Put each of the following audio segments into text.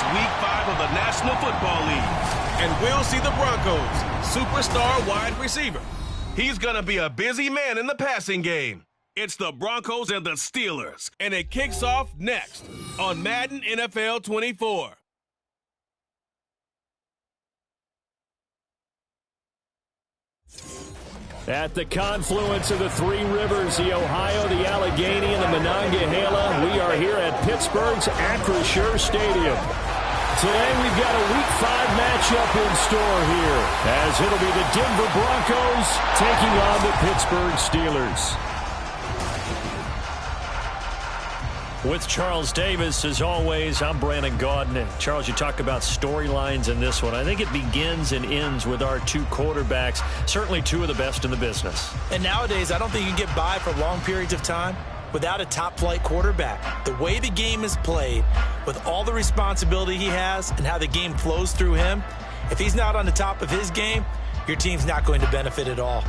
It's Week 5 of the National Football League, and we'll see the Broncos' superstar wide receiver. He's going to be a busy man in the passing game. It's the Broncos and the Steelers, and it kicks off next on Madden NFL 24. At the confluence of the three rivers, the Ohio, the Allegheny, and the Monongahela, we are here at Pittsburgh's Acrisure Stadium. Today we've got a Week 5 matchup in store here, as it'll be the Denver Broncos taking on the Pittsburgh Steelers. With Charles Davis, as always, I'm Brandon Gaudin. And Charles, you talk about storylines in this one. I think it begins and ends with our two quarterbacks, certainly two of the best in the business. And nowadays, I don't think you can get by for long periods of time without a top-flight quarterback. The way the game is played, with all the responsibility he has and how the game flows through him, if he's not on the top of his game, your team's not going to benefit at all.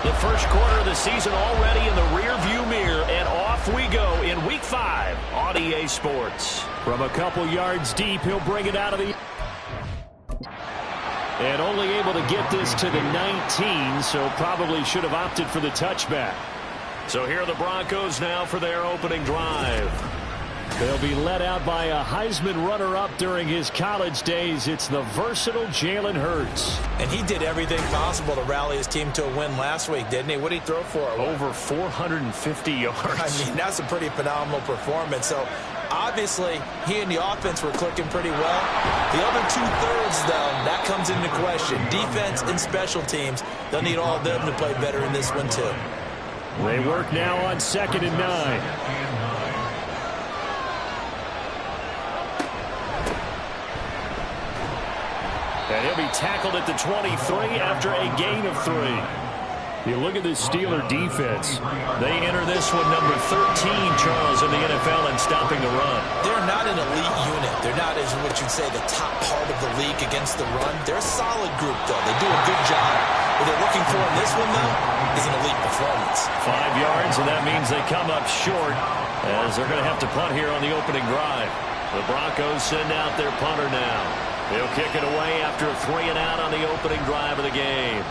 The first quarter of the season already in the rearview mirror, and off we go in Week 5 on EA Sports. From a couple yards deep, he'll bring it out of the... And only able to get this to the 19, so probably should have opted for the touchback. So here are the Broncos now for their opening drive. They'll be led out by a Heisman runner-up during his college days. It's the versatile Jalen Hurts. And he did everything possible to rally his team to a win last week, didn't he? What did he throw for? Over 450 yards. I mean, that's a pretty phenomenal performance. So, obviously, he and the offense were clicking pretty well. The other two-thirds, though, that comes into question. Defense and special teams, they'll need all of them to play better in this one, too. They work now on 2nd and 9. And he'll be tackled at the 23 after a gain of 3. You look at this Steeler defense. They enter this one number 13, Charles, in the NFL in stopping the run. They're not an elite unit. They're not, as what you'd say, the top part of the league against the run. They're a solid group, though. They do a good job. What they're looking for in this one, though, is an elite performance. 5 yards, and that means they come up short, as they're going to have to punt here on the opening drive. The Broncos send out their punter now. He'll kick it away after a 3-and-out on the opening drive of the game.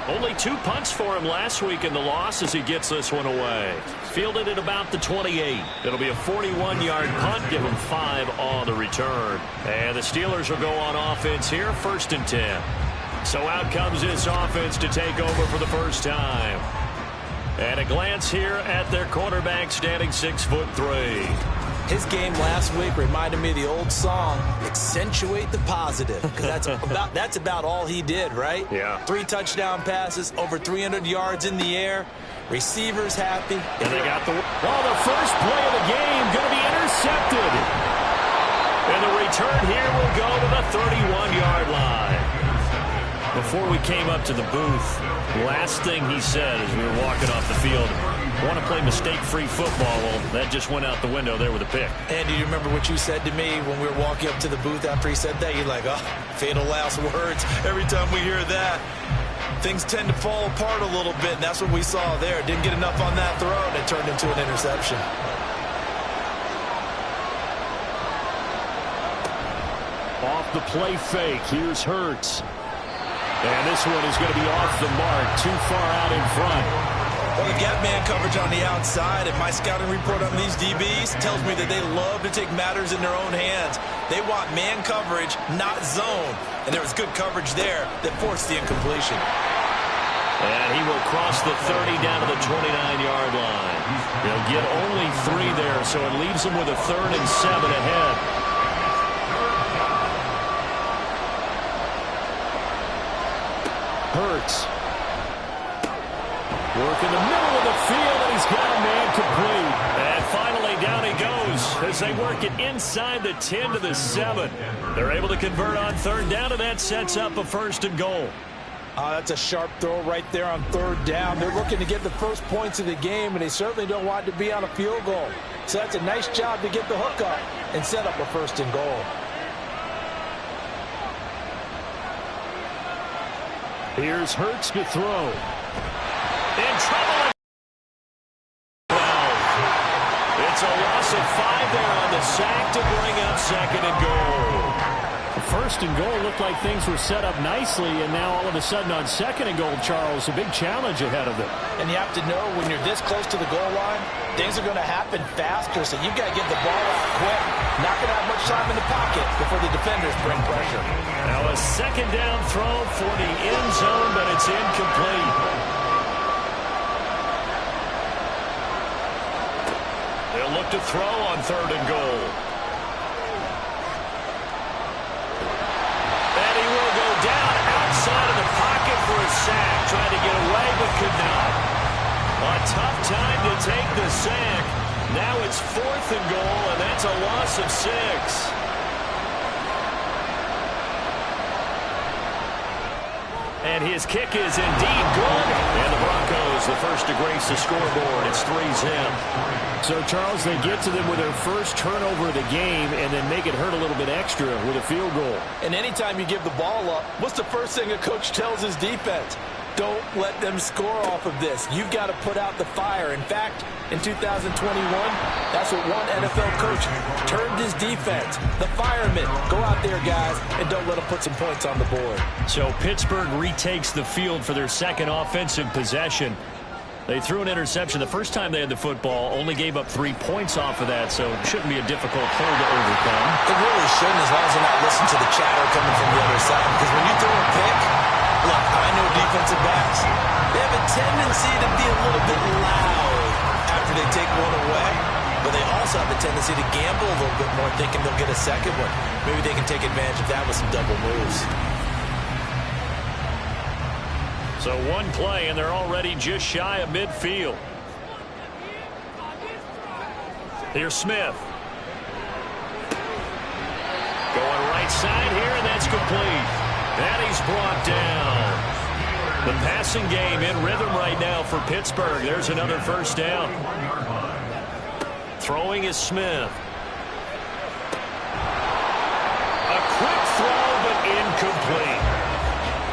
Only 2 punts for him last week in the loss as he gets this one away. Fielded at about the 28. It'll be a 41-yard punt, give him 5 on the return. And the Steelers will go on offense here, 1st and 10. So out comes this offense to take over for the first time. And a glance here at their quarterback standing 6'3". His game last week reminded me of the old song, Accentuate the Positive, because that's about all he did, right? Yeah. 3 touchdown passes, over 300 yards in the air, receivers happy. And they got the first play of the game going to be intercepted. And the return here will go to the 31-yard line. Before we came up to the booth, last thing he said as we were walking off the field, want to play mistake-free football. Well, that just went out the window there with a pick. And do you remember what you said to me when we were walking up to the booth after he said that? You're like, oh, fatal last words. Every time we hear that, things tend to fall apart a little bit, and that's what we saw there. Didn't get enough on that throw, and it turned into an interception. Off the play fake, here's Hurts. And this one is going to be off the mark, too far out in front. Well, the gap man coverage on the outside, and my scouting report on these DBs tells me that they love to take matters in their own hands. They want man coverage, not zone. And there was good coverage there that forced the incompletion. And he will cross the 30 down to the 29-yard line. They'll get only 3 there, so it leaves them with a 3rd and 7 ahead. Hurts. Work in the middle of the field, and he's got a man complete. And finally, down he goes as they work it inside the 10 to the 7. They're able to convert on 3rd down, and that sets up a 1st and goal. That's a sharp throw right there on 3rd down. They're looking to get the first points of the game, and they certainly don't want it to be on a field goal. So that's a nice job to get the hook up and set up a 1st and goal. Here's Hurts to throw. In trouble. It's a loss of 5 there on the sack to bring up 2nd and goal. First and goal looked like things were set up nicely, and now all of a sudden on 2nd and goal, Charles, a big challenge ahead of them. And you have to know when you're this close to the goal line, things are going to happen faster, so you've got to get the ball out quick. Not going to have much time in the pocket before the defenders bring pressure. Now a 2nd down throw for the end zone, but it's incomplete. They'll look to throw on 3rd and goal. And he will go down outside of the pocket for a sack. Tried to get away, but could not. A tough time to take the sack. Now it's 4th and goal, and that's a loss of 6. And his kick is indeed good. And the Broncos, the first to grace the scoreboard. It's 3-zip. So, Charles, they get to them with their first turnover of the game and then make it hurt a little bit extra with a field goal. And anytime you give the ball up, what's the first thing a coach tells his defense? Don't let them score off of this. You've got to put out the fire. In fact, in 2021, that's what one NFL coach termed his defense. The firemen. Go out there, guys, and don't let them put some points on the board. So Pittsburgh retakes the field for their 2nd offensive possession. They threw an interception the first time they had the football, only gave up 3 points off of that, so it shouldn't be a difficult hole to overcome. It really shouldn't, as long as they're not listening to the chatter coming from the other side. Because when you throw a pick, look, I know defensive backs, they have a tendency to be a little bit loud after they take one away. But they also have a tendency to gamble a little bit more, thinking they'll get a second one. Maybe they can take advantage of that with some double moves. So one play, and they're already just shy of midfield. Here's Smith. Going right side here, and that's complete. And he's brought down. The passing game in rhythm right now for Pittsburgh. There's another first down. Throwing is Smith. A quick throw, but incomplete.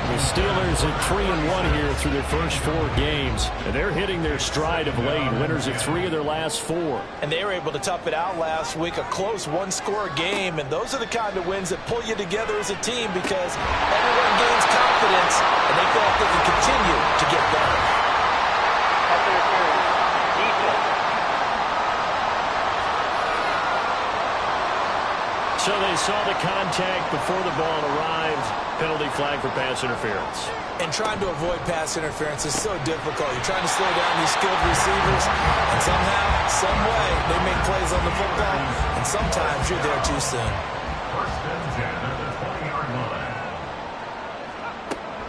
The Steelers at 3-1 here through their first 4 games. And they're hitting their stride of late. Winners at 3 of their last 4. And they were able to tough it out last week. A close one-score game. And those are the kind of wins that pull you together as a team because everyone gains confidence and they feel like they can continue to get better. So they saw the contact before the ball arrived. Penalty flag for pass interference. And trying to avoid pass interference is so difficult. You're trying to slow down these skilled receivers, and somehow, some way, they make plays on the football, and sometimes you're there too soon.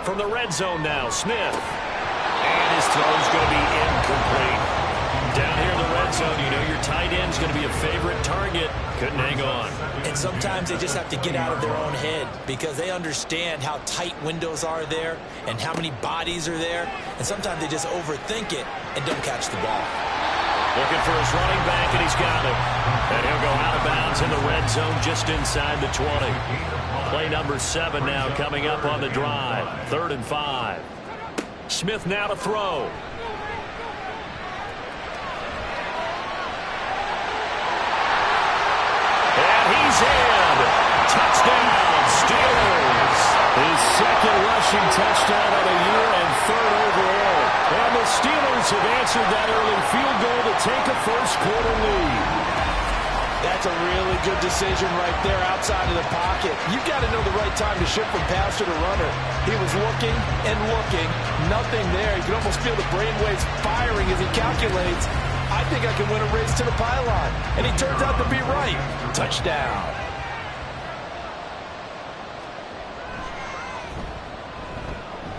From the red zone now, Smith. And his throw's going to be incomplete. Down here in the red zone, you know your tight end's going to be a favorite target. Couldn't hang on. And sometimes they just have to get out of their own head because they understand how tight windows are there and how many bodies are there. And sometimes they just overthink it and don't catch the ball. Looking for his running back, and he's got it. And he'll go out of bounds in the red zone just inside the 20. Play number 7 now coming up on the drive. 3rd and 5. Smith now to throw. He's in. Touchdown, Steelers. His 2nd rushing touchdown of the year and 3rd overall. And the Steelers have answered that early field goal to take a first-quarter lead. That's a really good decision right there outside of the pocket. You've got to know the right time to shift from passer to runner. He was looking and looking. Nothing there. You can almost feel the brainwaves firing as he calculates. I think I can win a race to the pylon. And he turns out to be right. Touchdown.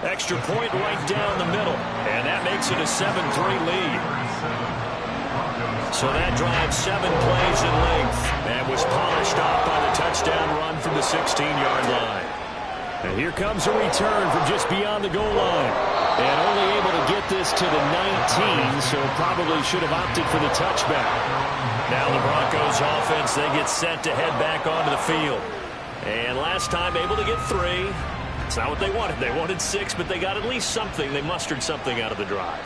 Extra point right down the middle. And that makes it a 7-3 lead. So that drive 7 plays in length and was polished off by the touchdown run from the 16-yard line. And here comes a return from just beyond the goal line. And only able to get this to the 19, so probably should have opted for the touchback. Now the Broncos offense, they get set to head back onto the field. And last time able to get 3. It's not what they wanted. They wanted 6, but they got at least something. They mustered something out of the drive.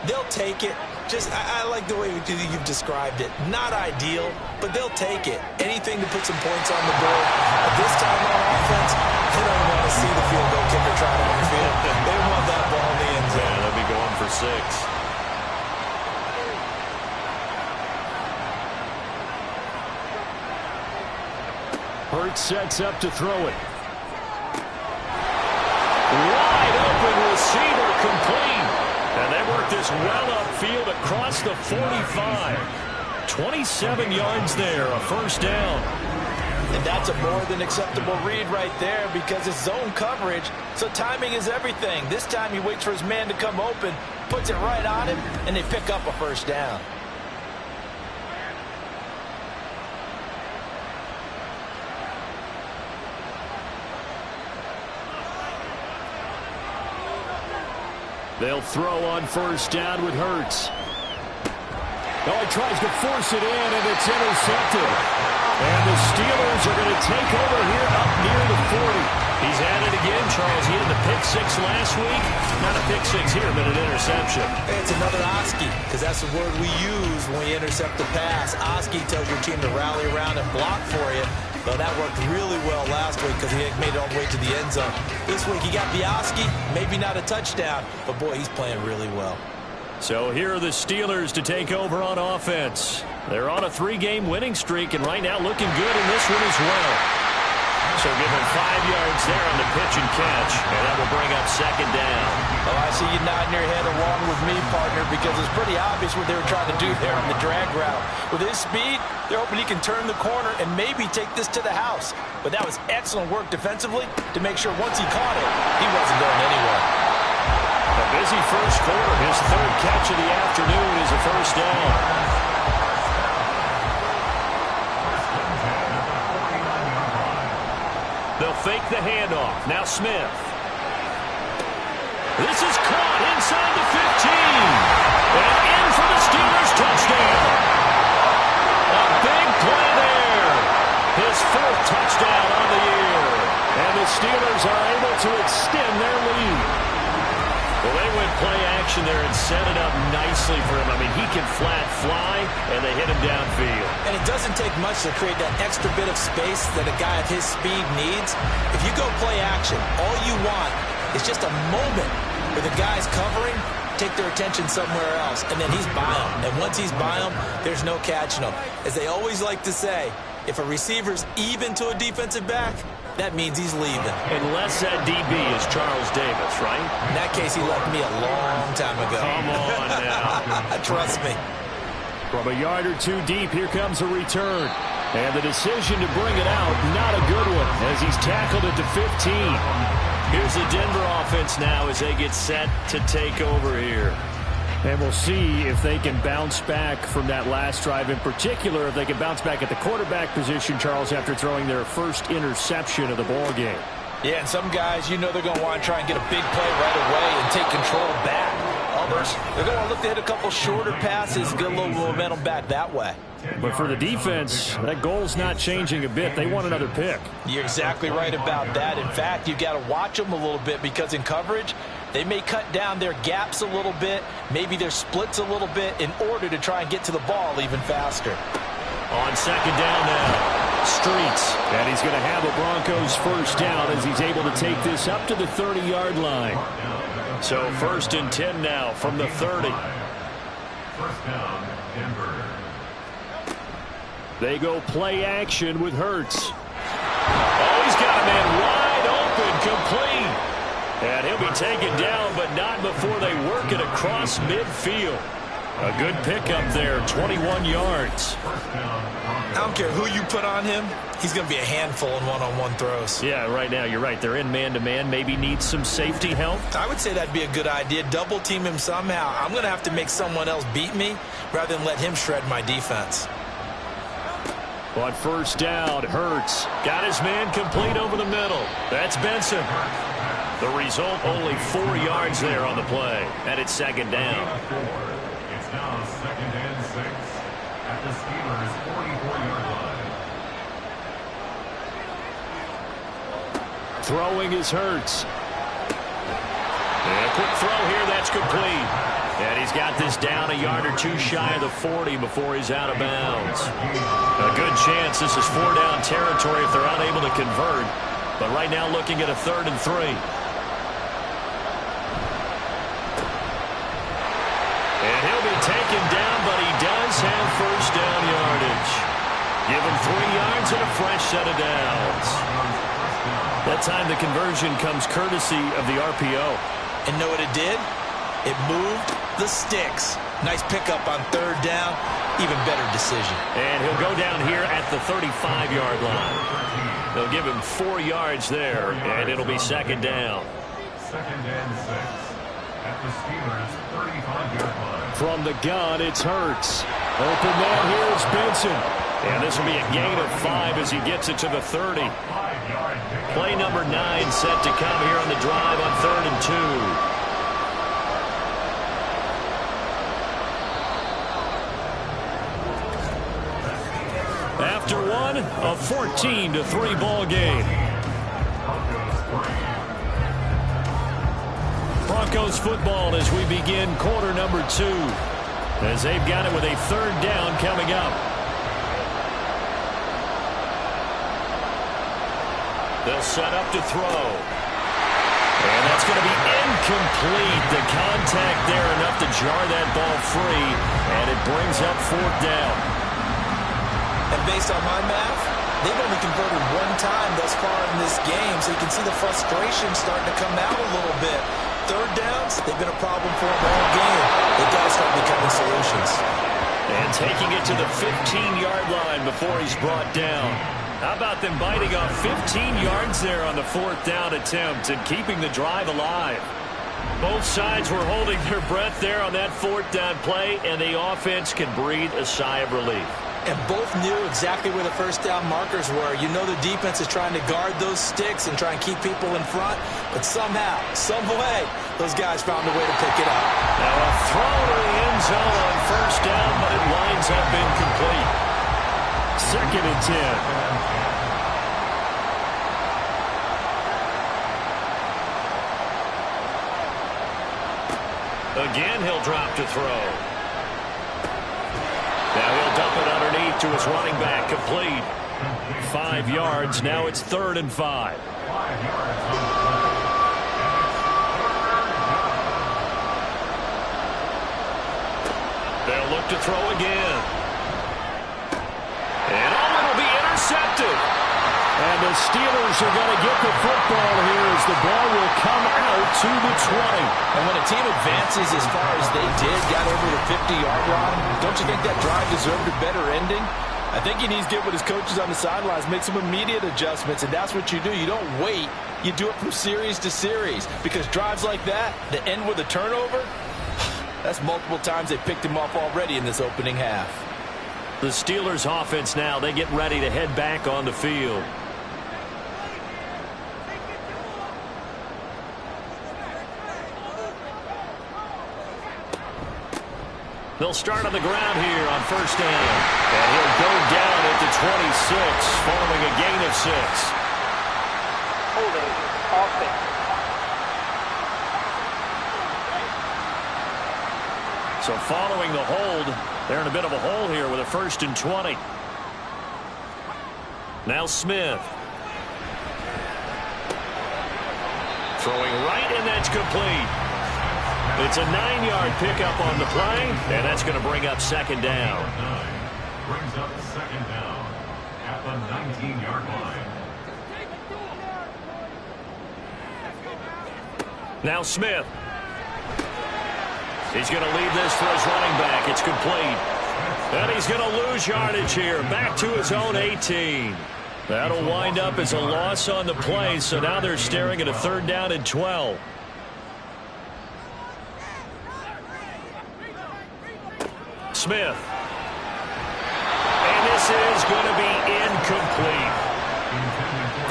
They'll take it. I like the way you've described it. Not ideal, but they'll take it. Anything to put some points on the board. But this time on offense, they don't want to see the field goal kicker trot on the field. They want that ball in the end zone. Yeah, they'll be going for 6. Hurts sets up to throw it. Wide open receiver, complete. And they work this well upfield across the 45. 27 yards there, a first down. And that's a more than acceptable read right there because it's zone coverage, so timing is everything. This time he waits for his man to come open, puts it right on him, and they pick up a first down. They'll throw on first down with Hurts. Oh, he tries to force it in, and it's intercepted. And the Steelers are going to take over here up near the 40. He's at it again, Charles. He had the pick 6 last week. Not a pick 6 here, but an interception. It's another Oski, because that's the word we use when we intercept the pass. Oski tells your team to rally around and block for you. Well, that worked really well last week because he made it all the way to the end zone. This week he got the Oski, maybe not a touchdown, but boy, he's playing really well. So here are the Steelers to take over on offense. They're on a 3-game winning streak, and right now looking good in this one as well. So give him 5 yards there on the pitch and catch, and that will bring up second down. Oh, I see you nodding your head along with me, partner, because it's pretty obvious what they were trying to do there on the drag route. With his speed, they're hoping he can turn the corner and maybe take this to the house. But that was excellent work defensively to make sure once he caught it, he wasn't going anywhere. A busy first quarter. His 3rd catch of the afternoon is a first down. They'll fake the handoff. Now Smith. This is caught inside the 15. And in for the Steelers touchdown. A big play there. His 4th touchdown on the year. And the Steelers are able to extend their lead. Well, they went play action there and set it up nicely for him. I mean, he can flat fly, and they hit him downfield. And it doesn't take much to create that extra bit of space that a guy of his speed needs. If you go play action, all you want is just a moment where the guy's covering, take their attention somewhere else, and then he's by him. And once he's by him, there's no catching him. As they always like to say, if a receiver's even to a defensive back, that means he's leaving. Unless that DB is Charles Davis, right? In that case, he left me a long time ago. Come on now. Trust me. From a yard or 2 deep, here comes a return. And the decision to bring it out, not a good one, as he's tackled at the 15. Here's the Denver offense now as they get set to take over here. And we'll see if they can bounce back from that last drive. In particular, if they can bounce back at the quarterback position, Charles, after throwing their first interception of the ball game. Yeah, and some guys, you know they're going to want to try and get a big play right away and take control back. Others, they're going to look to hit a couple shorter passes, get a little momentum back that way. But for the defense, that goal's not changing a bit. They want another pick. You're exactly right about that. In fact, you've got to watch them a little bit because in coverage, they may cut down their gaps a little bit, maybe their splits a little bit in order to try and get to the ball even faster. On second down now, Streets. And he's going to have a Broncos first down as he's able to take this up to the 30-yard line. So 1st and 10 now from the 30. First down, Denver. They go play action with Hurts. Oh, he's got a man wide open, complete. And he'll be taken down, but not before they work it across midfield. A good pickup there, 21 yards. I don't care who you put on him, he's going to be a handful in one-on-one throws. Yeah, right now, you're right. They're in man-to-man, maybe need some safety help. I would say that'd be a good idea. Double team him somehow. I'm going to have to make someone else beat me rather than let him shred my defense. On first down, Hurts. Got his man complete over the middle. That's Benson. The result, only 4 yards there on the play. And it's second down. It's now 2nd and 6 at the Steelers' 44-yard line. Throwing is Hurts. And a quick throw here, that's complete. And he's got this down a yard or two shy of the 40 before he's out of bounds. A good chance this is 4-down territory if they're unable to convert. But right now looking at a 3rd and 3. And he'll be taken down, but he does have first down yardage. Give him 3 yards and a fresh set of downs. That time the conversion comes courtesy of the RPO. And know what it did? It moved the sticks. Nice pickup on 3rd down. Even better decision. And he'll go down here at the 35-yard line. They'll give him 4 yards there, and it'll be 2nd down. 2nd and 6 at the Steelers' 35-yard line. From the gun, it's Hurts. Open man here is Benson. And this will be a gain of 5 as he gets it to the 30. Play number 9 set to come here on the drive on 3rd and 2. After one, a 14-3 ball game. Broncos football as we begin quarter number 2. As they've got it with a 3rd down coming up. They'll set up to throw. And that's going to be incomplete. The contact there enough to jar that ball free. And it brings up 4th down. And based on my math, they've only converted 1 time thus far in this game. So you can see the frustration starting to come out a little bit. 3rd downs, they've been a problem for them all game. They've got to start becoming solutions. And taking it to the 15-yard line before he's brought down. How about them biting off 15 yards there on the 4th down attempt and keeping the drive alive? Both sides were holding their breath there on that 4th down play, and the offense can breathe a sigh of relief. And both knew exactly where the first down markers were. You know the defense is trying to guard those sticks and try and keep people in front. But somehow, some way, those guys found a way to pick it up. Now a throw to the end zone on 1st down, but it winds up incomplete. 2nd and 10. Again, he'll drop to throw. Now he'll dump it underneath to his running back, complete. 5 yards, now it's 3rd and 5. 5 yards on the play. They'll look to throw again. And it'll be intercepted. And the Steelers are going to get the football here as the ball will come out to the 20. And when a team advances as far as they did, got over the 50-yard line, don't you think that drive deserved a better ending? I think he needs to get with his coaches on the sidelines, make some immediate adjustments, and that's what you do. You don't wait. You do it from series to series because drives like that end with a turnover, that's multiple times they picked him off already in this opening half. The Steelers offense now, they get ready to head back on the field. They'll start on the ground here on 1st down. And he'll go down at the 26, following a gain of 6. Holding offense. So following the hold, they're in a bit of a hole here with a 1st and 20. Now Smith. Throwing right, and that's complete. It's a 9-yard pickup on the play, and that's going to bring up 2nd down. Brings up 2nd down at the 19-yard line. Now Smith. He's going to leave this for his running back. It's complete. And he's going to lose yardage here. Back to his own 18. That'll wind up as a loss on the play, so now they're staring at a 3rd down and 12. Smith. And this is going to be incomplete.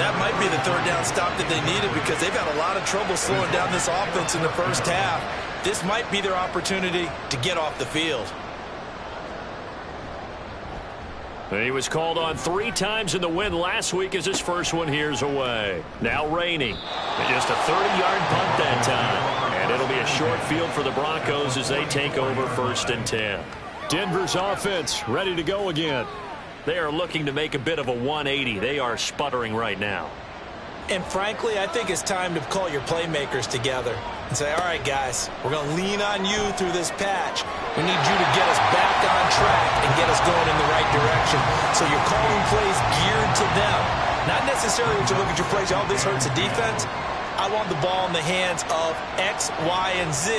That might be the 3rd down stop that they needed because they've had a lot of trouble slowing down this offense in the first half. This might be their opportunity to get off the field. He was called on 3 times in the win last week as his first one here's away. Now Rainey. Just a 30-yard punt that time. And it'll be a short field for the Broncos as they take over 1st and 10. Denver's offense ready to go again. They are looking to make a bit of a 180. They are sputtering right now. And frankly, I think it's time to call your playmakers together and say, all right, guys, we're going to lean on you through this patch. We need you to get us back on track and get us going in the right direction. So you're calling plays geared to them. Not necessarily when you look at your plays, oh, this hurts the defense. I want the ball in the hands of X, Y, and Z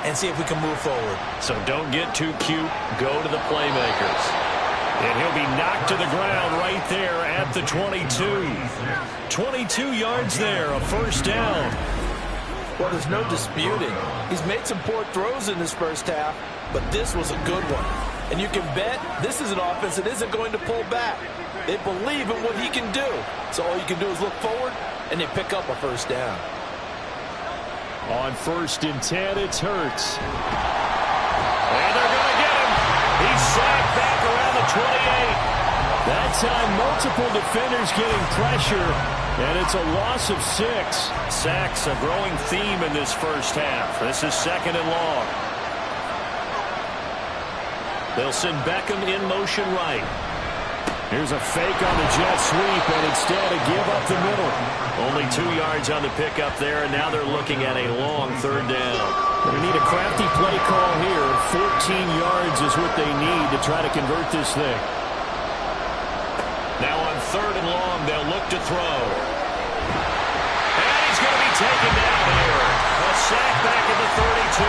and see if we can move forward. So don't get too cute. Go to the playmakers. And he'll be knocked to the ground right there at the 22. 22 yards there, a 1st down. Well, there's no disputing. He's made some poor throws in this first half, but this was a good one. And you can bet this is an offense that isn't going to pull back. They believe in what he can do. So all you can do is look forward, and they pick up a 1st down. On 1st and 10, it's Hurts. And they're going to get him. He's sacked back around the 28. That time, multiple defenders getting pressure, and it's a loss of 6. Sacks, a growing theme in this first half. This is 2nd and long. They'll send Beckham in motion right. Here's a fake on the jet sweep, and instead a give up the middle. Only 2 yards on the pickup there, and now they're looking at a long 3rd down. They need a crafty play call here. 14 yards is what they need to try to convert this thing. Now on 3rd and long, they'll look to throw. And he's going to be taken down here. A sack back at the 32.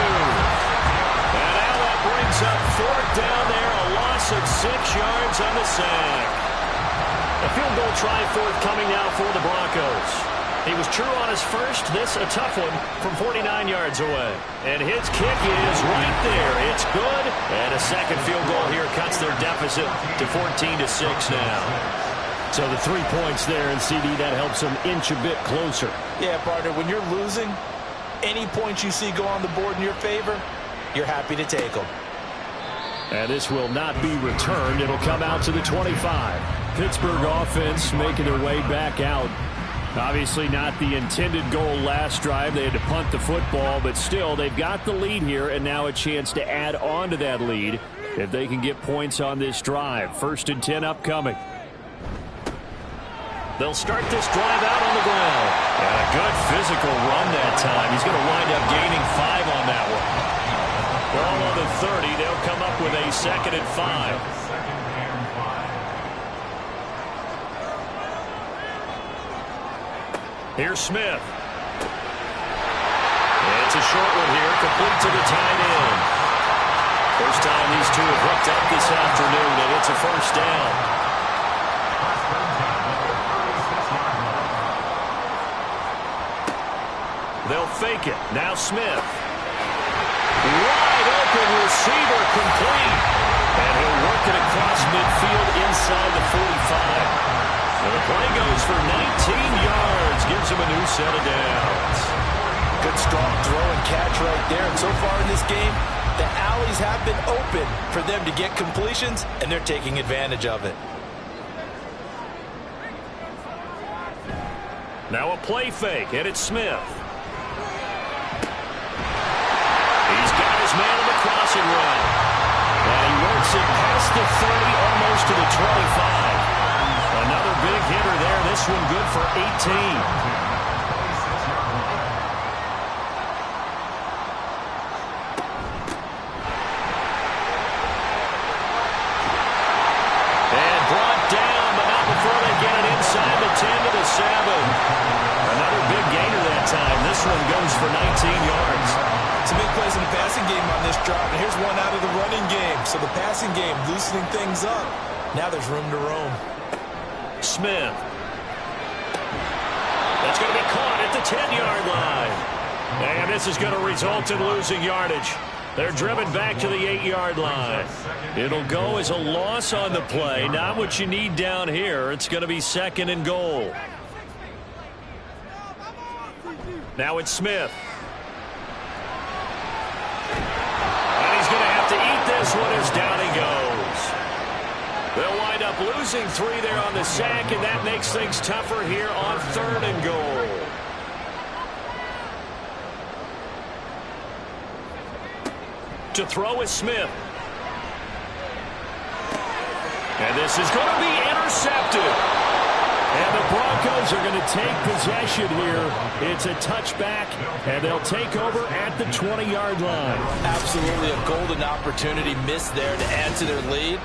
And now that brings up 4th down there, a loss of 6 yards on the sack. A field goal try forthcoming now for the Broncos. He was true on his first. This a tough one from 49 yards away. And his kick is right there. It's good. And a second field goal here cuts their deficit to 14-6 now. So the 3 points there, and CD, that helps them inch a bit closer. Yeah, partner, when you're losing, any points you see go on the board in your favor, you're happy to take them. And this will not be returned. It'll come out to the 25. Pittsburgh offense making their way back out. Obviously not the intended goal last drive. They had to punt the football, but still they've got the lead here, and now a chance to add on to that lead if they can get points on this drive. 1st and 10 upcoming. They'll start this drive out on the ground. And a good physical run that time. He's going to wind up gaining 5 on that one. Ball on the 30. They'll come up with a 2nd and 5. Here's Smith. It's a short one here, complete to the tight end. First time these two have hooked up this afternoon, and it's a 1st down. They'll fake it. Now Smith. Wide open receiver, complete. And he'll work it across midfield inside the 45. And the play goes for 19 yards. Gives him a new set of downs. Good strong throw and catch right there. And so far in this game, the alleys have been open for them to get completions, and they're taking advantage of it. Now a play fake, and it's Smith. He's got his man on the crossing route. And he works it past the 30, almost to the 25. Another big hitter there. This one good for 18. Inside the 10 to the 7. Another big gainer that time. This one goes for 19 yards. Some big plays in the passing game on this drive. And here's one out of the running game. So the passing game loosening things up. Now there's room to roam. Smith. That's going to be caught at the 10-yard line. And this is going to result in losing yardage. They're driven back to the 8-yard line. It'll go as a loss on the play. Not what you need down here. It's going to be 2nd and goal. Now it's Smith. And he's going to have to eat this one as down he goes. They'll wind up losing 3 there on the sack, and that makes things tougher here on 3rd and goal. To throw is Smith. And this is going to be intercepted. And the Broncos are going to take possession here. It's a touchback, and they'll take over at the 20-yard line. Absolutely a golden opportunity missed there to add to their lead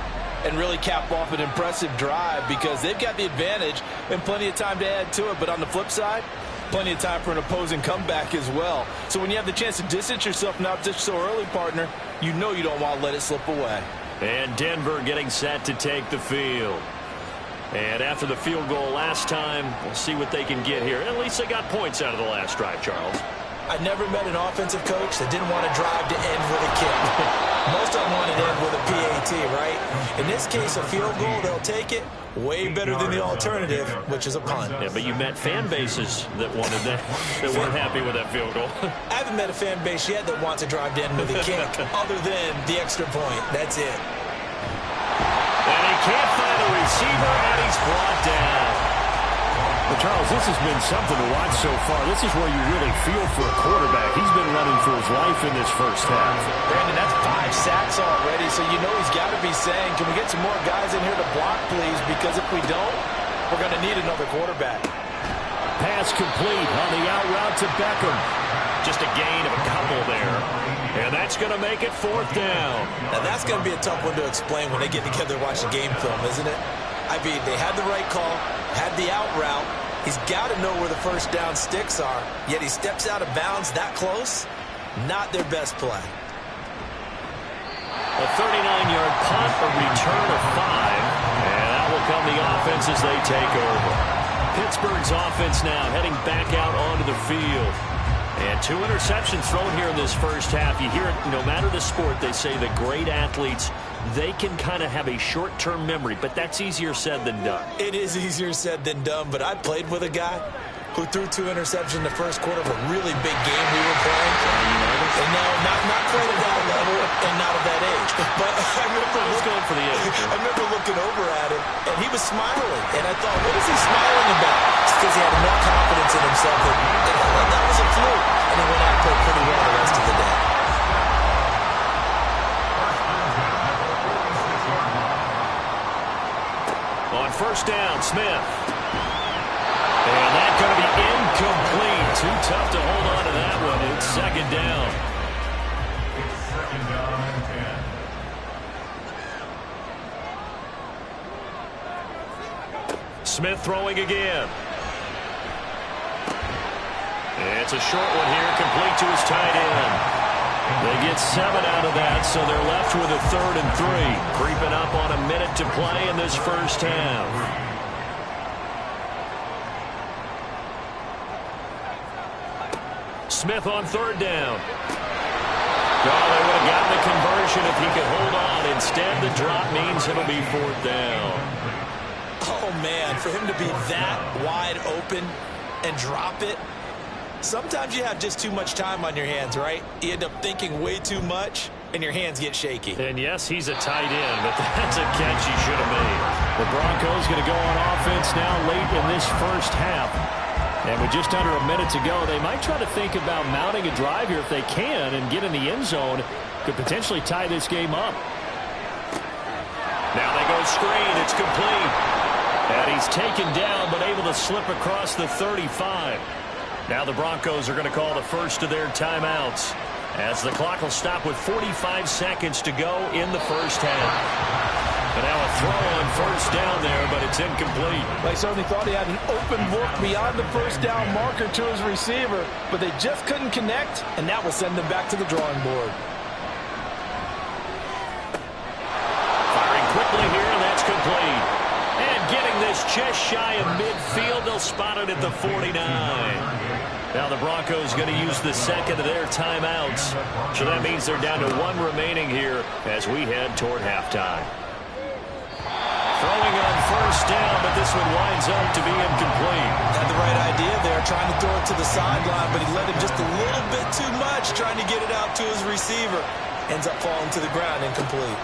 and really cap off an impressive drive because they've got the advantage and plenty of time to add to it. But on the flip side, plenty of time for an opposing comeback as well. So when you have the chance to distance yourself not just so early, partner, you know you don't want to let it slip away. And Denver getting set to take the field. And after the field goal last time, we'll see what they can get here. At least they got points out of the last drive, Charles. I never met an offensive coach that didn't want to drive to end with a kick. Most of them wanted to end with a PAT, right? In this case, a field goal, they'll take it. Way better than the alternative, which is a punt. Yeah, but you met fan bases that wanted that, that weren't happy with that field goal. I haven't met a fan base yet that wants to drive to end with a kick, other than the extra point. That's it. And he can't find a receiver, and he's brought down. Well, Charles, this has been something to watch so far. This is where you really feel for a quarterback. He's been running for his life in this first half. Brandon, that's 5 sacks already, so you know he's got to be saying, can we get some more guys in here to block, please? Because if we don't, we're going to need another quarterback. Pass complete on the out route to Beckham. Just a gain of a couple there. And that's going to make it 4th down. Now, that's going to be a tough one to explain when they get together and watch the game film, isn't it? I mean, they had the right call, had the out route. He's got to know where the first down sticks are, yet he steps out of bounds that close. Not their best play. A 39-yard punt, a return of 5. And that will come the offense as they take over. Pittsburgh's offense now heading back out onto the field. And 2 interceptions thrown here in this first half. You hear it, no matter the sport, they say the great athletes, they can kind of have a short-term memory, but that's easier said than done. It is easier said than done, but I played with a guy who threw 2 interceptions in the first quarter of a really big game we were playing. And no, not quite at that level and not at that age. But I remember going for the age. I remember looking over at him, and he was smiling. And I thought, what is he smiling about? It's because he had enough confidence in himself that was a fluke. And he went out and played pretty well the rest of the day. On first down, Smith. And that's going to be incomplete. Too tough to hold on to that one. It's 2nd down. It's 2nd down and 10. Smith throwing again. It's a short one here, complete to his tight end. They get 7 out of that, so they're left with a 3rd and 3. Creeping up on a minute to play in this first half. Smith on 3rd down. Oh, they would have gotten the conversion if he could hold on. Instead, the drop means it'll be 4th down. Oh, man, for him to be that wide open and drop it. Sometimes you have just too much time on your hands, right? You end up thinking way too much, and your hands get shaky. And yes, he's a tight end, but that's a catch he should have made. The Broncos going to go on offense now late in this first half. And with just under a minute to go, they might try to think about mounting a drive here if they can and get in the end zone. Could potentially tie this game up. Now they go screen. It's complete. And he's taken down, but able to slip across the 35. Now the Broncos are going to call the first of their timeouts, as the clock will stop with 45 seconds to go in the first half. And now a throw on first down there, but it's incomplete. They certainly thought he had an open look beyond the first down marker to his receiver, but they just couldn't connect, and that will send them back to the drawing board. Firing quickly here, and that's complete. And getting this just shy of midfield, they'll spot it at the 49. Now the Broncos going to use the second of their timeouts. So that means they're down to 1 remaining here as we head toward halftime. Throwing on first down, but this one winds up to be incomplete. Had the right idea there, trying to throw it to the sideline, but he let him just a little bit too much, trying to get it out to his receiver. Ends up falling to the ground, incomplete.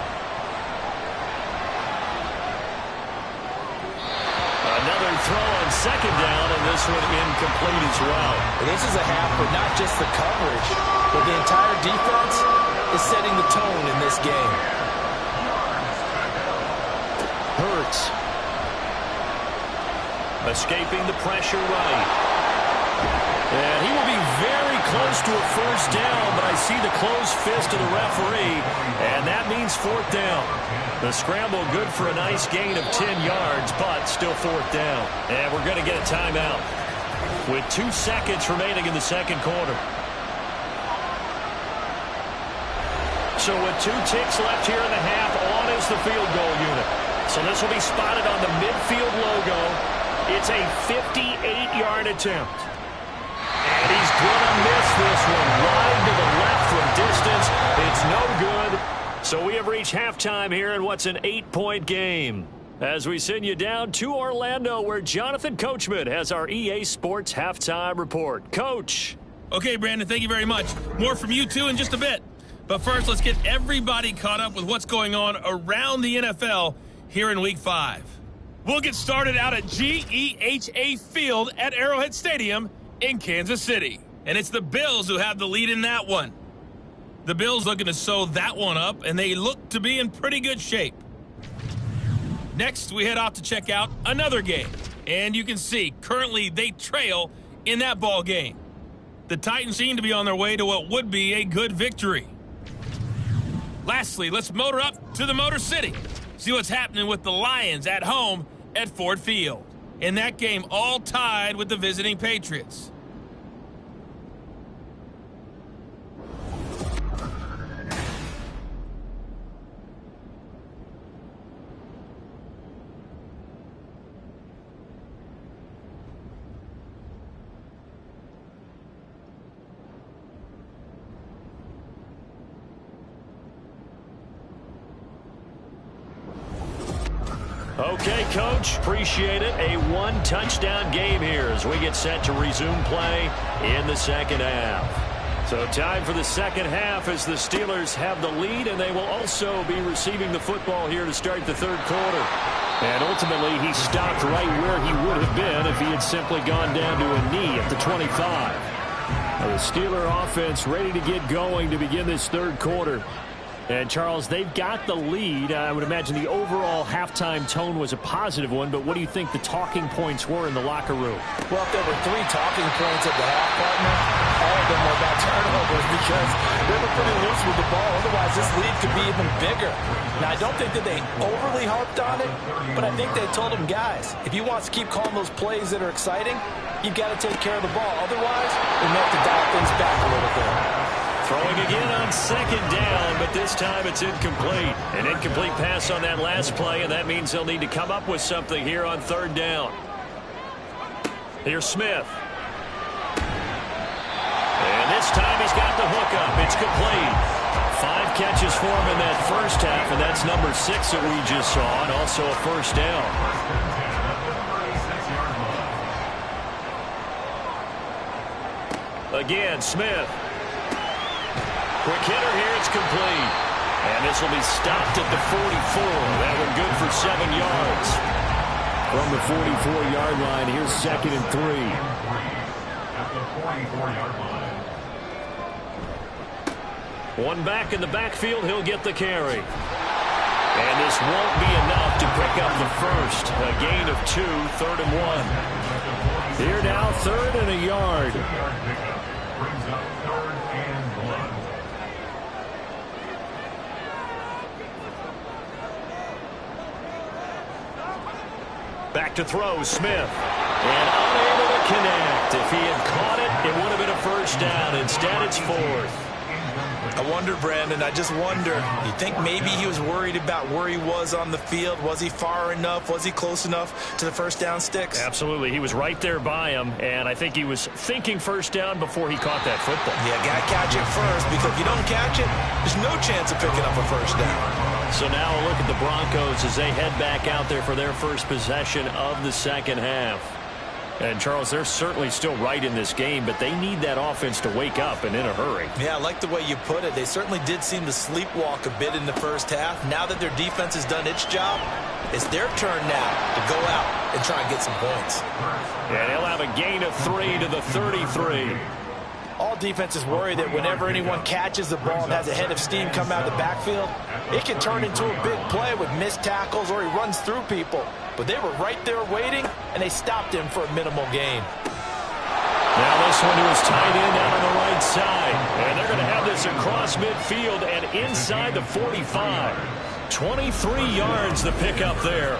throw on second down, and this one incomplete as well. This is a half where not just the coverage, but the entire defense is setting the tone in this game. Hurts. Escaping the pressure right. And he will be very close to a first down, but I see the closed fist of the referee, and that means fourth down. The scramble good for a nice gain of 10 yards, but still fourth down. And we're going to get a timeout with 2 seconds remaining in the second quarter. So with 2 ticks left here in the half, on is the field goal unit. So this will be spotted on the midfield logo. It's a 58-yard attempt. And he's going to miss this one. Wide to the left from distance. It's no good. So we have reached halftime here in what's an 8-point game. As we send you down to Orlando, where Jonathan Coachman has our EA Sports Halftime Report. Coach. Okay, Brandon, thank you very much. More from you two in just a bit. But first, let's get everybody caught up with what's going on around the NFL here in Week 5. We'll get started out at GEHA Field at Arrowhead Stadium in Kansas City. And it's the Bills who have the lead in that one. The Bills looking to sew that one up, and they look to be in pretty good shape. Next, we head off to check out another game. And you can see, currently they trail in that ball game. The Titans seem to be on their way to what would be a good victory. Lastly, let's motor up to the Motor City. See what's happening with the Lions at home at Ford Field. In that game, all tied with the visiting Patriots. Okay, Coach, appreciate it. A one-touchdown game here as we get set to resume play in the second half. So time for the second half as the Steelers have the lead, and they will also be receiving the football here to start the third quarter. And ultimately, he stopped right where he would have been if he had simply gone down to a knee at the 25. The Steeler offense ready to get going to begin this third quarter. And, Charles, they've got the lead. I would imagine the overall halftime tone was a positive one, but what do you think the talking points were in the locker room? Well, if there were 3 talking points at the half, partner, all of them were about turnovers because they were pretty loose with the ball. Otherwise, this lead could be even bigger. Now, I don't think that they overly harped on it, but I think they told them, guys, if you want to keep calling those plays that are exciting, you've got to take care of the ball. Otherwise, we may have to dial things back a little bit. Throwing again on second down, but this time it's incomplete. An incomplete pass on that last play, and that means they'll need to come up with something here on third down. Here's Smith. And this time he's got the hookup. It's complete. 5 catches for him in that first half, and that's number 6 that we just saw, and also a first down. Again, Smith. Quick hitter here, it's complete. And this will be stopped at the 44. That one good for 7 yards. From the 44-yard line, here's 2nd and 3. At the 44-yard line. One back in the backfield, he'll get the carry. And this won't be enough to pick up the first. A gain of 2, 3rd and 1. Here now, 3rd and a yard. Brings up 3rd and 1. Back to throw, Smith. And unable to connect. If he had caught it, it would have been a first down. Instead, it's 4th. I wonder, Brandon, I just wonder, you think maybe he was worried about where he was on the field? Was he far enough? Was he close enough to the first down sticks? Absolutely. He was right there by him, and I think he was thinking first down before he caught that football. Yeah, got to catch it first, because if you don't catch it, there's no chance of picking up a first down. So now a look at the Broncos as they head back out there for their first possession of the second half. And, Charles, they're certainly still right in this game, but they need that offense to wake up and in a hurry. Yeah, I like the way you put it. They certainly did seem to sleepwalk a bit in the first half. Now that their defense has done its job, it's their turn now to go out and try and get some points. And he'll have a gain of 3 to the 33. All defenses worry that whenever anyone catches the ball and has a head of steam come out of the backfield, it can turn into a big play with missed tackles or he runs through people. But they were right there waiting, and they stopped him for a minimal gain. Now this one to his tight end out on the right side. And they're going to have this across midfield and inside the 45. 23 yards to pick up there.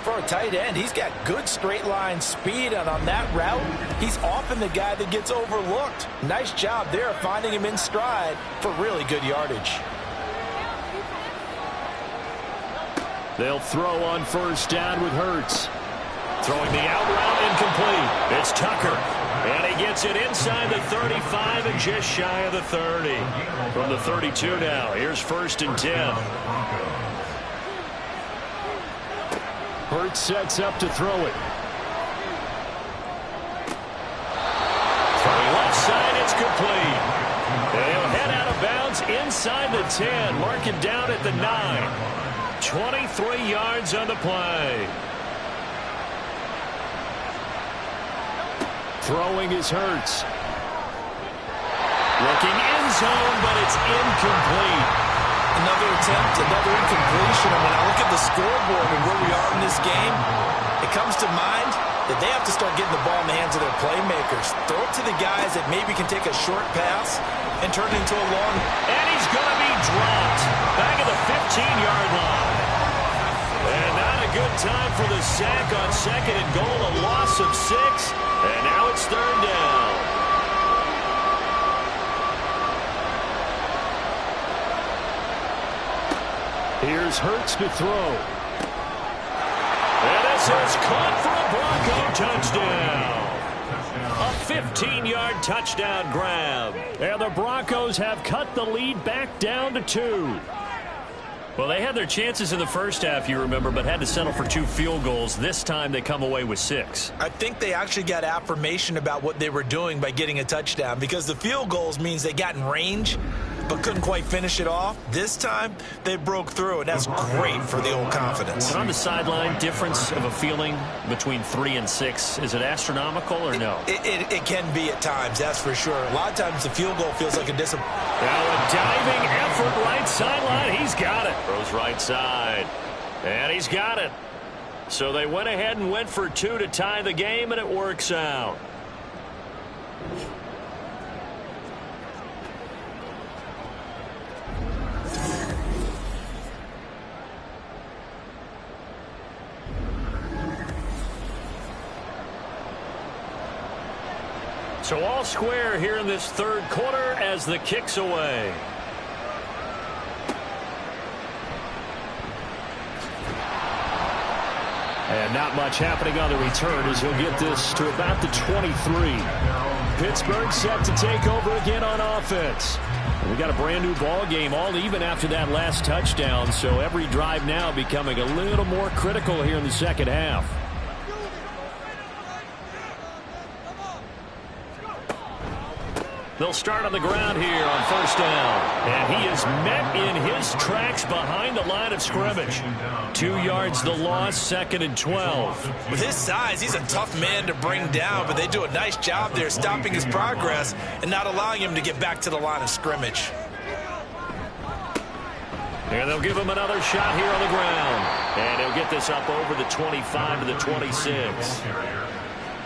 For a tight end, he's got good straight line speed, and on that route, he's often the guy that gets overlooked. Nice job there finding him in stride for really good yardage. They'll throw on first down with Hurts. Throwing the out route incomplete. It's Tucker. And he gets it inside the 35 and just shy of the 30. From the 32 now. Here's first and 10. Hurts sets up to throw it. Throwing left side, it's complete. And he'll head out of bounds inside the 10. Mark him down at the 9. 23 yards on the play. Throwing is Hurts. Looking end zone, but it's incomplete. Another attempt, another incompletion. And when I look at the scoreboard and where we are in this game, it comes to mind that they have to start getting the ball in the hands of their playmakers. Throw it to the guys that maybe can take a short pass and turn it into a long. And he's going to be dropped back at the 15-yard line. And not a good time for the sack on second and goal, a loss of 6. And now it's third down. Here's Hurts to throw. And this is caught for a Bronco touchdown. A 15-yard touchdown grab. And the Broncos have cut the lead back down to 2. Well, they had their chances in the first half, you remember, but had to settle for 2 field goals. This time they come away with 6. I think they actually got affirmation about what they were doing by getting a touchdown, because the field goals means they got in range but couldn't quite finish it off. This time they broke through, and that's great for the old confidence. And on the sideline, difference of a feeling between 3 and 6, is it astronomical or no? It can be at times, that's for sure. A lot of times the field goal feels like a disappointment. Now a diving effort right sideline. He's got it. Throws right side. And he's got it. So they went ahead and went for 2 to tie the game, and it works out. So all square here in this third quarter as the kick's away. And not much happening on the return as he'll get this to about the 23. Pittsburgh set to take over again on offense. And we got a brand new ball game, all even after that last touchdown. So every drive now becoming a little more critical here in the second half. They'll start on the ground here on first down. And he is met in his tracks behind the line of scrimmage. 2 yards the loss, second and 12. With his size, he's a tough man to bring down, but they do a nice job there stopping his progress and not allowing him to get back to the line of scrimmage. And they'll give him another shot here on the ground. And he'll get this up over the 25 to the 26.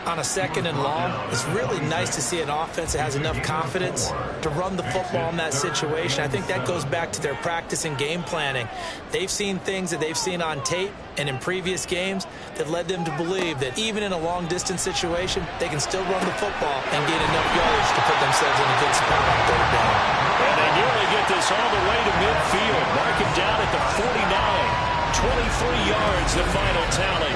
On a second and long, it's really nice to see an offense that has enough confidence to run the football in that situation. I think that goes back to their practice and game planning. They've seen things that they've seen on tape and in previous games that led them to believe that even in a long-distance situation, they can still run the football and gain enough yardage to put themselves in a good spot on third down. And they nearly get this all the way to midfield. Mark it down at the 49. 23 yards, the final tally.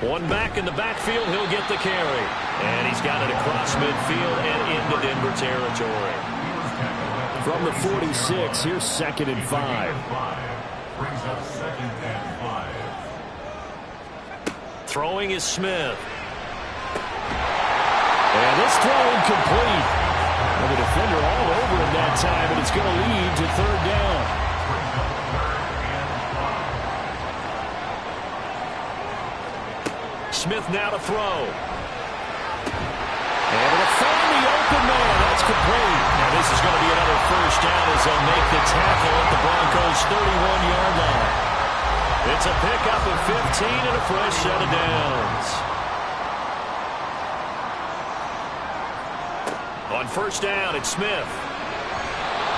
One back in the backfield, he'll get the carry. And he's got it across midfield and into Denver territory. From the 46, here's 2nd and 5. Brings up 2nd and 5. Throwing is Smith. And this throw incomplete. And the defender all over him that time, and it's going to lead to 3rd down. Smith now to throw. Able to find the open man. That's complete. Now this is going to be another 1st down as they'll make the tackle at the Broncos' 31-yard line. It's a pickup of 15 and a fresh set of downs. On 1st down, it's Smith.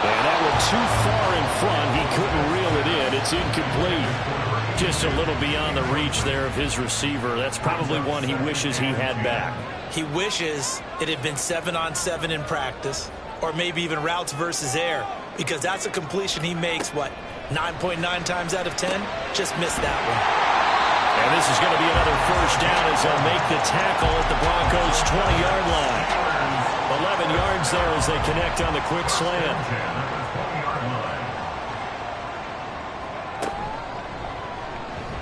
And that one too far in front. He couldn't reel it in. It's incomplete. Just a little beyond the reach there of his receiver. That's probably one he wishes he had back. He wishes it had been 7-on-7 in practice, or maybe even routes versus air, because that's a completion he makes, what, 9.9 times out of 10? Just missed that one. And this is going to be another 1st down as they'll make the tackle at the Broncos' 20-yard line. 11 yards there as they connect on the quick slant.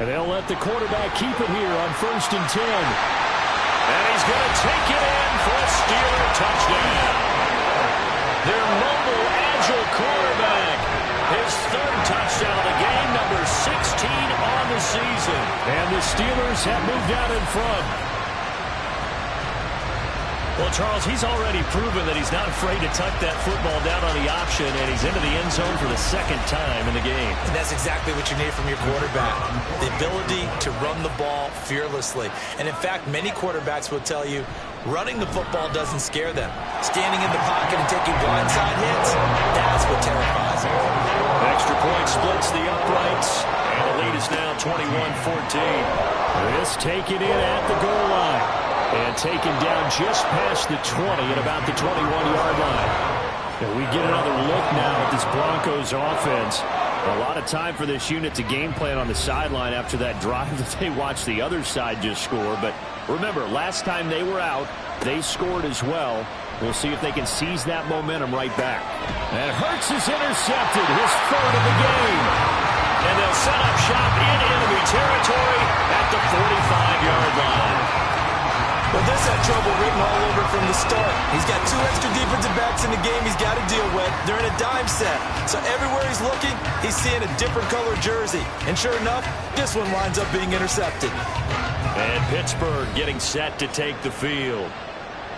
And they'll let the quarterback keep it here on 1st and 10. And he's going to take it in for a Steeler touchdown. Their mobile, agile quarterback. His 3rd touchdown of the game, number 16 on the season. And the Steelers have moved out in front. Well, Charles, he's already proven that he's not afraid to tuck that football down on the option, and he's into the end zone for the 2nd time in the game. And that's exactly what you need from your quarterback, the ability to run the ball fearlessly. And, in fact, many quarterbacks will tell you running the football doesn't scare them. Standing in the pocket and taking blindside hits, that's what terrifies them. Extra point splits the uprights, and the lead is now 21-14. This taken in at the goal line. And taken down just past the 20 at about the 21-yard line. And we get another look now at this Broncos offense. A lot of time for this unit to game plan on the sideline after that drive that they watched the other side just score. But remember, last time they were out, they scored as well. We'll see if they can seize that momentum right back. And Hurts is intercepted, his 3rd of the game. And they'll set up shop in enemy territory at the 45-yard line. Well, this had trouble written all over from the start. He's got 2 extra defensive backs in the game he's got to deal with. They're in a dime set. So everywhere he's looking, he's seeing a different color jersey. And sure enough, this one winds up being intercepted. And Pittsburgh getting set to take the field.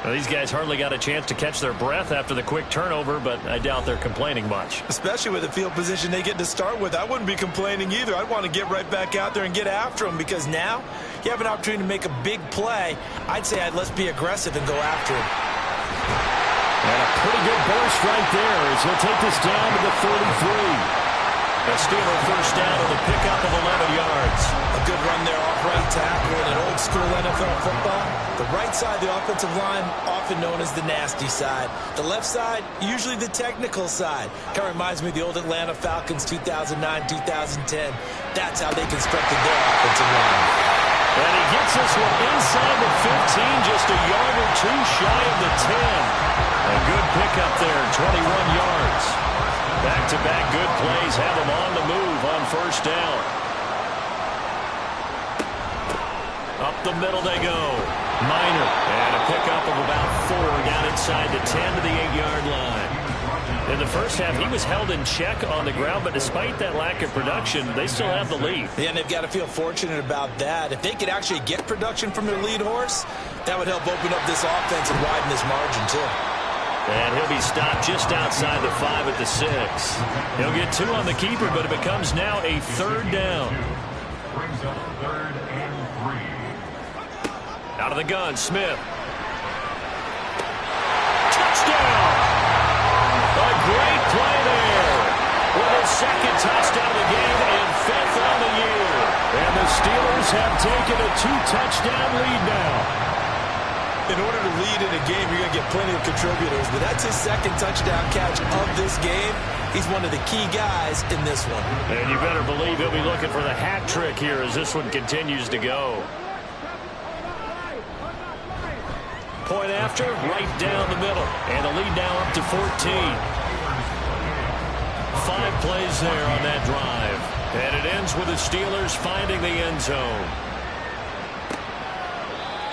Now, these guys hardly got a chance to catch their breath after the quick turnover, but I doubt they're complaining much. Especially with the field position they get to start with. I wouldn't be complaining either. I'd want to get right back out there and get after them, because now you have an opportunity to make a big play. I'd say let's be aggressive and go after him. And a pretty good burst right there as he'll take this down to the 33. A Steeler 1st down with a pickup of 11 yards. A good run there off right tackle in an old-school NFL football. The right side of the offensive line, often known as the nasty side. The left side, usually the technical side. Kind of reminds me of the old Atlanta Falcons 2009-2010. That's how they constructed their offensive line. And he gets this one inside the 15, just a yard or 2 shy of the 10. A good pickup there, 21 yards. Back-to-back good plays have him on the move on 1st down. Up the middle they go. Minor. And a pickup of about 4 down inside the 10 to the 8-yard line. In the first half, he was held in check on the ground, but despite that lack of production, they still have the lead. Yeah, and they've got to feel fortunate about that. If they could actually get production from their lead horse, that would help open up this offense and widen this margin, too. And he'll be stopped just outside the 5 at the 6. He'll get 2 on the keeper, but it becomes now a 3rd down. Brings up 3rd and 3. Out of the gun, Smith. Touchdown! A great play there. With his 2nd touchdown of the game and 5th on the year. And the Steelers have taken a 2-touchdown lead now. In order to lead in a game, you're going to get plenty of contributors, but that's his 2nd touchdown catch of this game. He's one of the key guys in this one. And you better believe he'll be looking for the hat trick here as this one continues to go. point after, right down the middle. And the lead now up to 14. 5 plays there on that drive. And it ends with the Steelers finding the end zone.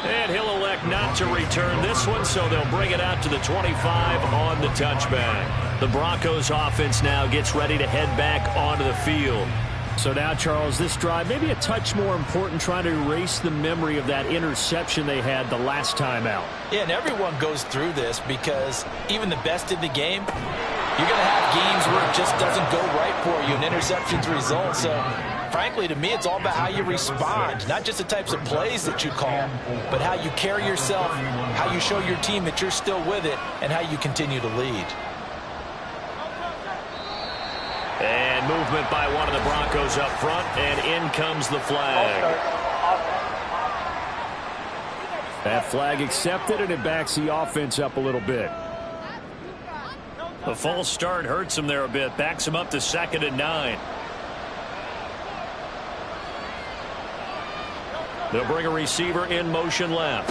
And he'll elect not to return this one, so they'll bring it out to the 25 on the touchback. The Broncos offense now gets ready to head back onto the field. So now, Charles, this drive maybe a touch more important, trying to erase the memory of that interception they had the last time out. Yeah, and everyone goes through this because even the best in the game, you're going to have games where it just doesn't go right for you, and interceptions result. So, frankly, to me, it's all about how you respond, not just the types of plays that you call, but how you carry yourself, how you show your team that you're still with it, and how you continue to lead. And movement by one of the Broncos up front, and in comes the flag. That flag accepted, and it backs the offense up a little bit. The false start hurts him there a bit, backs him up to 2nd and 9. They'll bring a receiver in motion left.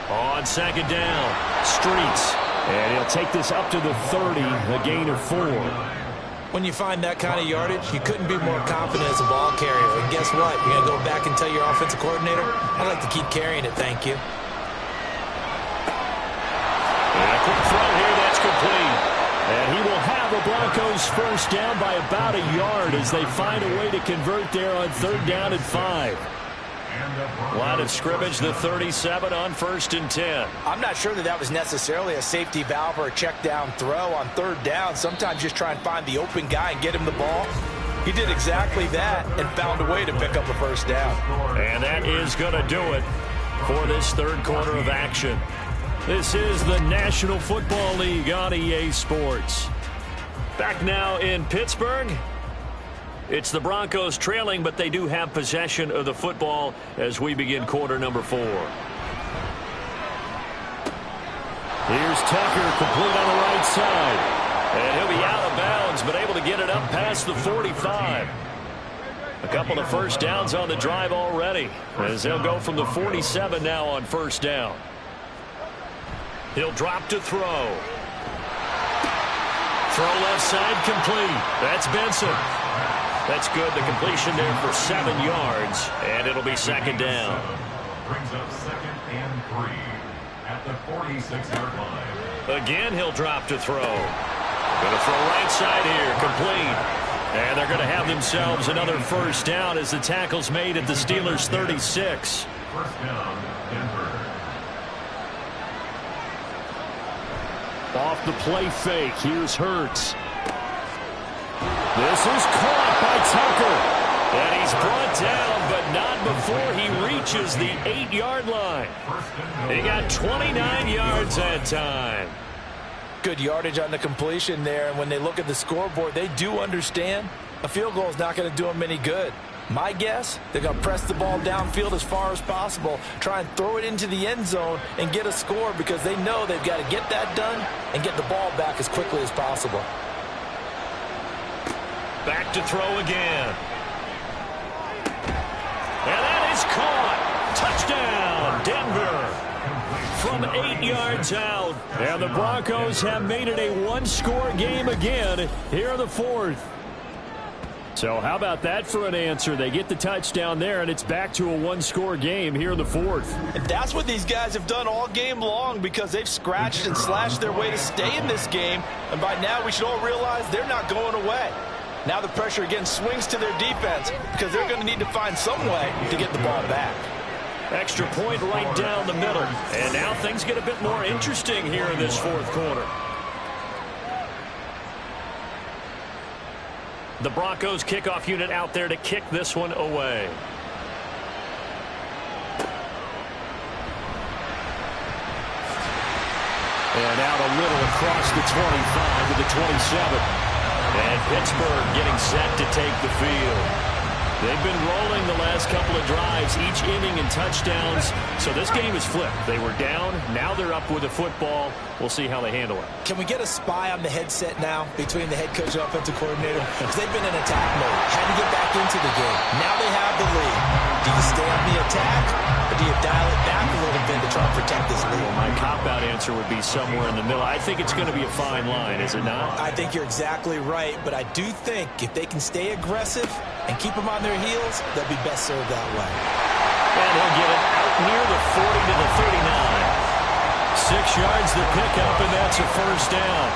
On 2nd down, Streets. And he'll take this up to the 30, a gain of 4. When you find that kind of yardage, you couldn't be more confident as a ball carrier. And guess what? You're going to go back and tell your offensive coordinator, I'd like to keep carrying it, thank you. And a quick throw here, that's complete. And he will have the Broncos first down by about a yard as they find a way to convert there on 3rd down and 5. Line of scrimmage, the 37 on 1st and 10. I'm not sure that was necessarily a safety valve or a check down throw on 3rd down. Sometimes just try and find the open guy and get him the ball. He did exactly that and found a way to pick up a first down. And that is going to do it for this 3rd quarter of action. This is the National Football League on EA Sports. Back now in Pittsburgh. It's the Broncos trailing, but they do have possession of the football as we begin quarter number 4. Here's Tucker, complete on the right side. And he'll be out of bounds, but able to get it up past the 45. A couple of first downs on the drive already, as they'll go from the 47 now on 1st down. He'll drop to throw. Throw left side complete. That's Benson. That's good. The completion there for 7 yards, and it'll be 2nd down. Brings up 2nd and 3 at the 46-yard line. Again, he'll drop to throw. Going to throw right side here, complete. And they're going to have themselves another first down as the tackle's made at the Steelers' 36. First down, Denver. Off the play fake, here's Hurts. This is caught by Tucker. And he's brought down, but not before he reaches the 8-yard line. He got 29 yards that time. Good yardage on the completion there, and when they look at the scoreboard, they do understand a field goal is not going to do them any good. My guess, they're going to press the ball downfield as far as possible, try and throw it into the end zone and get a score because they know they've got to get that done and get the ball back as quickly as possible. Back to throw again. And that is caught. Touchdown, Denver. From 8 yards out. And the Broncos have made it a one-score game again here in the 4th. So how about that for an answer? They get the touchdown there, and it's back to a one-score game here in the 4th. And that's what these guys have done all game long because they've scratched and slashed their way to stay in this game. And by now we should all realize they're not going away. Now the pressure again swings to their defense because they're going to need to find some way to get the ball back. Extra point right down the middle. And now things get a bit more interesting here in this 4th quarter. The Broncos kickoff unit out there to kick this one away. And out a little across the 25 to the 27. And Pittsburgh getting set to take the field. They've been rolling the last couple of drives, each inning in touchdowns. So this game is flipped. They were down. Now they're up with the football. We'll see how they handle it. Can we get a spy on the headset now between the head coach and offensive coordinator? Because they've been in attack mode. Had to get back into the game. Now they have the lead. Do you stay on the attack or do you dial it back a little bit to try protect this lead. My cop-out answer would be somewhere in the middle. I think it's going to be a fine line, is it not? I think you're exactly right, but I do think if they can stay aggressive and keep them on their heels, they'll be best served that way. And he'll get it out near the 40 to the 39. 6 yards the pickup, and that's a first down.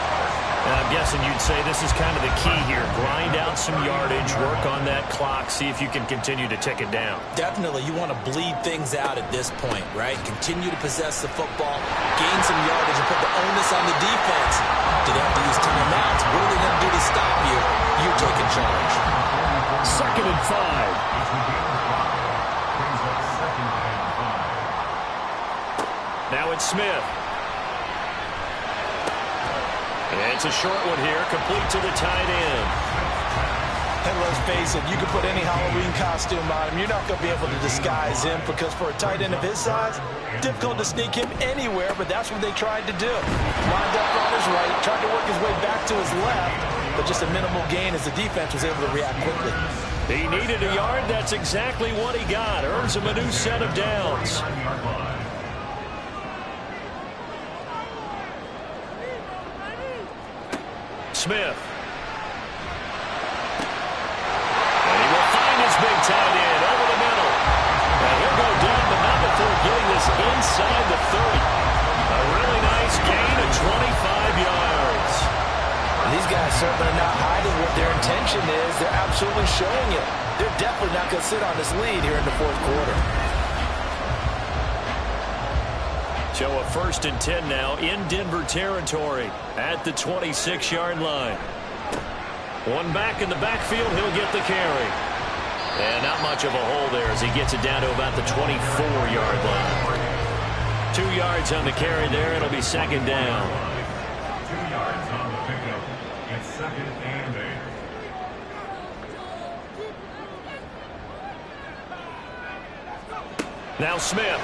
And I'm guessing you'd say this is kind of the key here. Grind out some yardage, work on that clock, see if you can continue to tick it down. Definitely, you want to bleed things out at this point, right? Continue to possess the football, gain some yardage, and put the onus on the defense. Do they have to use timeouts? What are they going to do to stop you? You're taking charge. 2nd and 5. Now it's Smith. And it's a short one here, complete to the tight end. And let's face it, you can put any Halloween costume on him. You're not going to be able to disguise him because for a tight end of his size, difficult to sneak him anywhere, but that's what they tried to do. Lined up on his right, tried to work his way back to his left, but just a minimal gain as the defense was able to react quickly. He needed a yard. That's exactly what he got. Earns him a new set of downs. Smith. And he will find his big tight end over the middle. And he'll go down, but not before getting this inside the 30. A really nice gain of 25 yards. These guys certainly are not hiding what their intention is. They're absolutely showing it. They're definitely not going to sit on this lead here in the 4th quarter. So a 1st and 10 now in Denver territory at the 26-yard line. One back in the backfield, he'll get the carry. And not much of a hole there as he gets it down to about the 24-yard line. 2 yards on the carry there. It'll be 2nd down. 2 yards on the pickup. It's 2nd and 8. Now Smith.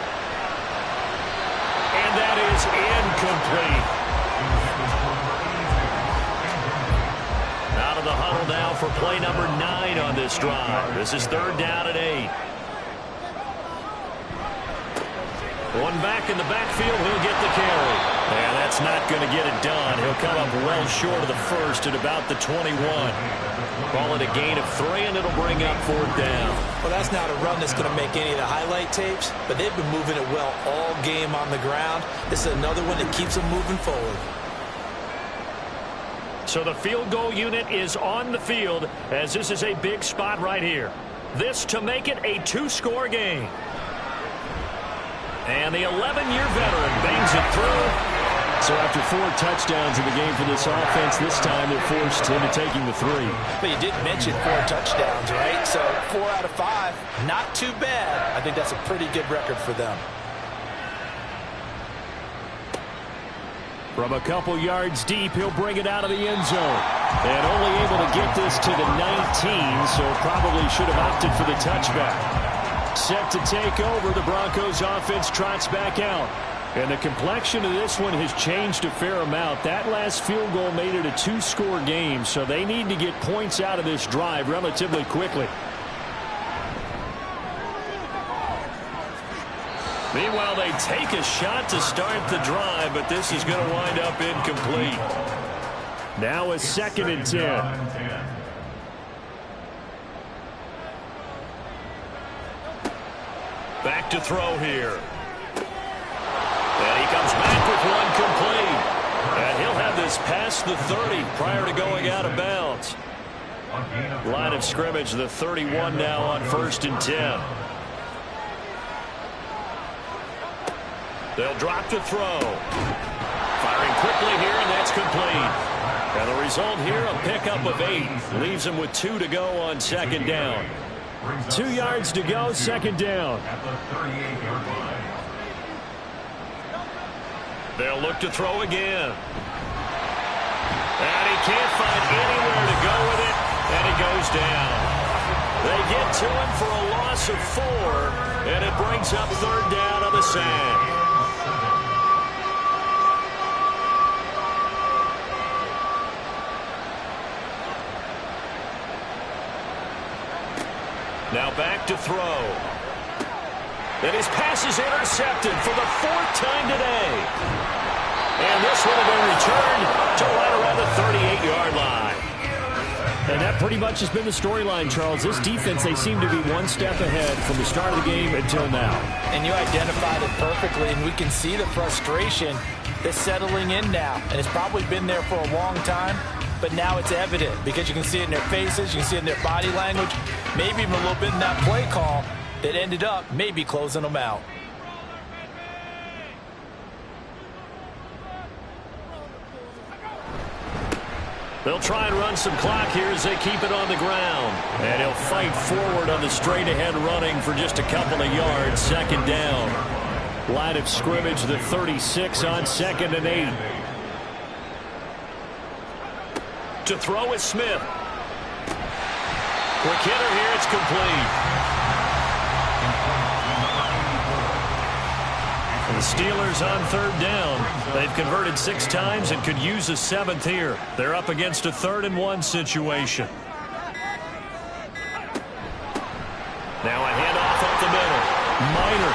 And that is incomplete. Out of the huddle now for play number 9 on this drive. This is 3rd down and 8. One back in the backfield, he'll get the carry. And that's not going to get it done. He'll come up well short of the first at about the 21. Call it a gain of 3, and it'll bring up 4th down. Well, that's not a run that's going to make any of the highlight tapes, but they've been moving it well all game on the ground. This is another one that keeps them moving forward. So the field goal unit is on the field as this is a big spot right here. This to make it a 2-score game. And the 11-year veteran bangs it through. So after 4 touchdowns in the game for this offense, this time they're forced into taking the 3. But you did mention 4 touchdowns, right? So 4 out of 5, not too bad. I think that's a pretty good record for them. From a couple yards deep, he'll bring it out of the end zone. And only able to get this to the 19, so probably should have opted for the touchback. Set to take over, the Broncos offense trots back out. And the complexion of this one has changed a fair amount. That last field goal made it a 2-score game, so they need to get points out of this drive relatively quickly. Meanwhile, they take a shot to start the drive, but this is going to wind up incomplete. Now a 2nd and 10. Back to throw here. And he comes back with one complete. And he'll have this past the 30 prior to going out of bounds. Line of scrimmage, the 31 now on 1st and 10. They'll drop to throw. Firing quickly here, and that's complete. And the result here, a pickup of 8. Leaves him with 2 to go on 2nd down. 2 yards to go, 2nd down. At the 38-yard line. They'll look to throw again. And he can't find anywhere to go with it, and he goes down. They get to him for a loss of 4, and it brings up 3rd down on the sack. Now back to throw. And his pass is intercepted for the 4th time today. And this one will be returned to right around the 38-yard line. And that pretty much has been the storyline, Charles. This defense, they seem to be one step ahead from the start of the game until now. And you identified it perfectly, and we can see the frustration that's settling in now. And it's probably been there for a long time, but now it's evident because you can see it in their faces, you can see it in their body language, maybe even a little bit in that play call that ended up maybe closing them out. They'll try and run some clock here as they keep it on the ground. And he'll fight forward on the straight-ahead running for just a couple of yards. 2nd down. Line of scrimmage, the 36 on 2nd and 8. To throw is Smith. Quick hitter here, it's complete. The Steelers on 3rd down. They've converted 6 times and could use a 7th here. They're up against a 3rd and 1 situation. Now a handoff up the middle. Minor.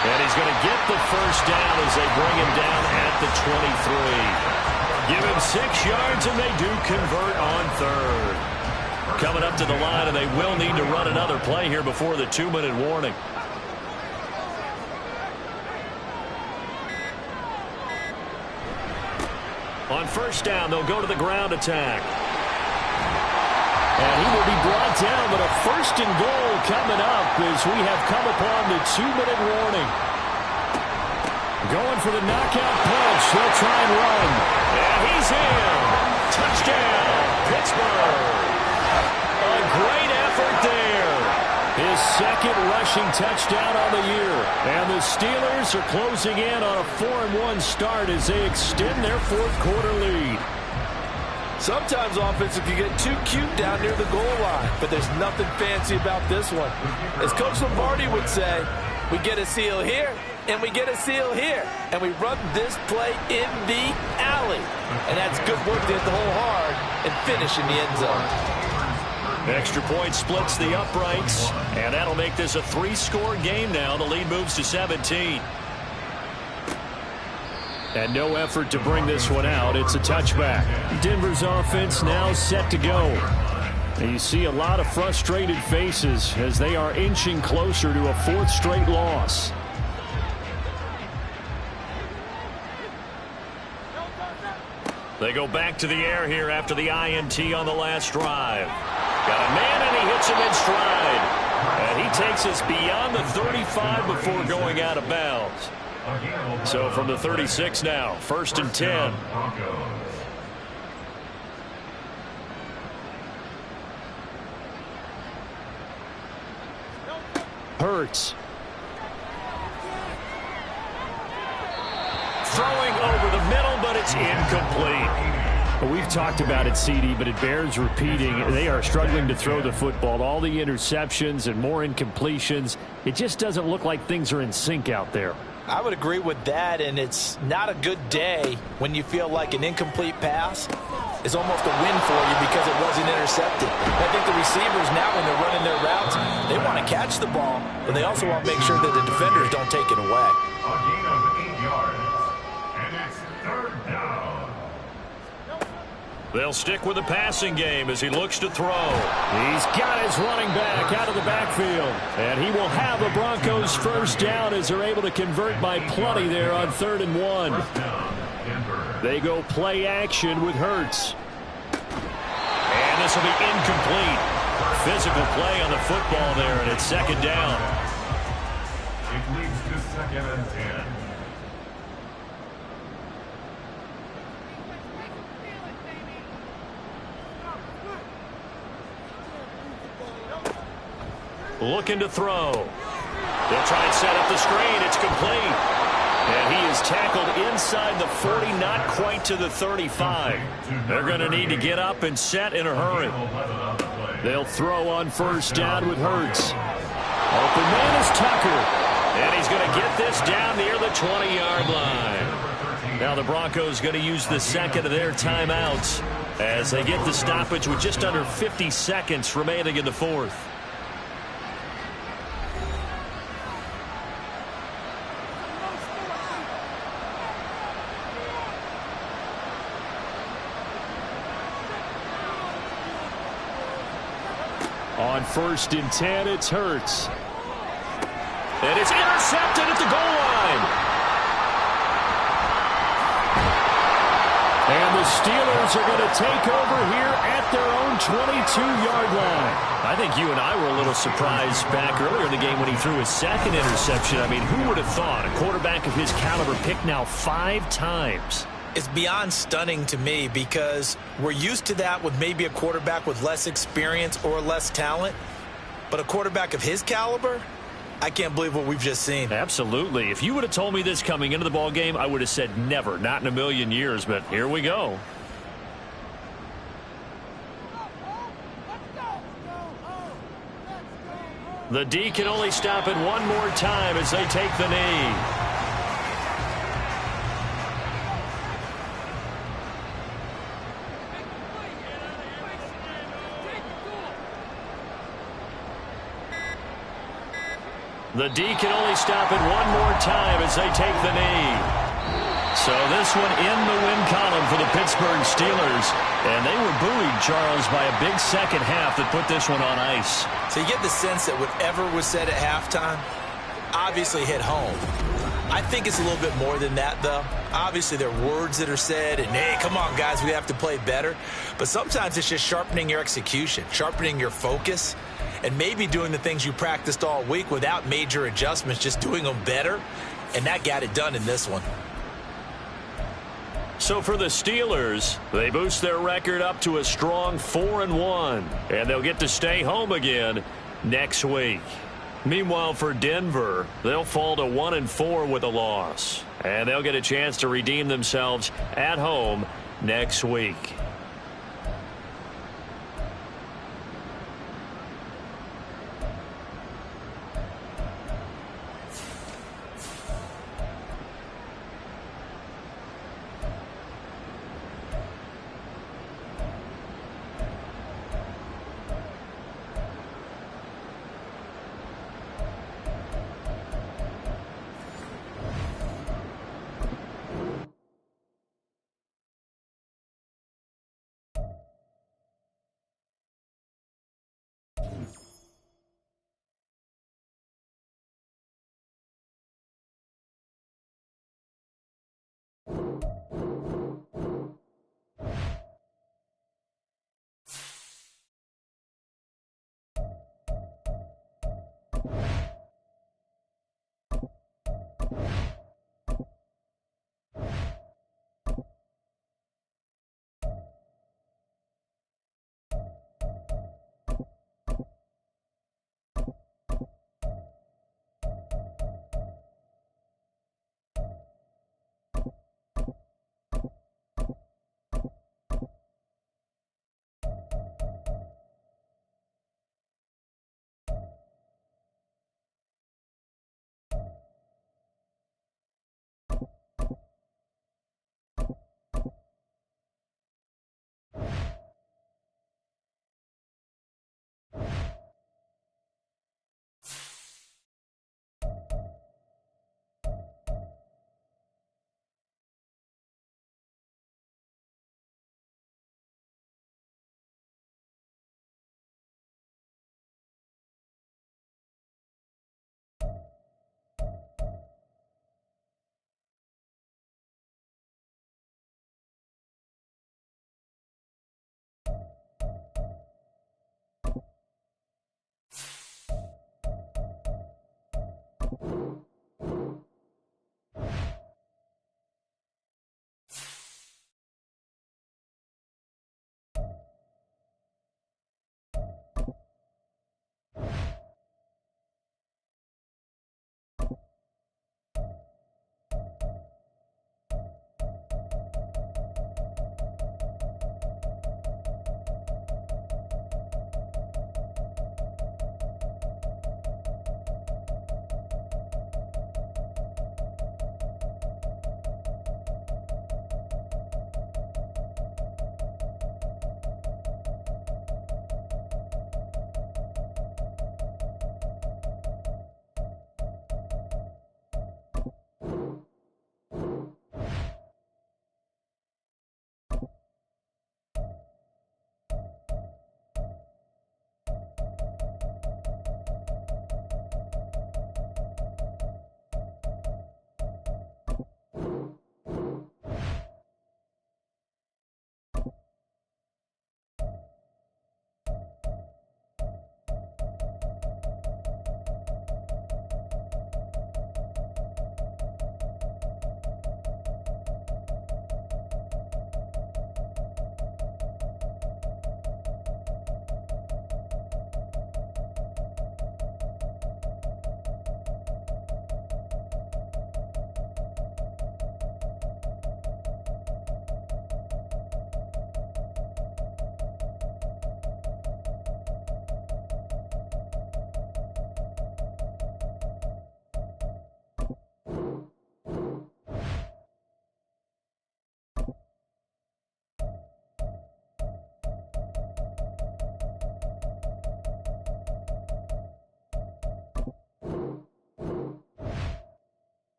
And he's going to get the 1st down as they bring him down at the 23. Give him 6 yards and they do convert on 3rd. Coming up to the line, and they will need to run another play here before the 2-minute warning. On 1st down, they'll go to the ground attack. And he will be brought down, but a 1st and goal coming up as we have come upon the 2-minute warning. Going for the knockout punch. They'll try and run. And he's in. Touchdown, Pittsburgh. A great effort there. His 2nd rushing touchdown on the year. And the Steelers are closing in on a 4-1 start as they extend their 4th quarter lead. Sometimes offensive can get too cute down near the goal line, but there's nothing fancy about this one. As Coach Lombardi would say, we get a seal here, and we get a seal here, and we run this play in the alley. And that's good work to hit the hole hard and finish in the end zone. Extra point splits the uprights, and that'll make this a 3-score game now. The lead moves to 17. And no effort to bring this one out. It's a touchback. Denver's offense now set to go. And you see a lot of frustrated faces as they are inching closer to a 4th straight loss. They go back to the air here after the INT on the last drive. Got a man, and he hits him in stride. And he takes us beyond the 35 before going out of bounds. So from the 36 now, 1st and 10. Hurts. Throwing over the middle, but it's incomplete. Well, we've talked about it, CD, but it bears repeating. They are struggling to throw the football. All the interceptions and more incompletions. It just doesn't look like things are in sync out there. I would agree with that, and it's not a good day when you feel like an incomplete pass is almost a win for you because it wasn't intercepted. I think the receivers now, when they're running their routes, they want to catch the ball, but they also want to make sure that the defenders don't take it away. A gain of 8 yards, and it's 3rd down. They'll stick with the passing game as he looks to throw. He's got his running back out of the backfield. And he will have the Broncos 1st down as they're able to convert by plenty there on 3rd and 1. They go play action with Hurts. And this will be incomplete. Physical play on the football there, and it's 2nd down. It leads to 2nd and 10. Looking to throw. They'll try and set up the screen. It's complete. And he is tackled inside the 40, not quite to the 35. They're going to need to get up and set in a hurry. They'll throw on 1st down with Hurts. Open man is Tucker. And he's going to get this down near the 20-yard line. Now the Broncos going to use the 2nd of their timeouts as they get the stoppage with just under 50 seconds remaining in the 4th. On 1st and 10, it's Hurts. And it's intercepted at the goal line. And the Steelers are going to take over here at their own 22-yard line. I think you and I were a little surprised back earlier in the game when he threw his second interception. I mean, who would have thought a quarterback of his caliber picked now 5 times? It's beyond stunning to me because we're used to that with maybe a quarterback with less experience or less talent. But a quarterback of his caliber, I can't believe what we've just seen. Absolutely. If you would have told me this coming into the ball game, I would have said never, not in a million years. But here we go. The D can only stop it one more time as they take the knee. The D can only stop it one more time as they take the knee. So this one in the win column for the Pittsburgh Steelers. And they were buoyed, Charles, by a big second half that put this one on ice. So you get the sense that whatever was said at halftime obviously hit home. I think it's a little bit more than that, though. Obviously, there are words that are said, and, hey, come on, guys, we have to play better. But sometimes it's just sharpening your execution, sharpening your focus, and maybe doing the things you practiced all week without major adjustments, just doing them better. And that got it done in this one. So for the Steelers, they boost their record up to a strong 4-1, and they'll get to stay home again next week. Meanwhile, for Denver, they'll fall to 1-4 with a loss, and they'll get a chance to redeem themselves at home next week.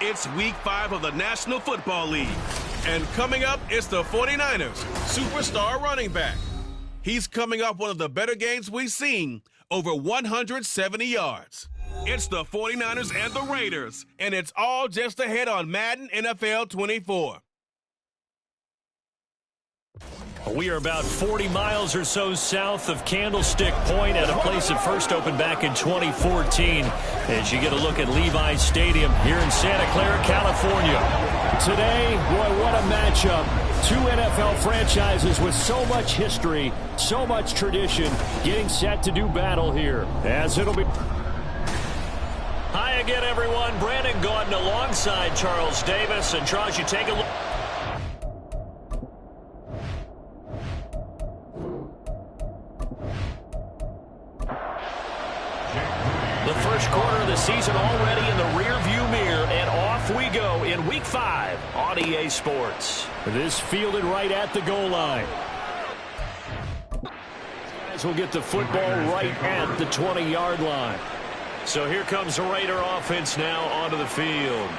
It's week 5 of the National Football League. And coming up, it's the 49ers superstar running back. He's coming off one of the better games we've seen, over 170 yards. It's the 49ers and the Raiders, and it's all just ahead on Madden NFL 24. We are about 40 miles or so south of Candlestick Point at a place that first opened back in 2014 as you get a look at Levi's Stadium here in Santa Clara, California. Today, boy, what a matchup. Two NFL franchises with so much history, so much tradition, getting set to do battle here as it'll be... Hi again, everyone. Brandon Gaudin alongside Charles Davis. And Charles, you take a look... The first quarter of the season already in the rearview mirror, and off we go in Week 5 on EA Sports. This fielded right at the goal line. Guys will get the football right at the 20-yard line. So here comes the Raider offense now onto the field.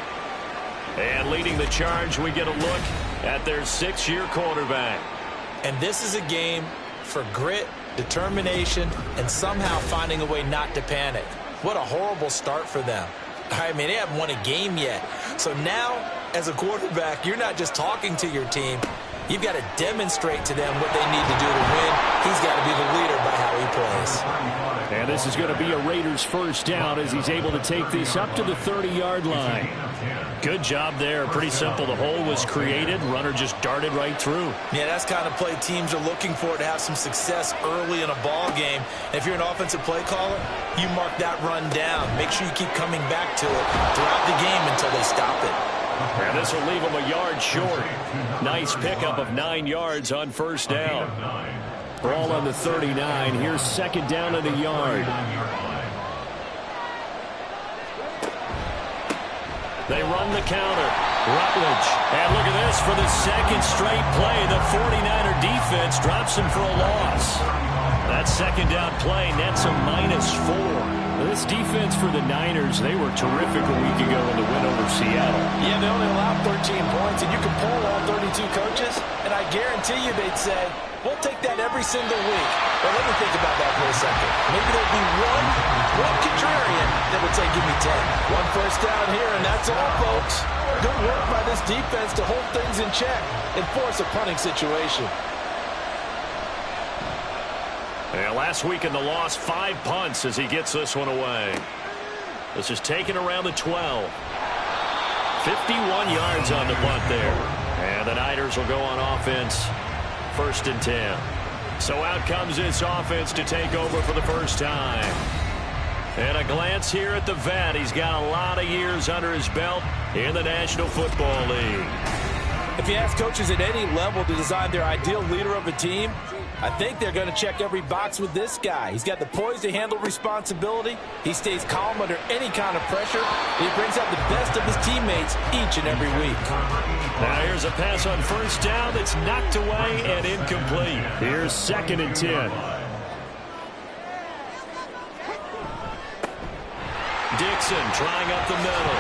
And leading the charge, we get a look at their 6-year quarterback. And this is a game for grit, determination, and somehow finding a way not to panic. What a horrible start for them. I mean, they haven't won a game yet. So now, as a quarterback, you're not just talking to your team. You've got to demonstrate to them what they need to do to win. He's got to be the leader by how he plays. And this is going to be a Raiders first down as he's able to take this up to the 30-yard line. Good job there. Pretty simple. The hole was created. Runner just darted right through. Yeah, that's kind of play teams are looking for to have some success early in a ball game. And if you're an offensive play caller, you mark that run down. Make sure you keep coming back to it throughout the game until they stop it. And this will leave him a yard short. Nice pickup of 9 yards on first down. Ball on the 39. Here's second down in the yard. They run the counter. Rutledge. And look at this for the second straight play. The 49er defense drops him for a loss. That second down play nets a -4. This defense for the Niners, they were terrific a week ago in the win over Seattle. Yeah, they only allowed 13 points, and you can poll all 32 coaches, and I guarantee you they'd say, we'll take that every single week. But let me think about that for a second. Maybe there'd be one contrarian that would say, give me 10. One first down here, and that's all, folks. Good work by this defense to hold things in check and force a punting situation. Yeah, last week in the loss, 5 punts as he gets this one away. This is taken around the 12. 51 yards on the punt there. And the Niners will go on offense, 1st and 10. So out comes this offense to take over for the first time. And a glance here at the vet. He's got a lot of years under his belt in the National Football League. If you ask coaches at any level to design their ideal leader of a team, I think they're going to check every box with this guy. He's got the poise to handle responsibility. He stays calm under any kind of pressure. He brings out the best of his teammates each and every week. Now here's a pass on first down that's knocked away and incomplete. Here's 2nd and 10. Dixon trying up the middle.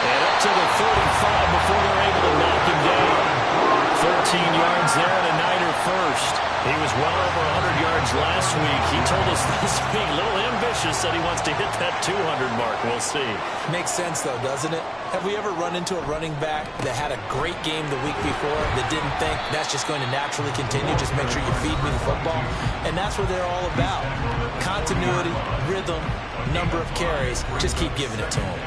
And up to the 35 before they're able to knock him down. 13 yards there and a Niner first. He was well over 100 yards last week. He told us this being a little ambitious, said he wants to hit that 200 mark. We'll see. Makes sense, though, doesn't it? Have we ever run into a running back that had a great game the week before that didn't think that's just going to naturally continue? Just make sure you feed me the football. And that's what they're all about. Continuity, rhythm, number of carries. Just keep giving it to them.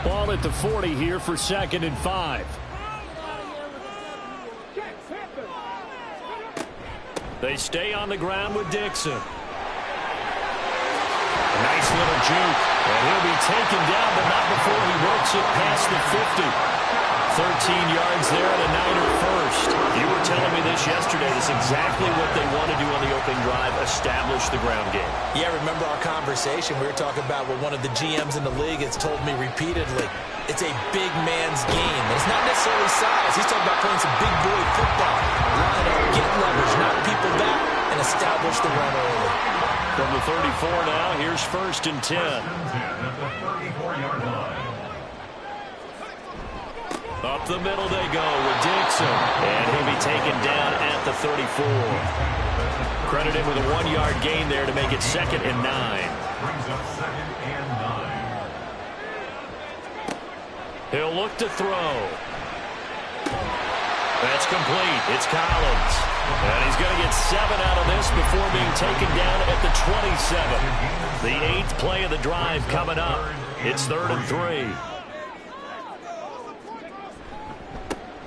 Ball at the 40 here for 2nd and 5. They stay on the ground with Dixon. Nice little juke. And he'll be taken down, but not before he works it past the 50. 13 yards there and a Niner first. You were telling me this yesterday. This is exactly what they want to do on the opening drive, establish the ground game. Yeah, remember our conversation. We were talking about what one of the GMs in the league has told me repeatedly. It's a big man's game. And it's not necessarily size. He's talking about playing some big boy football. Line up, get leverage, knock people back, and establish the run early. From the 34 now, here's 1st and 10. At the 34-yard line. Up the middle they go with Dixon. And he'll be taken down at the 34. Credit him with a 1-yard gain there to make it 2nd and 9. Brings up 2nd and 9. He'll look to throw. That's complete. It's Collins. And he's going to get 7 out of this before being taken down at the 27. The 8th play of the drive coming up. It's 3rd and 3.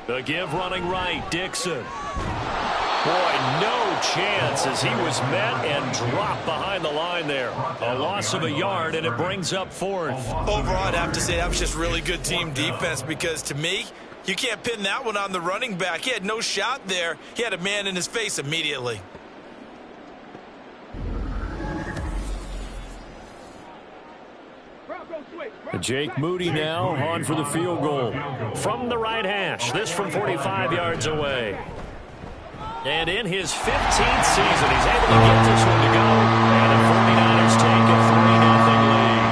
The give running right, Dixon. Boy, no chance as he was met and dropped behind the line there. A loss of a yard, and it brings up 4th. Overall, I'd have to say that was just really good team defense because, to me, you can't pin that one on the running back. He had no shot there. He had a man in his face immediately. Jake Moody now on for the field goal. From the right hash, this from 45 yards away. And in his 15th season, he's able to get this one to go. And the 49ers take a 3-0 lead.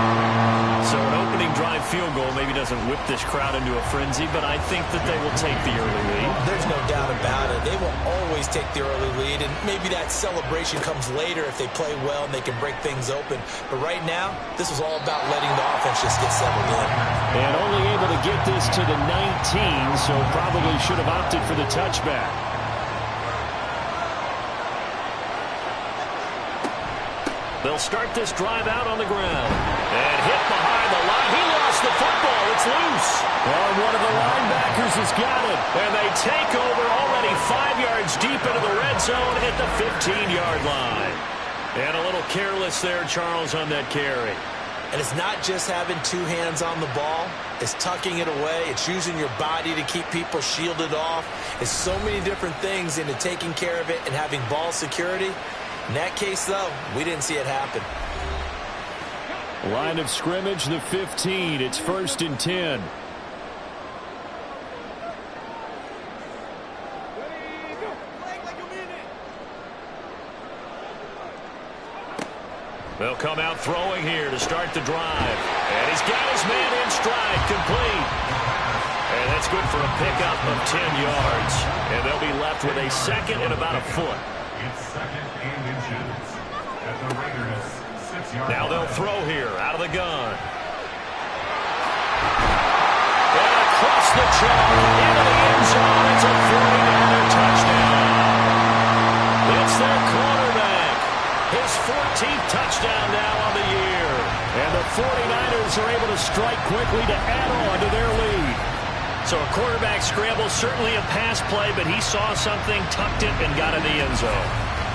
So an opening drive field goal maybe doesn't whip this crowd into a frenzy, but I think that they will take the early lead. There's no doubt about it. They will always take the early lead, and maybe that celebration comes later if they play well and they can break things open. But right now, this is all about letting the offense just get settled in. And only able to get this to the 19, so probably should have opted for the touchback. They'll start this drive out on the ground. And hit behind the line. He lost the football. It's loose. Well, one of the linebackers has got it. And they take over already 5 yards deep into the red zone at the 15-yard line. And a little careless there, Charles, on that carry. And it's not just having 2 hands on the ball. It's tucking it away. It's using your body to keep people shielded off. It's so many different things into taking care of it and having ball security. In that case, though, we didn't see it happen. Line of scrimmage, the 15. It's 1st and 10. They'll come out throwing here to start the drive. And he's got his man in stride, complete. And that's good for a pickup of 10 yards. And they'll be left with a 2nd and about a foot. It's 2nd and inches. At the Raiders' 6-yard line. Now they'll throw here out of the gun. And across the chalk into the end zone. It's a 49er touchdown. It's their quarterback. His 14th touchdown now on the year. And the 49ers are able to strike quickly to add on to their lead. So a quarterback scramble, certainly a pass play, but he saw something, tucked it, and got in the end zone.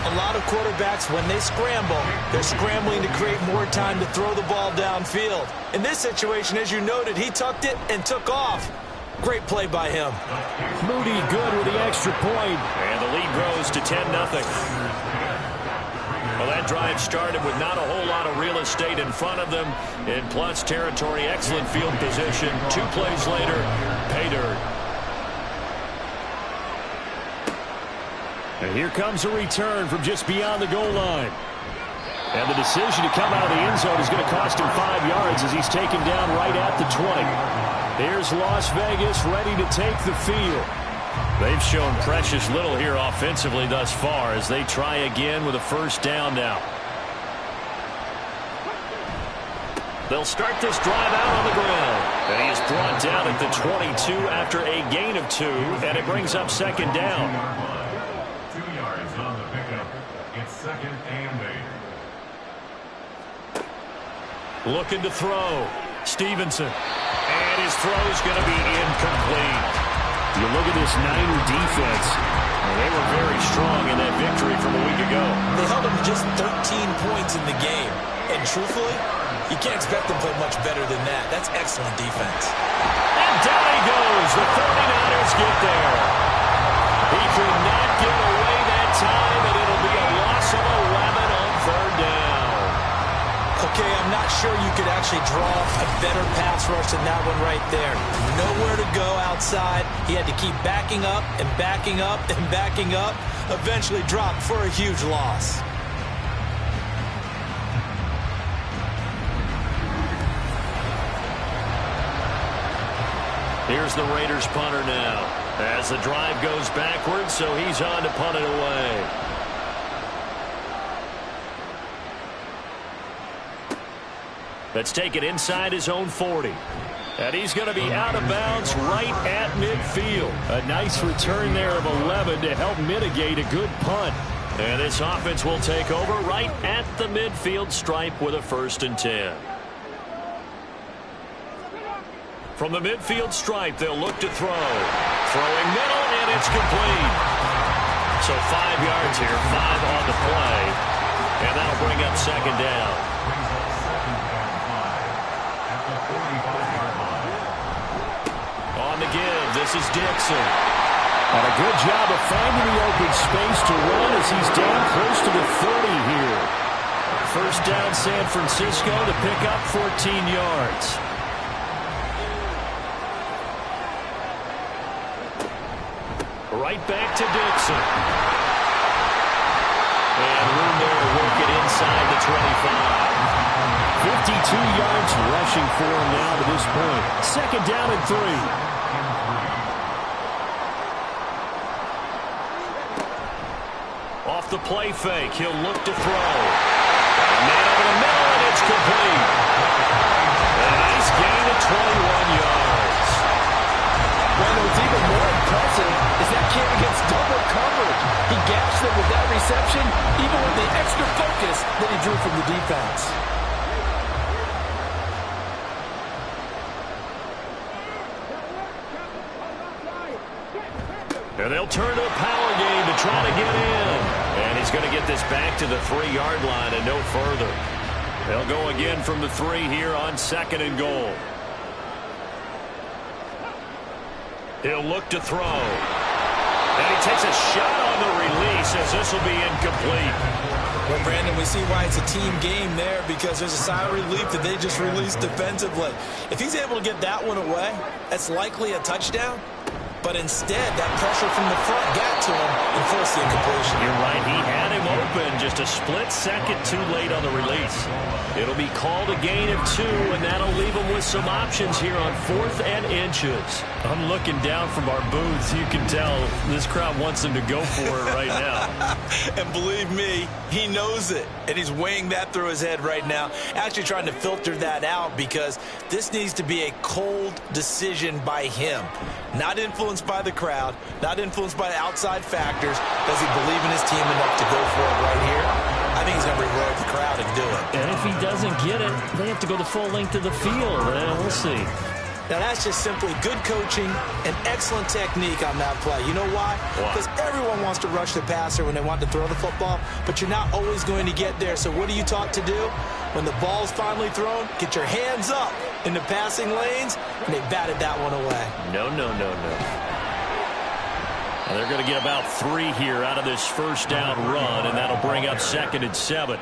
A lot of quarterbacks, when they scramble, they're scrambling to create more time to throw the ball downfield. In this situation, as you noted, he tucked it and took off. Great play by him. Moody good with the extra point. And the lead grows to 10-0. Well, that drive started with not a whole lot of real estate in front of them. In plus territory, excellent field position. 2 plays later, pay dirt. And here comes a return from just beyond the goal line. And the decision to come out of the end zone is going to cost him 5 yards as he's taken down right at the 20. Here's Las Vegas ready to take the field. They've shown precious little here offensively thus far as they try again with a 1st down now. They'll start this drive out on the ground. And he is brought down at the 22 after a gain of 2, and it brings up 2nd down. 2 yards on the pickup. It's 2nd and 8. Looking to throw. Stevenson. his throw's going to be incomplete. You look at this Niner defense. They were very strong in that victory from a week ago. They held them to just 13 points in the game. And truthfully, you can't expect them to play much better than that. That's excellent defense. And down he goes. The 49ers get there. He could not get away that time, and it'll be a loss of 11 on third down. Okay, I'm not sure you could actually draw a better pass rush than that one right there. Nowhere to go outside. He had to keep backing up and backing up and backing up. Eventually dropped for a huge loss. Here's the Raiders punter now. As the drive goes backwards, so he's on to punt it away. Let's take it inside his own 40. And he's going to be out of bounds right at midfield. A nice return there of 11 to help mitigate a good punt. And this offense will take over right at the midfield stripe with a 1st and 10. From the midfield stripe, they'll look to throw. Throwing middle, and it's complete. So 5 yards here, 5 on the play. And that'll bring up 2nd down. On the give, this is Dixon. And a good job of finding the open space to run as he's down close to the 30 here. 1st down, San Francisco to pick up 14 yards. Right back to Dixon. And room there to work it inside the 25. 52 yards rushing for him now to this point. 2nd down and 3. Off the play fake, he'll look to throw. Man over the middle, and it's complete. A nice gain of 21 yards. Well, what's even more impressive is that kid against double coverage. He gashed them with that reception, even with the extra focus that he drew from the defense. And they'll turn to a power game to try to get in. And he's going to get this back to the 3-yard line and no further. They'll go again from the 3 here on 2nd and goal. He'll look to throw. And he takes a shot on the release as this will be incomplete. Well, Brandon, we see why it's a team game there, because there's a sigh of relief that they just released defensively. If he's able to get that one away, that's likely a touchdown. But instead, that pressure from the front got to him and forced the incompletion. You're right. He had him open, just a split second too late on the release. It'll be called a gain of 2, and that'll leave him with some options here on 4th and inches. I'm looking down from our booths. You can tell this crowd wants him to go for it right now. And believe me, he knows it. And he's weighing that through his head right now, actually trying to filter that out, because this needs to be a cold decision by him. Not influenced by the crowd, not influenced by outside factors. Does he believe in his team enough to go for it right here? I think he's going to reward the crowd and do it. And if he doesn't get it, they have to go the full length of the field. We'll see. Now, that's just simply good coaching and excellent technique on that play. You know why? Because everyone wants to rush the passer when they want to throw the football, but you're not always going to get there. So what are you taught to do? When the ball's finally thrown, get your hands up in the passing lanes, and they batted that one away. No. And they're going to get about 3 here out of this 1st down run, and that'll bring up 2nd and 7.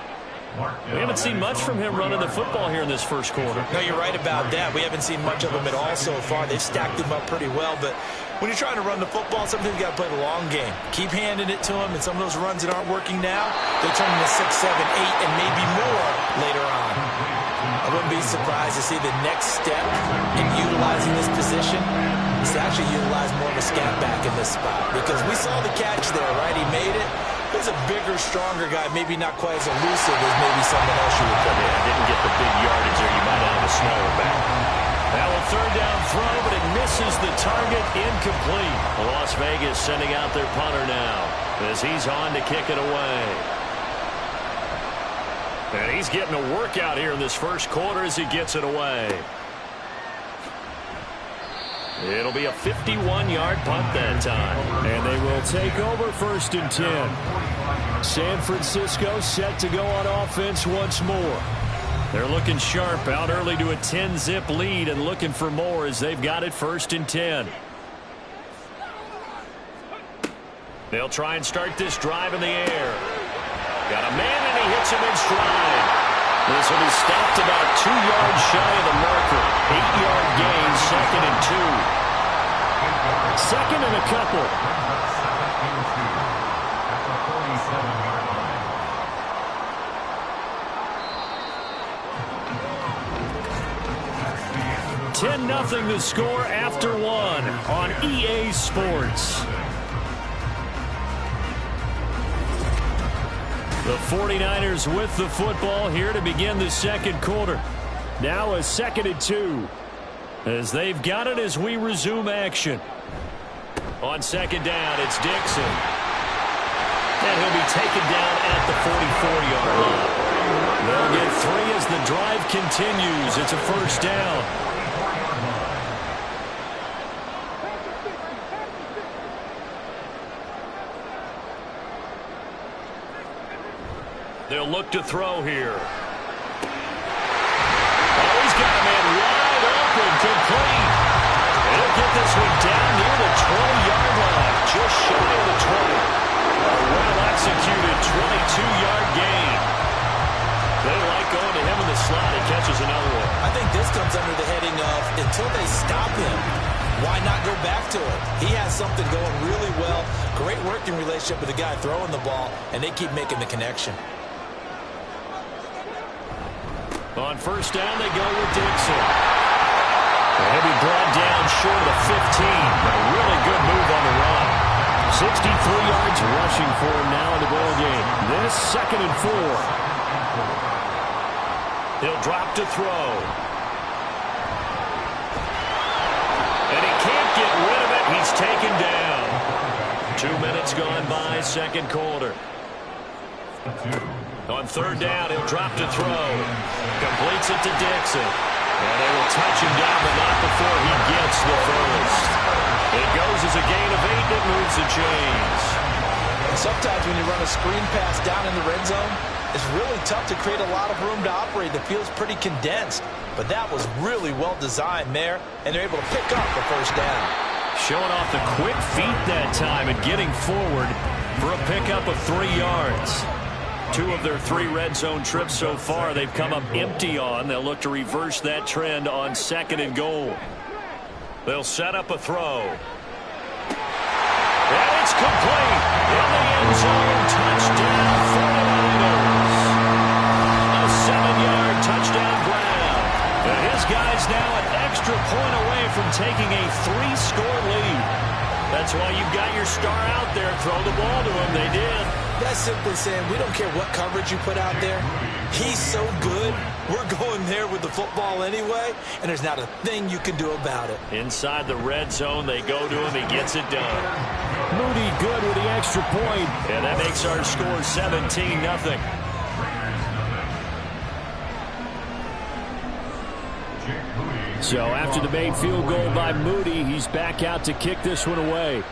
We haven't seen much from him running the football here in this 1st quarter. No, you're right about that. We haven't seen much of him at all so far. They've stacked him up pretty well, but when you're trying to run the football, sometimes you got to play the long game. Keep handing it to him, and some of those runs that aren't working now, they turn into 6, 7, 8, and maybe more later on. I wouldn't be surprised to see the next step in utilizing this position is to actually utilize more of a scat back in this spot, because we saw the catch there, right? He made it. He's a bigger, stronger guy, maybe not quite as elusive as maybe someone else you would put in. Didn't get the big yardage there. You might have a smaller back. Now a 3rd down throw, but it misses the target, incomplete. Las Vegas sending out their punter now as he's on to kick it away. And he's getting a workout here in this 1st quarter as he gets it away. It'll be a 51-yard punt that time. And they will take over 1st and 10. San Francisco set to go on offense once more. They're looking sharp, out early to a 10-zip lead and looking for more as they've got it 1st and 10. They'll try and start this drive in the air. Got a man, and he hits him in stride. This will be stopped about 2 yards shy of the marker. 8-yard gain, 2nd and 2. 2nd and a couple. At the 47-yard line. 10-0 the score after 1 on EA Sports. The 49ers with the football here to begin the 2nd quarter. Now a 2nd and 2 as they've got it as we resume action. On 2nd down, it's Dixon. And he'll be taken down at the 44-yard line. They'll get 3 as the drive continues. It's a 1st down. They'll look to throw here. Oh, he's got a man wide open, complete. He'll get this one down near the 20-yard line, just shy of the 20. A well-executed 22-yard gain. They like going to him in the slot. He catches another one. I think this comes under the heading of until they stop him, why not go back to it? He has something going really well. Great working relationship with the guy throwing the ball, and they keep making the connection. On 1st down, they go with Dixon. He'll be brought down short of the 15, but a really good move on the run. 63 yards rushing for him now in the ball game. This 2nd and 4. He'll drop to throw. And he can't get rid of it. He's taken down. 2 minutes gone by, 2nd quarter. On 3rd down, he'll drop to throw. Completes it to Dixon. And they will touch him down, but not before he gets the first. It goes as a gain of 8 that moves the chains. Sometimes when you run a screen pass down in the red zone, it's really tough to create a lot of room to operate. The field's pretty condensed. But that was really well designed there, and they're able to pick up the 1st down. Showing off the quick feet that time and getting forward for a pickup of 3 yards. 2 of their 3 red zone trips so far they've come up empty on. They'll look to reverse that trend on 2nd and goal. They'll set up a throw. And it's complete. In the end zone, touchdown 49ers. A 7-yard touchdown grab. And his guy's now an extra point away from taking a 3-score lead. That's why you've got your star out there. Throw the ball to him. They did. That's simply saying we don't care what coverage you put out there. He's so good, we're going there with the football anyway, and there's not a thing you can do about it. Inside the red zone, they go to him. He gets it done. Moody good with the extra point. And that makes our score 17-0. So after the made field goal by Moody, he's back out to kick this one away.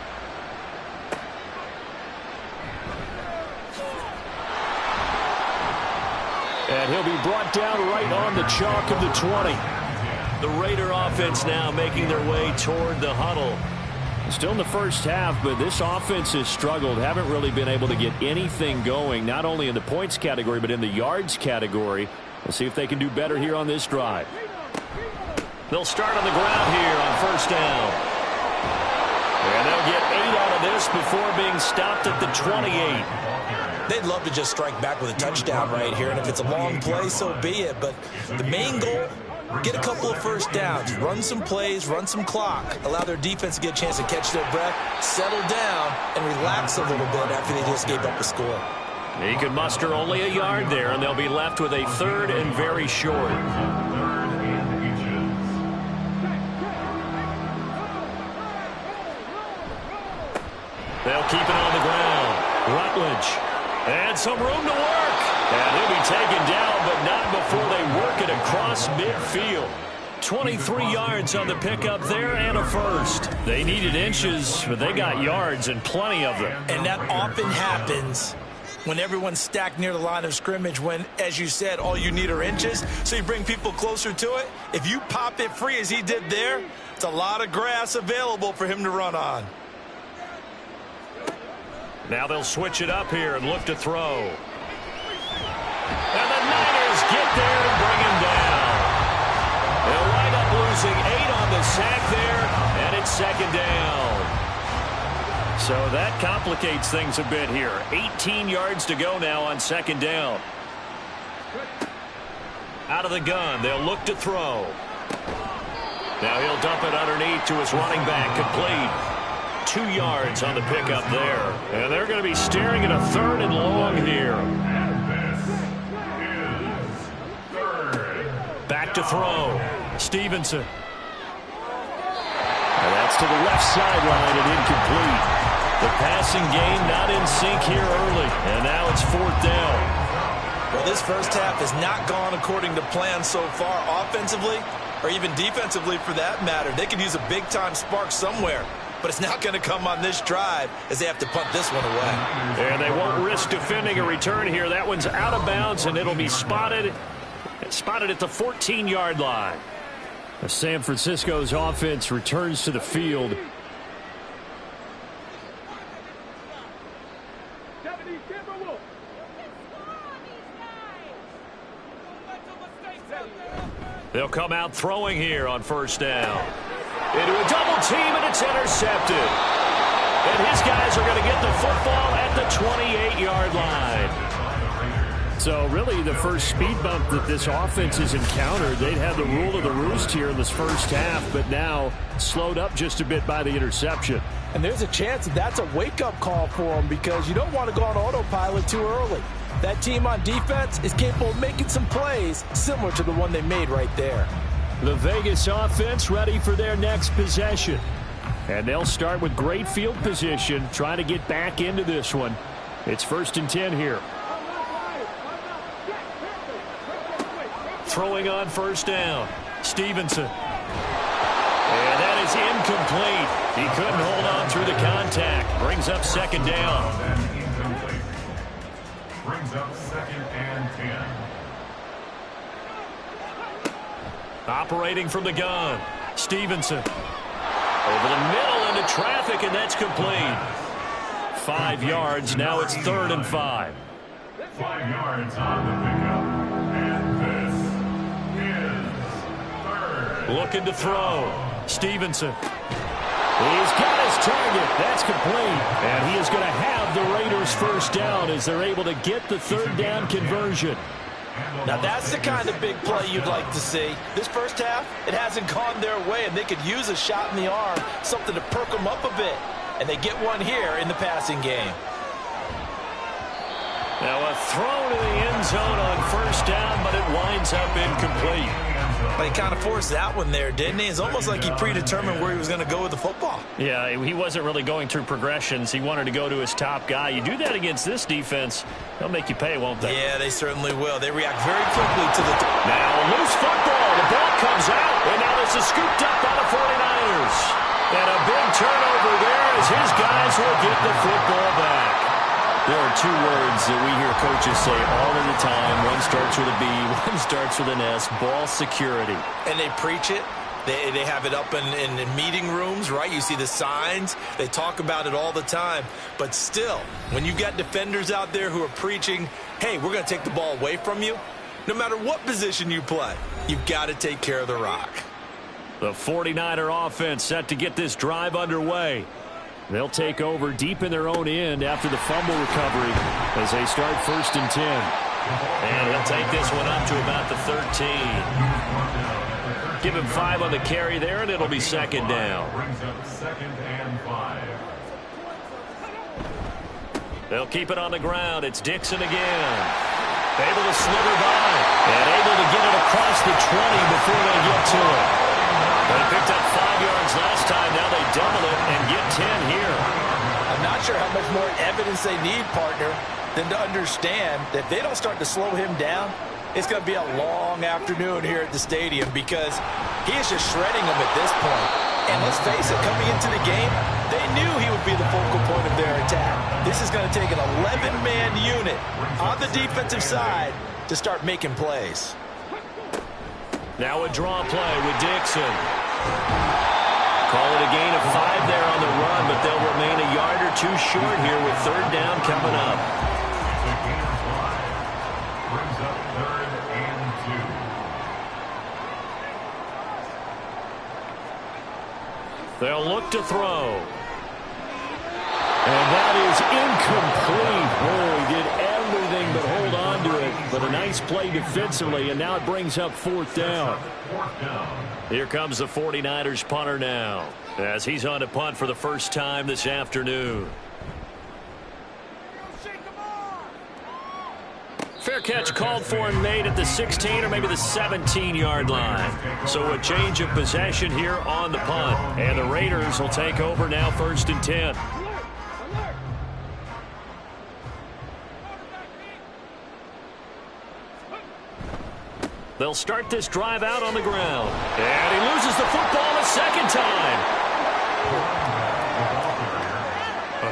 And he'll be brought down right on the chalk of the 20. The Raider offense now making their way toward the huddle. Still in the first half, but this offense has struggled. Haven't really been able to get anything going, not only in the points category, but in the yards category. We'll see if they can do better here on this drive. They'll start on the ground here on 1st down. And they'll get 8 out of this before being stopped at the 28. They'd love to just strike back with a touchdown right here, and if it's a long play, so be it. But the main goal, get a couple of 1st downs, run some plays, run some clock, allow their defense to get a chance to catch their breath, settle down, and relax a little bit after they just gave up a score. He could muster only a yard there, and they'll be left with a 3rd and very short. They'll keep it on the ground. Rutledge. And some room to work. And he'll be taken down, but not before they work it across midfield. 23 yards on the pickup there and a first. They needed inches, but they got yards and plenty of them. And that often happens when everyone's stacked near the line of scrimmage when, as you said, all you need are inches. So you bring people closer to it. If you pop it free as he did there, it's a lot of grass available for him to run on. Now they'll switch it up here and look to throw. And the Niners get there and bring him down. They'll wind up losing 8 on the sack there, and it's second down. So that complicates things a bit here. 18 yards to go now on second down. Out of the gun, they'll look to throw. Now he'll dump it underneath to his running back, complete. 2 yards on the pickup there. And they're going to be staring at a 3rd and long here. Back to throw. Stevenson. And that's to the left sideline and incomplete. The passing game not in sync here early. And now it's 4th down. Well, this first half has not gone according to plan so far offensively or even defensively for that matter. They could use a big-time spark somewhere. But it's not going to come on this drive as they have to punt this one away. And they won't risk defending a return here. That one's out of bounds, and it'll be spotted at the 14-yard line. San Francisco's offense returns to the field. They'll come out throwing here on first down. Into a double team, and it's intercepted. And his guys are going to get the football at the 28-yard line. So really the first speed bump that this offense has encountered, they'd had the rule of the roost here in this first half, but now slowed up just a bit by the interception. And there's a chance that that's a wake-up call for them because you don't want to go on autopilot too early. That team on defense is capable of making some plays similar to the one they made right there. The Vegas offense ready for their next possession. And they'll start with great field position, trying to get back into this one. It's 1st and 10 here. Throwing on first down. Stevenson. And that is incomplete. He couldn't hold on through the contact. Brings up second down. Incomplete. Brings up 2nd and 10. Operating from the gun. Stevenson. Over the middle into traffic, and that's complete. 5 yards. Now it's 3rd and 5. 5 yards on the pickup. And this is 3rd. Looking to throw. Stevenson. He's got his target. That's complete. And he is going to have the Raiders first down as they're able to get the 3rd down conversion. Now that's the kind of big play you'd like to see. This first half, it hasn't gone their way, and they could use a shot in the arm, something to perk them up a bit. And they get one here in the passing game. Now a throw to the end zone on first down, but it winds up incomplete. He kind of forced that one there, didn't he? It's almost like he predetermined where he was going to go with the football. Yeah, he wasn't really going through progressions. He wanted to go to his top guy. You do that against this defense, they'll make you pay, won't they? Yeah, they certainly will. They react very quickly to the... Now a loose football. The ball comes out, and now this is scooped up by the 49ers. And a big turnover there as his guys will get the football back. There are 2 words that we hear coaches say all of the time. One starts with a B, one starts with an S, ball security. And they preach it. They have it up in meeting rooms, right? You see the signs. They talk about it all the time. But still, when you've got defenders out there who are preaching, hey, we're going to take the ball away from you, no matter what position you play, you've got to take care of the rock. The 49er offense set to get this drive underway. They'll take over deep in their own end after the fumble recovery as they start 1st and 10. And he'll take this one up to about the 13. Give him 5 on the carry there, and it'll be second down. Brings up 2nd and 5. They'll keep it on the ground. It's Dixon again. Able to slither by and able to get it across the 20 before they get to it. They picked up 5 yards last time. Now they double it and get 10 here. I'm not sure how much more evidence they need, partner, than to understand that if they don't start to slow him down, it's going to be a long afternoon here at the stadium because He is just shredding them at this point. And let's face it, coming into the game, they knew he would be the focal point of their attack. This is going to take an 11-man unit on the defensive side to start making plays. Now a draw play with Dixon. Call it a gain of 5 there on the run, but they'll remain a yard or two short here with third down coming up. The gain of 5 brings up 3rd and 2. They'll look to throw. And that is incomplete. Oh, he did everything but hold on to it. But a nice play defensively, and now it brings up 4th down. Here comes the 49ers punter now, as he's on to punt for the first time this afternoon. Fair catch called for and made at the 16 or maybe the 17-yard line. So a change of possession here on the punt. And the Raiders will take over now 1st and 10. They'll start this drive out on the ground. And he loses the football a second time.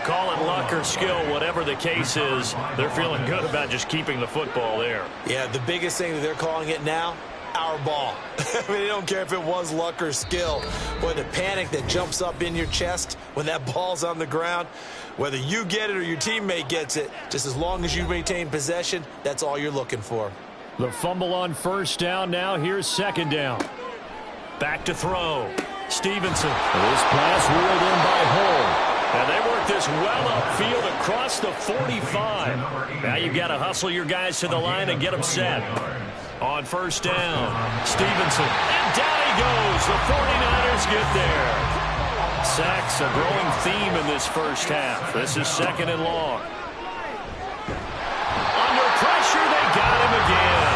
Call it luck or skill, whatever the case is. They're feeling good about just keeping the football there. Yeah, the biggest thing that they're calling it now, our ball. I mean, they don't care if it was luck or skill. Boy, the panic that jumps up in your chest when that ball's on the ground, whether you get it or your teammate gets it, just as long as you maintain possession, that's all you're looking for. The fumble on 1st down now. Here's 2nd down. Back to throw. Stevenson. This pass reeled in by Hull. And they work this well upfield across the 45. Now you've got to hustle your guys to the line and get them set. On 1st down, Stevenson. And down he goes. The 49ers get there. Sacks a growing theme in this first half. This is 2nd and long. Under pressure, they got him again.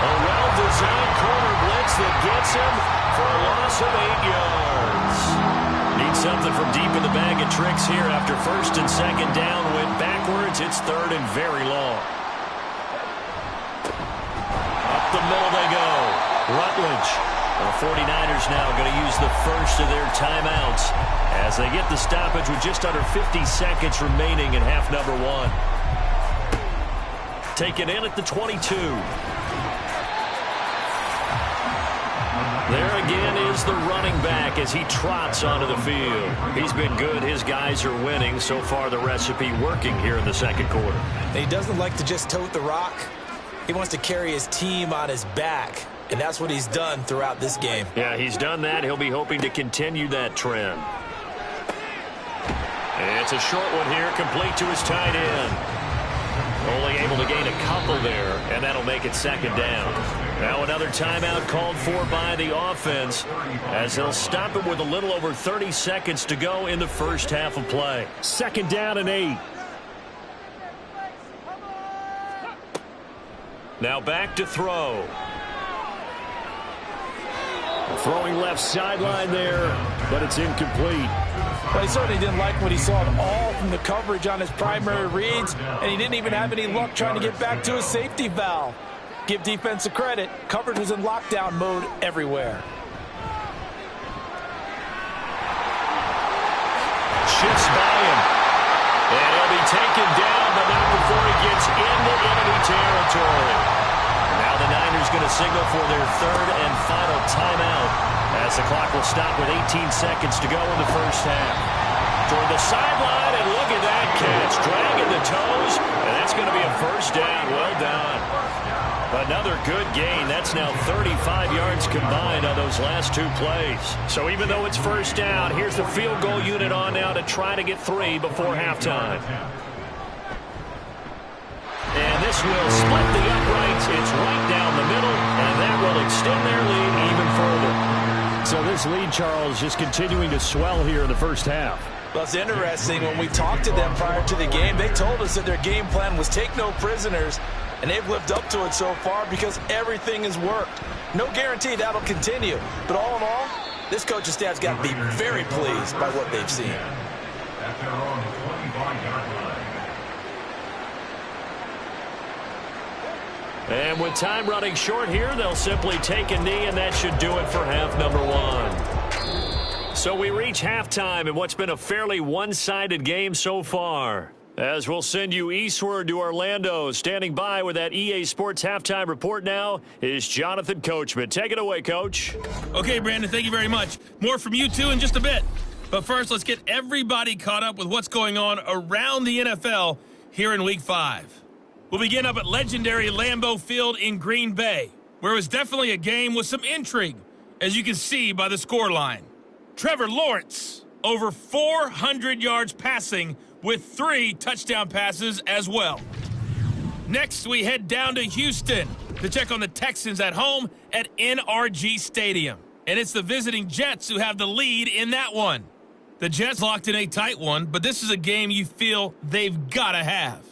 A well-designed corner blitz that gets him for a loss of 8 yards. Need something from deep in the bag of tricks here after 1st and 2nd down went backwards. It's 3rd and very long. Up the middle they go. Rutledge. The 49ers now going to use the first of their timeouts as they get the stoppage with just under 50 seconds remaining in half number 1. Taken in at the 22. There again is the running back as he trots onto the field. He's been good. His guys are winning. So far, the recipe working here in the 2nd quarter. And he doesn't like to just tote the rock. He wants to carry his team on his back. And that's what he's done throughout this game. Yeah, he's done that. He'll be hoping to continue that trend. And it's a short one here, complete to his tight end. Only able to gain a couple there, and that'll make it 2nd down. Now another timeout called for by the offense as they'll stop it with a little over 30 seconds to go in the first half of play. 2nd down and 8. Now back to throw. Throwing left sideline there, but it's incomplete. Well, he certainly didn't like what he saw at all from the coverage on his primary reads, and he didn't even have any luck trying to get back to his safety valve. Give defense a credit. Coverage was in lockdown mode everywhere. Shifts by him. And he'll be taken down, but not before he gets into enemy territory. Now the Niners going to signal for their 3rd and final timeout as the clock will stop with 18 seconds to go in the first half. Toward the sideline, and look at that catch. Dragging the toes, and that's going to be a 1st down. Well done. Another good gain. That's now 35 yards combined on those last 2 plays. So even though it's 1st down, here's the field goal unit on now to try to get 3 before halftime. And this will split the uprights. It's right down the middle, and that will extend their lead even further. So this lead, Charles, just continuing to swell here in the first half. Well, it's interesting. When we talked to them prior to the game, they told us that their game plan was take no prisoners, and they've lived up to it so far because everything has worked. No guarantee that'll continue. But all in all, this coaching staff's got to be very pleased by what they've seen. At their own 25-yard line. And with time running short here, they'll simply take a knee, and that should do it for half number one. So we reach halftime in what's been a fairly one-sided game so far. As we'll send you eastward to Orlando, standing by with that EA Sports halftime report now is Jonathan Coachman. Take it away, Coach. Okay, Brandon, thank you very much. More from you two in just a bit. But first, let's get everybody caught up with what's going on around the NFL here in Week 5. We'll begin up at legendary Lambeau Field in Green Bay, where it was definitely a game with some intrigue, as you can see by the scoreline. Trevor Lawrence, over 400 yards passing, with 3 touchdown passes as well. Next, we head down to Houston to check on the Texans at home at NRG Stadium. And it's the visiting Jets who have the lead in that one. The Jets locked in a tight one, but this is a game you feel they've got to have.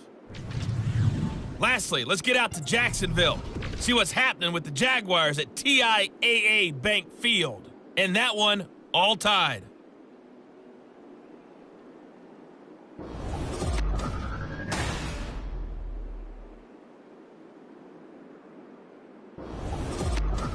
Lastly, let's get out to Jacksonville, see what's happening with the Jaguars at TIAA Bank Field. And that one all tied.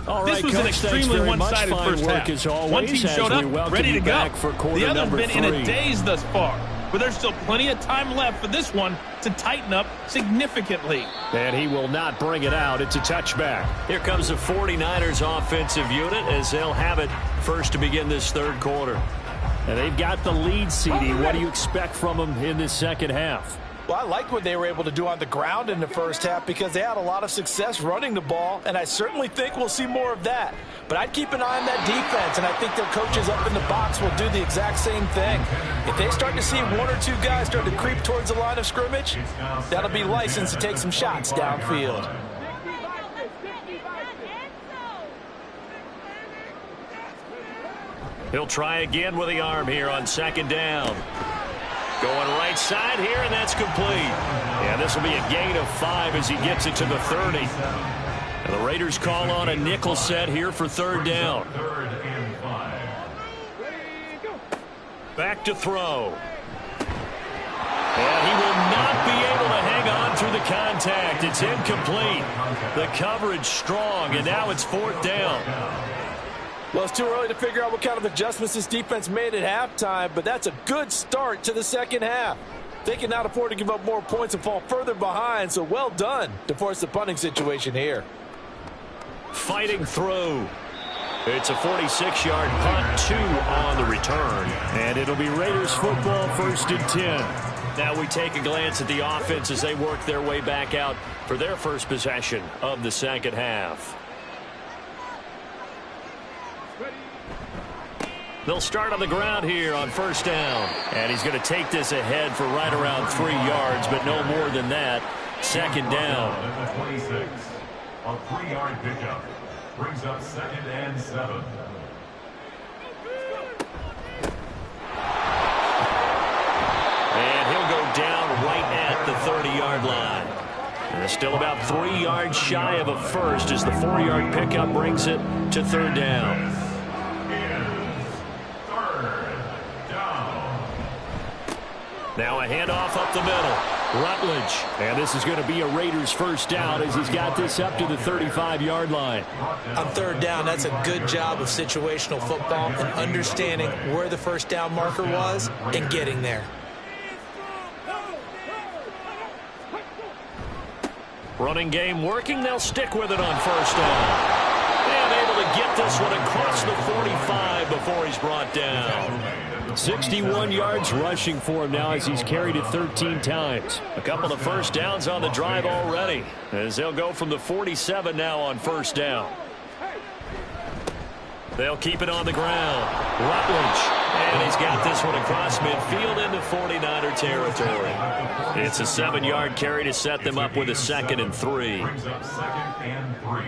All right, this was Coach, an extremely one-sided first half. One team showed up, ready to go. The other's been in a daze thus far, but there's still plenty of time left for this one to tighten up significantly. And he will not bring it out. It's a touchback. Here comes the 49ers offensive unit as they'll have it first to begin this third quarter. And they've got the lead, CD. What do you expect from them in this second half? Well, I like what they were able to do on the ground in the first half because they had a lot of success running the ball, and I certainly think we'll see more of that. But I'd keep an eye on that defense, and I think their coaches up in the box will do the exact same thing. If they start to see 1 or 2 guys start to creep towards the line of scrimmage, that'll be license to take some shots downfield. He'll try again with the arm here on second down. Going right side here, and that's complete. Yeah, this will be a gain of 5 as he gets it to the 30. And the Raiders call on a nickel set here for third down. Back to throw. And he will not be able to hang on through the contact. It's incomplete. The coverage strong, and now it's fourth down. Well, it's too early to figure out what kind of adjustments this defense made at halftime, but that's a good start to the second half. They cannot afford to give up more points and fall further behind, so well done to force the punting situation here. Fighting through. It's a 46-yard punt, 2 on the return. And it'll be Raiders football, first and 10. Now we take a glance at the offense as they work their way back out for their first possession of the second half. They'll start on the ground here on first down. And he's going to take this ahead for right around 3 yards, but no more than that. Second down. At the 26, a 3-yard pickup brings up 2nd and 7. And he'll go down right at the 30-yard line. And it's still about 3 yards shy of a first as the 4-yard pickup brings it to third down. Now a handoff up the middle. Rutledge. And this is going to be a Raiders first down as he's got this up to the 35-yard line. On third down, that's a good job of situational football and understanding where the first down marker was and getting there. Running game working. They'll stick with it on first down. And able to get this one across the 45 before he's brought down. 61 yards rushing for him now as he's carried it 13 times. A couple of first downs on the drive already as they'll go from the 47 now on first down. They'll keep it on the ground. Rutledge. And he's got this one across midfield into 49er territory. It's a 7-yard carry to set them up with a 2nd and 3. Brings up 2nd and 3.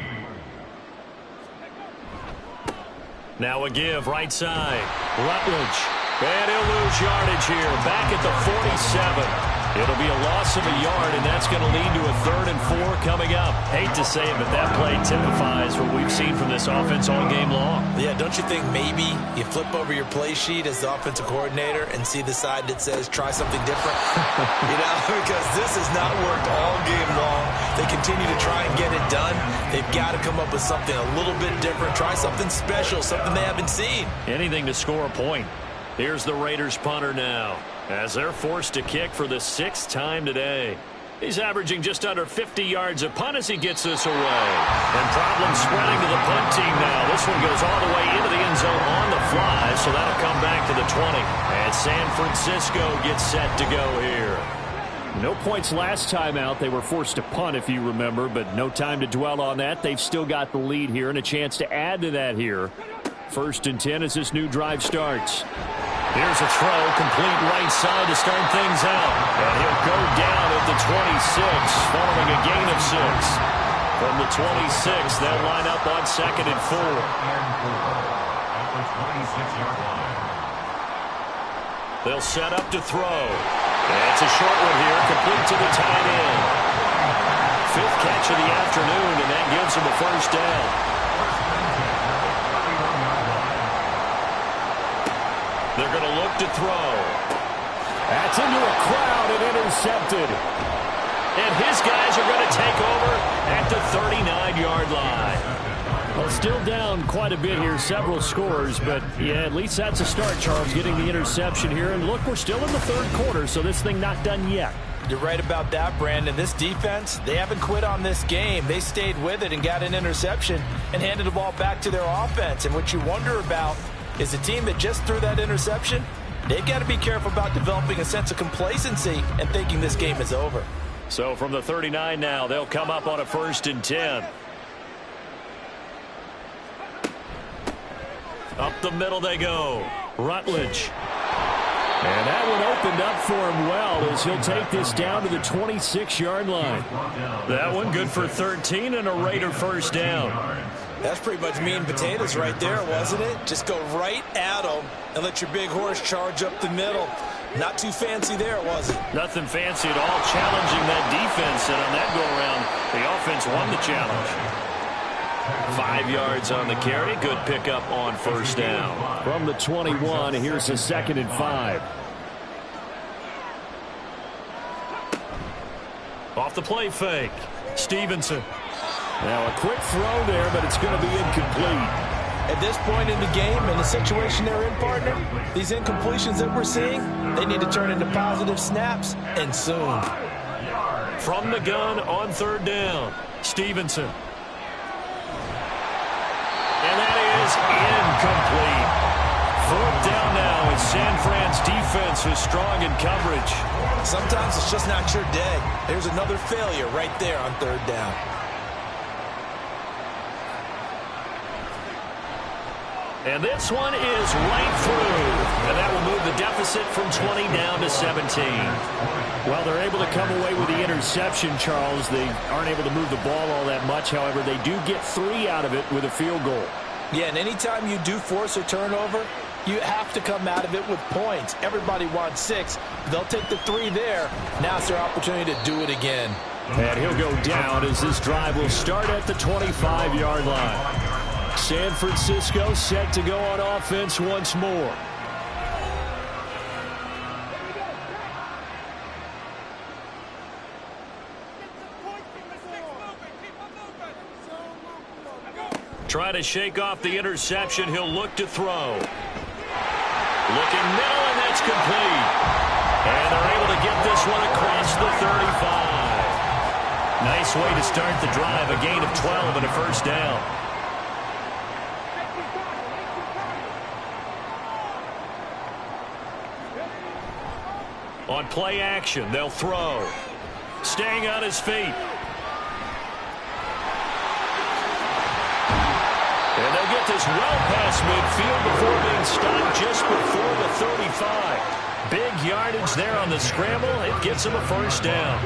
Now a give right side. Rutledge. And he'll lose yardage here. Back at the 47. It'll be a loss of a yard, and that's going to lead to a 3rd and 4 coming up. Hate to say it, but that play typifies what we've seen from this offense all game long. Yeah, don't you think maybe you flip over your play sheet as the offensive coordinator and see the side that says try something different? Because this has not worked all game long. They continue to try and get it done. They've got to come up with something a little bit different. Try something special, something they haven't seen. Anything to score a point. Here's the Raiders punter now, as they're forced to kick for the 6th time today. He's averaging just under 50 yards a punt as he gets this away. And problems spreading to the punt team now. This one goes all the way into the end zone on the fly, so that'll come back to the 20. And San Francisco gets set to go here. No points last time out. They were forced to punt, if you remember, but no time to dwell on that. They've still got the lead here and a chance to add to that here. 1st and 10 as this new drive starts. Here's a throw, complete right side to start things out. And he'll go down at the 26, following a gain of 6. From the 26, they'll line up on 2nd and 4. At the 26-yard line. They'll set up to throw. And it's a short one here, complete to the tight end. 5th catch of the afternoon, and that gives him a 1st down. They're going to look to throw. That's into a crowd and intercepted. And his guys are going to take over at the 39-yard line. Well, still down quite a bit here, several scores, but yeah, at least that's a start, Charles, getting the interception here. And look, we're still in the 3rd quarter, so this thing not done yet. You're right about that, Brandon. This defense, they haven't quit on this game. They stayed with it and got an interception and handed the ball back to their offense. And what you wonder about is a team that just threw that interception, they've got to be careful about developing a sense of complacency and thinking this game is over. So from the 39 now, they'll come up on a 1st and 10. Up the middle they go. Rutledge. And that one opened up for him well as he'll take this down to the 26-yard line. That one good for 13 and a Raider 1st down. That's pretty much meat and potatoes right there, wasn't it? Just go right at them and let your big horse charge up the middle. Not too fancy there, was it? Nothing fancy at all, challenging that defense. And on that go-around, the offense won the challenge. 5 yards on the carry. Good pickup on 1st down. From the 21, here's a 2nd and 5. Off the play fake. Stevenson. Now a quick throw there, but it's going to be incomplete. At this point in the game, in the situation they're in, partner, these incompletions that we're seeing, they need to turn into positive snaps, and soon. From the gun on 3rd down. Stevenson. And that is incomplete. 4th down now, and San Fran's defense is strong in coverage. Sometimes it's just not your day. There's another failure right there on 3rd down. And this one is right through. And that will move the deficit from 20 down to 17. Well, they're able to come away with the interception, Charles. They aren't able to move the ball all that much. However, they do get 3 out of it with a field goal. Yeah, and anytime you do force a turnover, you have to come out of it with points. Everybody wants 6. They'll take the 3 there. Now it's their opportunity to do it again. And he'll go down as this drive will start at the 25-yard line. San Francisco set to go on offense once more. Try to shake off the interception. He'll look to throw. Looking middle, and that's complete. And they're able to get this one across the 35. Nice way to start the drive. A gain of 12 and a 1st down. On play action, they'll throw. Staying on his feet. And they'll get this well past midfield before being stopped just before the 35. Big yardage there on the scramble. It gets him a 1st down.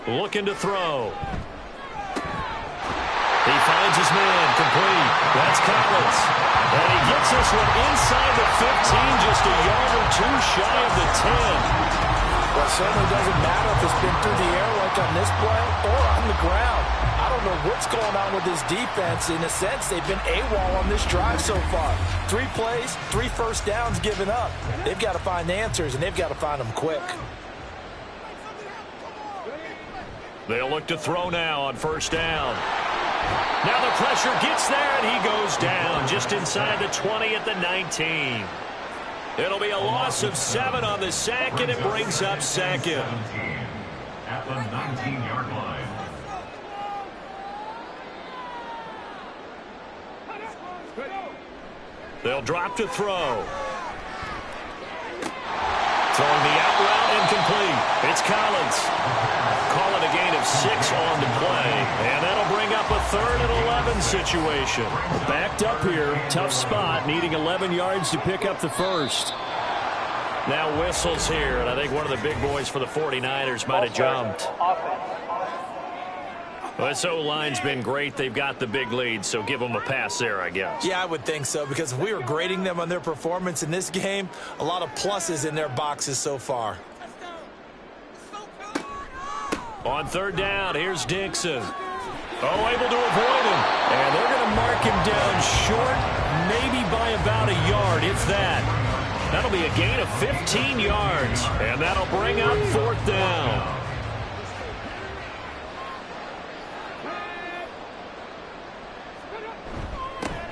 Looking to throw. He finds Finds his man. Complete. That's Collins. And he gets this one inside the 15, just a yard or two shy of the 10. Well, it certainly doesn't matter if it's been through the air like on this play or on the ground. I don't know what's going on with this defense. In a sense, they've been AWOL on this drive so far. 3 plays, 3 first downs given up. They've got to find answers, and they've got to find them quick. They'll look to throw now on first down. Now the pressure gets there, and he goes down just inside the 20 at the 19. It'll be a loss of 7 on the sack, and it brings up second. At the 19-yard line. They'll drop to throw. Throwing the out route, incomplete. It's Collins. Call it a gain of 6 on the play. And that'll bring up a 3rd and 11 situation. Backed up here. Tough spot. Needing 11 yards to pick up the first. Now whistles here. And I think one of the big boys for the 49ers might have jumped. Well, this O-line's been great. They've got the big lead, so give them a pass there, I guess. Yeah, I would think so, because if we were grading them on their performance in this game, a lot of pluses in their boxes so far. On 3rd down, here's Dixon. Oh, able to avoid him. And they're going to mark him down short, maybe by about a yard, if that. That'll be a gain of 15 yards, and that'll bring up 4th down.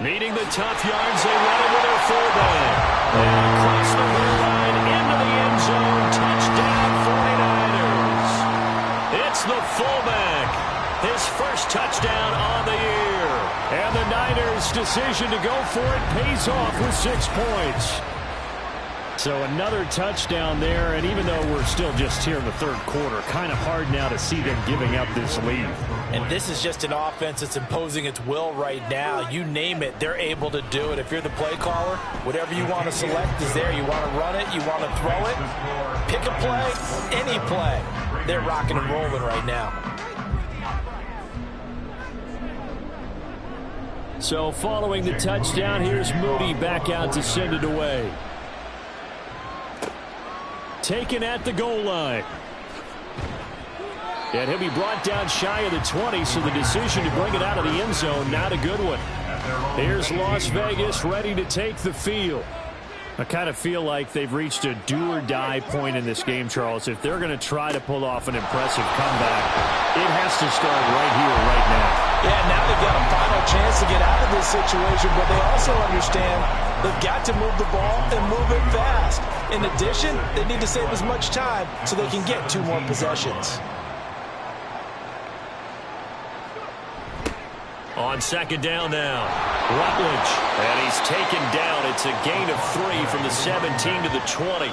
Needing the tough yards, they run it with their fullback. And across the goal line, into the end zone, touchdown 49ers. It's the fullback. His first touchdown on the year. And the Niners' decision to go for it pays off with 6 points. So another touchdown there, and even though we're still just here in the 3rd quarter, kind of hard now to see them giving up this lead. And this is just an offense that's imposing its will right now. You name it, they're able to do it. If you're the play caller, whatever you want to select is there. You want to run it, you want to throw it, pick a play, any play. They're rocking and rolling right now. So following the touchdown, here's Moody back out to send it away. Taken at the goal line. And he'll be brought down shy of the 20, so the decision to bring it out of the end zone, not a good one. Here's Las Vegas ready to take the field. I kind of feel like they've reached a do-or-die point in this game, Charles. If they're going to try to pull off an impressive comeback, it has to start right here, right now. Yeah, now they've got a final chance to get out of this situation, but they also understand they've got to move the ball and move it fast. In addition, they need to save as much time so they can get 2 more possessions. On 2nd down now, Rutledge. And he's taken down. It's a gain of 3 from the 17 to the 20.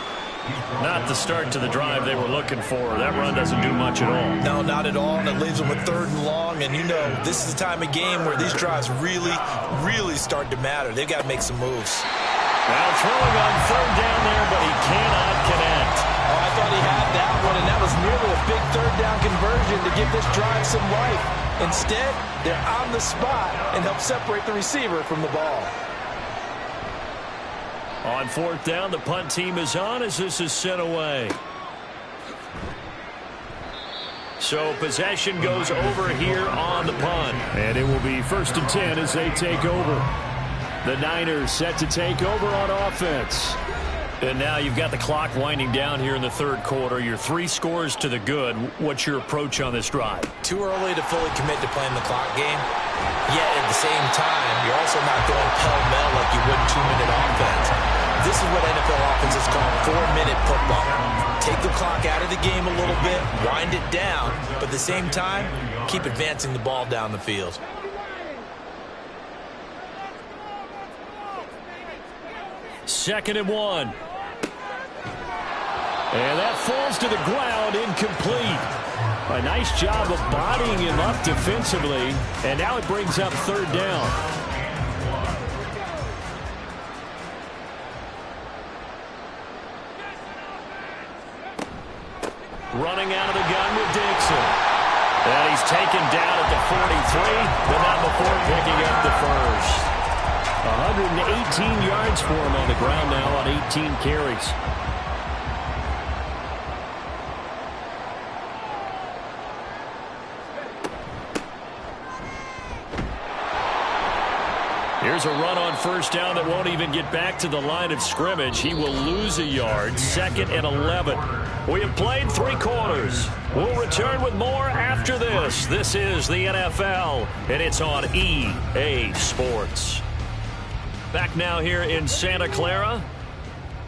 Not the start to the drive they were looking for. That run doesn't do much at all. No, not at all, and it leaves them with 3rd and long. And you know, this is the time of game where these drives really, really start to matter. They've got to make some moves. Now throwing on 3rd down there, but he cannot connect. Oh, I thought he had that one, and that was nearly a big 3rd down conversion to give this drive some life. Instead, they're on the spot and help separate the receiver from the ball. On 4th down, the punt team is on as this is sent away. So possession goes over here on the punt. And it will be 1st and 10 as they take over. The Niners set to take over on offense. And now you've got the clock winding down here in the 3rd quarter. You're 3 scores to the good. What's your approach on this drive? Too early to fully commit to playing the clock game. Yet at the same time, you're also not going pell-mell like you would in 2-minute offense. This is what NFL offenses call 4-minute football. Take the clock out of the game a little bit, wind it down, but at the same time, keep advancing the ball down the field. Second and 1. And that falls to the ground, incomplete. A nice job of bodying him up defensively, and now it brings up 3rd down. Running out of the gun with Dixon. And he's taken down at the 43, but not before picking up the first. 118 yards for him on the ground now on 18 carries. Here's a run on first down that won't even get back to the line of scrimmage. He will lose a yard. 2nd and 11. We have played 3 quarters. We'll return with more after this. This is the NFL, and it's on EA Sports. Back now here in Santa Clara.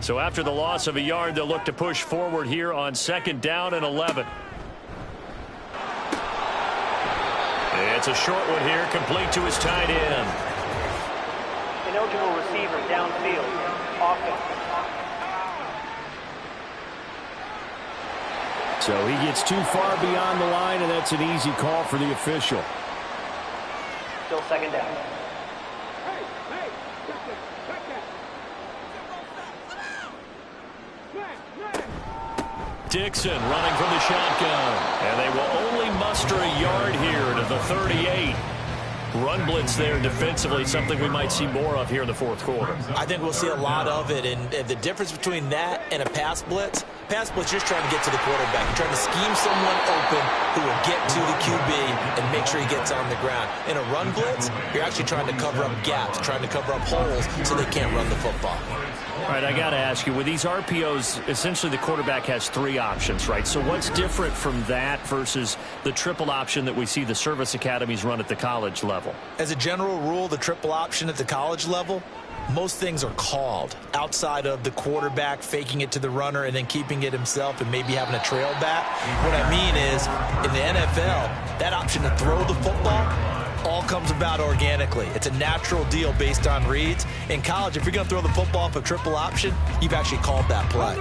So after the loss of a yard, they'll look to push forward here on 2nd down and 11. It's a short one here, complete to his tight end. Ineligible receiver downfield. Offense. So he gets too far beyond the line, and that's an easy call for the official. Still 2nd down. Dixon running from the shotgun. And they will only muster a yard here to the 38. Run blitz there defensively, something we might see more of here in the 4th quarter. I think we'll see a lot of it, and the difference between that and a pass blitz just trying to get to the quarterback. You're trying to scheme someone open who will get to the QB and make sure he gets on the ground. In a run blitz, you're actually trying to cover up gaps, trying to cover up holes so they can't run the football. All right, I got to ask you, with these RPOs, essentially the quarterback has 3 options, right? So what's different from that versus the triple option that we see the service academies run at the college level? As a general rule, the triple option at the college level, most things are called outside of the quarterback faking it to the runner and then keeping it himself and maybe having a trail back. What I mean is, in the NFL, that option to throw the football all comes about organically. It's a natural deal based on reads. In college, if you're going to throw the football off a triple option, you've actually called that play.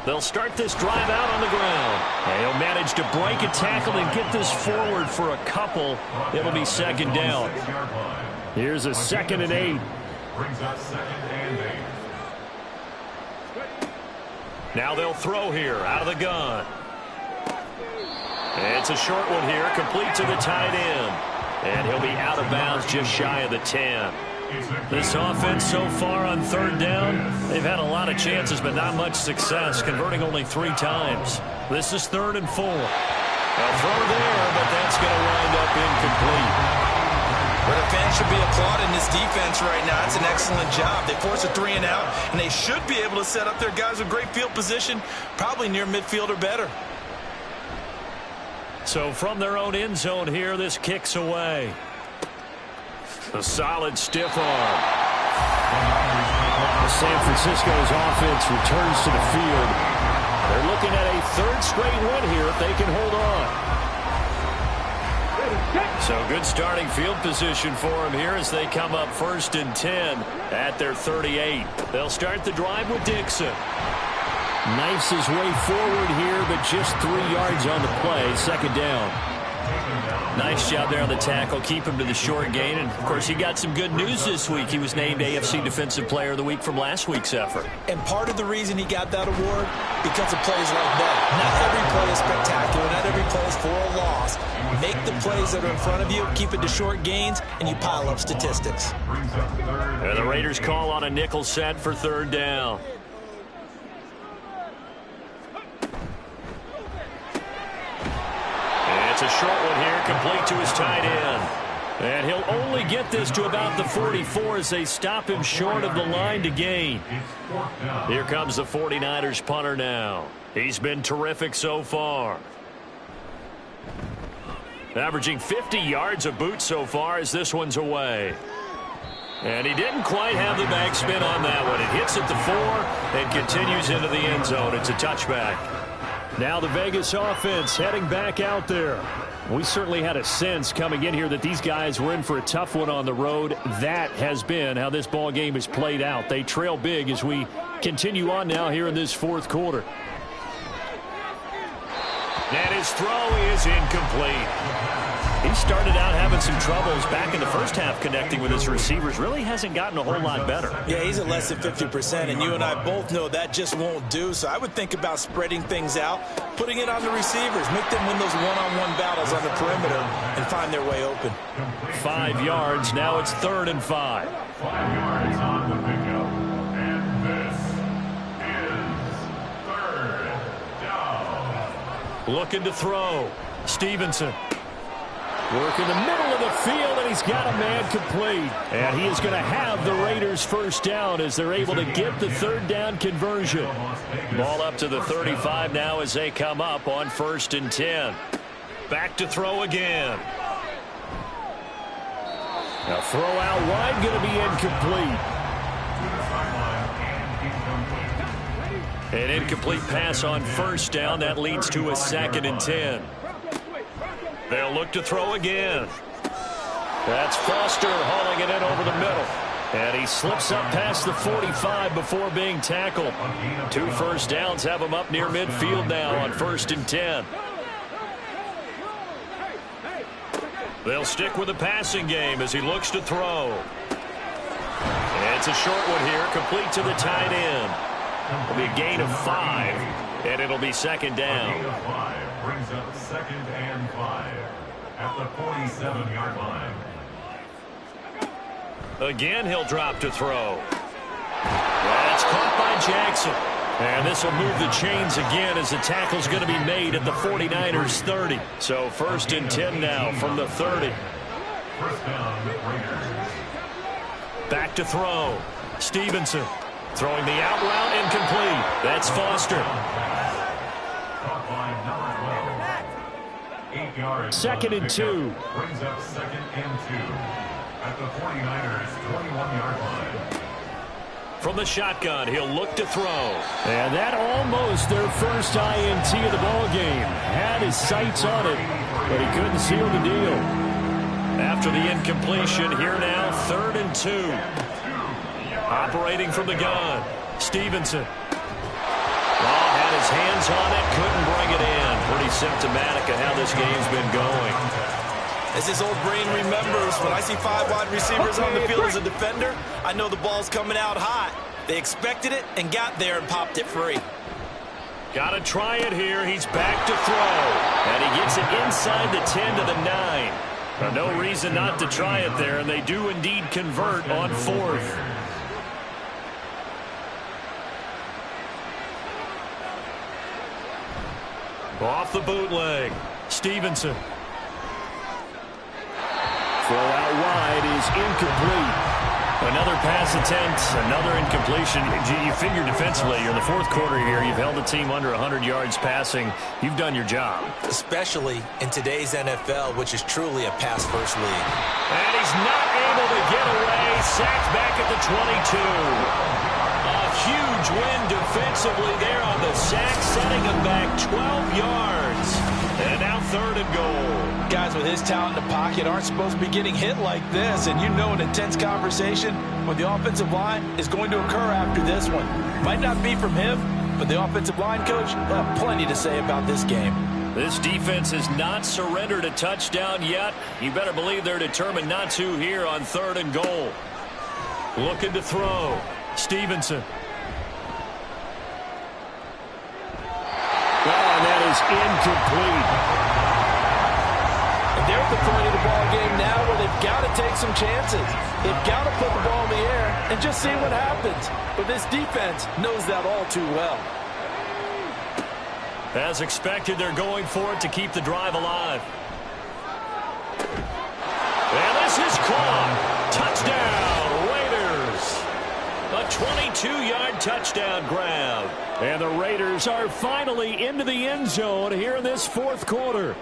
They'll start this drive out on the ground. And he'll manage to break a tackle and get this forward for a couple. It'll be 2nd down. Here's a 2nd and 8. Brings up 2nd and 8. Now they'll throw here out of the gun. It's a short one here, complete to the tight end. And he'll be out of bounds just shy of the 10. This offense so far on 3rd down, they've had a lot of chances but not much success, converting only 3 times. This is 3rd and 4. They'll throw there, but that's going to wind up incomplete. But the fans should be applauding this defense right now. It's an excellent job. They force a 3 and out, and they should be able to set up their guys with great field position, probably near midfield or better. So from their own end zone here, this kicks away. A solid stiff arm. San Francisco's offense returns to the field. They're looking at a 3rd straight win here if they can hold on. So good starting field position for them here as they come up 1st and 10 at their 38. They'll start the drive with Dixon. Knifes his way forward here, but just 3 yards on the play. 2nd down. Nice job there on the tackle. Keep him to the short gain. And, of course, he got some good news this week. He was named AFC Defensive Player of the Week from last week's effort. And part of the reason he got that award, because of plays like that. Not every play is spectacular. Not every play is for a loss. Make the plays that are in front of you, keep it to short gains, and you pile up statistics. And the Raiders call on a nickel set for 3rd down. It's a short one here, complete to his tight end. And he'll only get this to about the 44 as they stop him short of the line to gain. Here comes the 49ers punter now. He's been terrific so far. Averaging 50 yards a boot so far as this one's away. And he didn't quite have the backspin on that one. It hits at the 4 and continues into the end zone. It's a touchback. Now the Vegas offense heading back out there. We certainly had a sense coming in here that these guys were in for a tough one on the road. That has been how this ball game has played out. They trail big as we continue on now here in this 4th quarter. And his throw is incomplete. He started out having some troubles back in the first half connecting with his receivers. Really hasn't gotten a whole lot better. Yeah, he's at less than 50%, and you and I both know that just won't do. So I would think about spreading things out, putting it on the receivers, make them win those one-on-one battles on the perimeter, and find their way open. 5 yards. Now it's 3rd and 5. 5 yards on the pickup. And this is 3rd down. Looking to throw. Stevenson. Work in the middle of the field, and he's got a man complete. And he is going to have the Raiders first down as they're able to get the 3rd down conversion. Ball up to the 35 now as they come up on 1st and 10. Back to throw again. Now throw out wide, going to be incomplete. An incomplete pass on 1st down. That leads to a 2nd and 10. They'll look to throw again. That's Foster hauling it in over the middle. And he slips up past the 45 before being tackled. 2 first downs have him up near midfield now on 1st and 10. They'll stick with the passing game as he looks to throw. And it's a short one here, complete to the tight end. It'll be a gain of 5, and it'll be 2nd down. Gain of 5 brings up 2nd and 5 at the 47-yard line. Again, he'll drop to throw. That's caught by Jackson. And this will move the chains again as the tackle's going to be made at the 49ers 30. So 1st and 10 now from the 30. First down, Raiders. Back to throw. Stevenson throwing the out route incomplete. That's Foster. Caught by number 12. 8 yards. 2nd and 2. Brings up 2nd and 2 at the 49ers 21-yard line. From the shotgun, he'll look to throw. And that almost their first INT of the ball game. Had his sights on it, but he couldn't seal the deal. After the incompletion, here now, 3rd and 2. Operating from the gun, Stevenson. Had his hands on it, couldn't bring it in. Pretty symptomatic of how this game's been going. As his old brain remembers, when I see 5 wide receivers on the field as a defender, I know the ball's coming out hot. They expected it and got there and popped it free. Got to try it here. He's back to throw. And he gets it inside the 10 to the 9. No reason not to try it there, and they do indeed convert on 4th. Off the bootleg, Stevenson. Throw out wide is incomplete. Another pass attempt, another incompletion. You figure defensively, you're in the 4th quarter here. You've held the team under 100 yards passing. You've done your job. Especially in today's NFL, which is truly a pass-first league. And he's not able to get away. Sacked back at the 22. A huge win defensively there on the sack, setting him back 12 yards. And now 3rd and goal. Guys with his talent in the pocket aren't supposed to be getting hit like this, and you know an intense conversation with the offensive line is going to occur after this one. Might not be from him, but the offensive line coach will have plenty to say about this game. This defense has not surrendered a touchdown yet. You better believe they're determined not to here on 3rd and goal. Looking to throw. Stevenson. And that is incomplete. And they're at the point of the ball game now where they've got to take some chances. They've got to put the ball in the air and just see what happens. But this defense knows that all too well. As expected, they're going for it to keep the drive alive. And this is caught. Touchdown, Raiders. A 22-yard touchdown grab. And the Raiders are finally into the end zone here in this 4th quarter.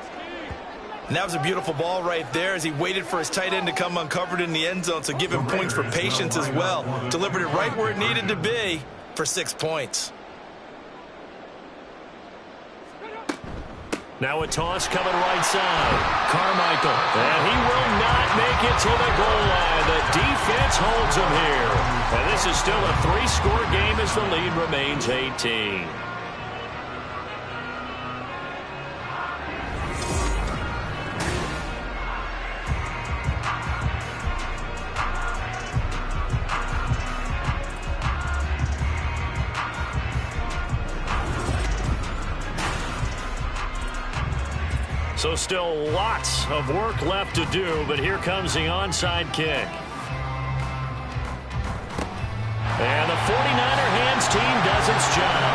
And that was a beautiful ball right there as he waited for his tight end to come uncovered in the end zone, so give him points for patience as well. Delivered it right where it needed to be for 6 points. Now a toss coming right side. Carmichael. And he will not make it to the goal line. The defense holds him here. And this is still a 3-score game as the lead remains 18. So still lots of work left to do, but here comes the onside kick. And the 49er hands team does its job.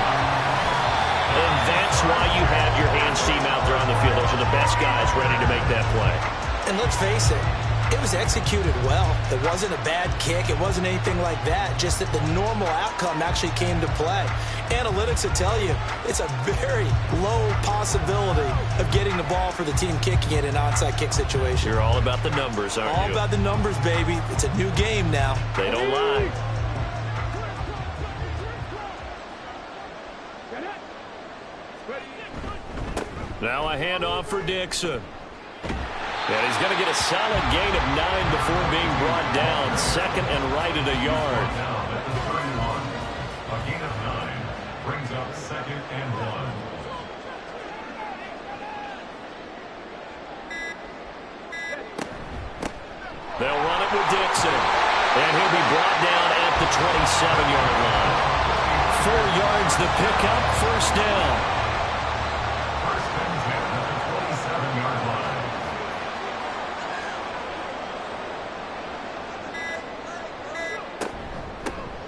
And that's why you have your hands team out there on the field. Those are the best guys ready to make that play. And let's face it, it was executed well. It wasn't a bad kick. It wasn't anything like that. Just that the normal outcome actually came to play. Analytics will tell you it's a very low possibility of getting the ball for the team kicking it in an onside kick situation. You're all about the numbers, aren't you? All about the numbers, baby. It's a new game now. They don't lie. Now a handoff for Dixon. And he's going to get a solid gain of 9 before being brought down. Second and right at a yard. Down at the 31. A gain of 9 brings up second and 1. They'll run it with Dixon. And he'll be brought down at the 27-yard line. 4 yards the pickup, first down.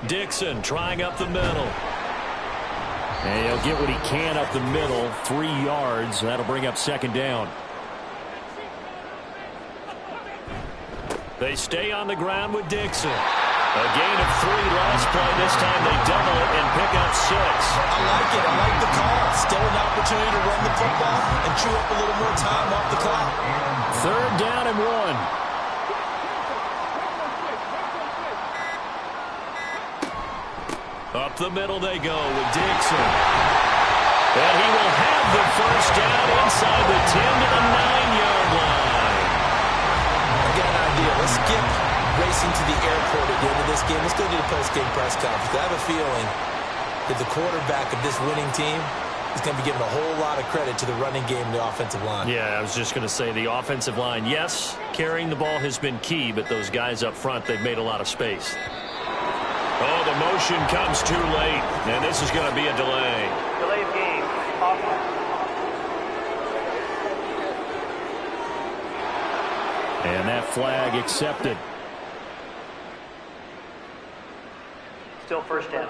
Dixon trying up the middle. And he'll get what he can up the middle. 3 yards. That'll bring up second down. They stay on the ground with Dixon. A gain of 3 last play. This time they double it and pick up 6. I like it. I like the call. Still an opportunity to run the football and chew up a little more time off the clock. Third down and 1. Up the middle they go with Dixon. And he will have the first down inside the 10 to the 9-yard line. I get an idea. Let's skip racing to the airport at the end of this game. Let's go to the post-game press conference. I have a feeling that the quarterback of this winning team is going to be given a whole lot of credit to the running game and the offensive line. Yeah, I was just going to say the offensive line, yes, carrying the ball has been key, but those guys up front, they've made a lot of space. Oh, the motion comes too late, and this is going to be a delay. Delay of game. Offense. And that flag accepted. Still first down.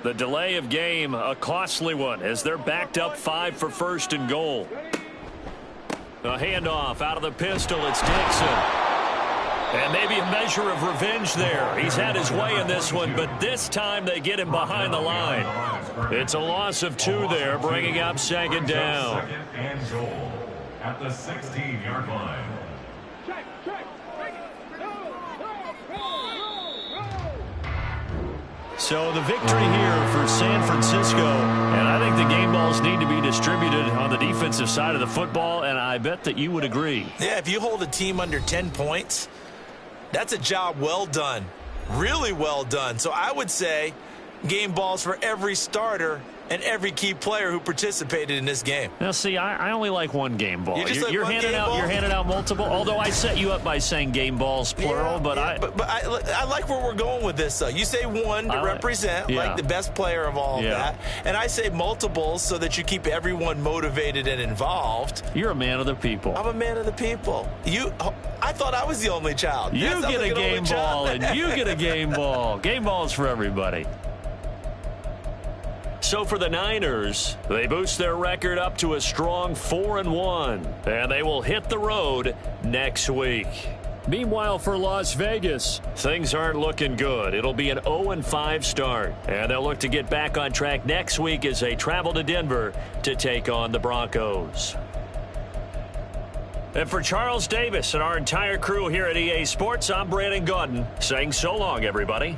The delay of game, a costly one, as they're backed up 5 for first and goal. A handoff out of the pistol. It's Dixon. And maybe a measure of revenge there. He's had his way in this one, but this time they get him behind the line. It's a loss of 2 there, bringing up second down. Second and goal at the 16-yard line. So the victory here for San Francisco, and I think the game balls need to be distributed on the defensive side of the football, and I bet that you would agree. Yeah, if you hold a team under 10 points, that's a job well done. Really well done. So I would say game balls for every starter and every key player who participated in this game. Now, see, I only like one game ball. You're handing out multiple. Although I set you up by saying game balls plural, but I like where we're going with this. Though you say one to represent like the best player of all of that, and I say multiples so that you keep everyone motivated and involved. You're a man of the people. I'm a man of the people. I thought I was the only child. You get a game ball, and you get a game ball. Game balls for everybody. So for the Niners, they boost their record up to a strong 4-1, and they will hit the road next week. Meanwhile, for Las Vegas, things aren't looking good. It'll be an 0-5 start, and they'll look to get back on track next week as they travel to Denver to take on the Broncos. And for Charles Davis and our entire crew here at EA Sports, I'm Brandon Gaudin saying so long, everybody.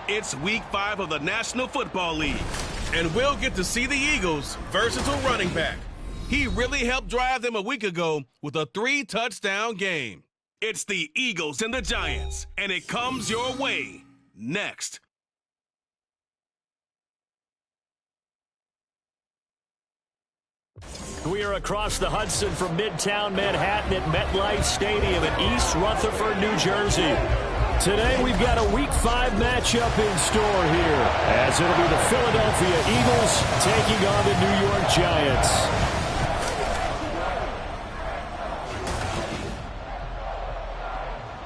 It's week 5 of the National Football League, and we'll get to see the Eagles' versatile running back. He really helped drive them a week ago with a 3-touchdown game. It's the Eagles and the Giants, and it comes your way next. We are across the Hudson from Midtown Manhattan at MetLife Stadium in East Rutherford, New Jersey. Today we've got a Week 5 matchup in store here, as it'll be the Philadelphia Eagles taking on the New York Giants.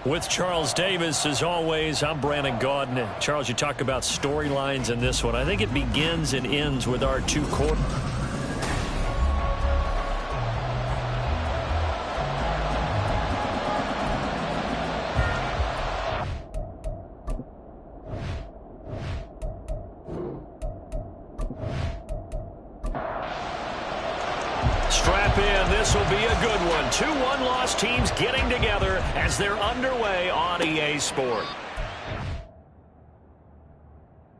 With Charles Davis, as always, I'm Brandon Gaudin. Charles, you talk about storylines in this one. I think it begins and ends with our two quarterbacks. Strap in, this will be a good one. 2 one-loss teams getting together as they're underway on EA Sport.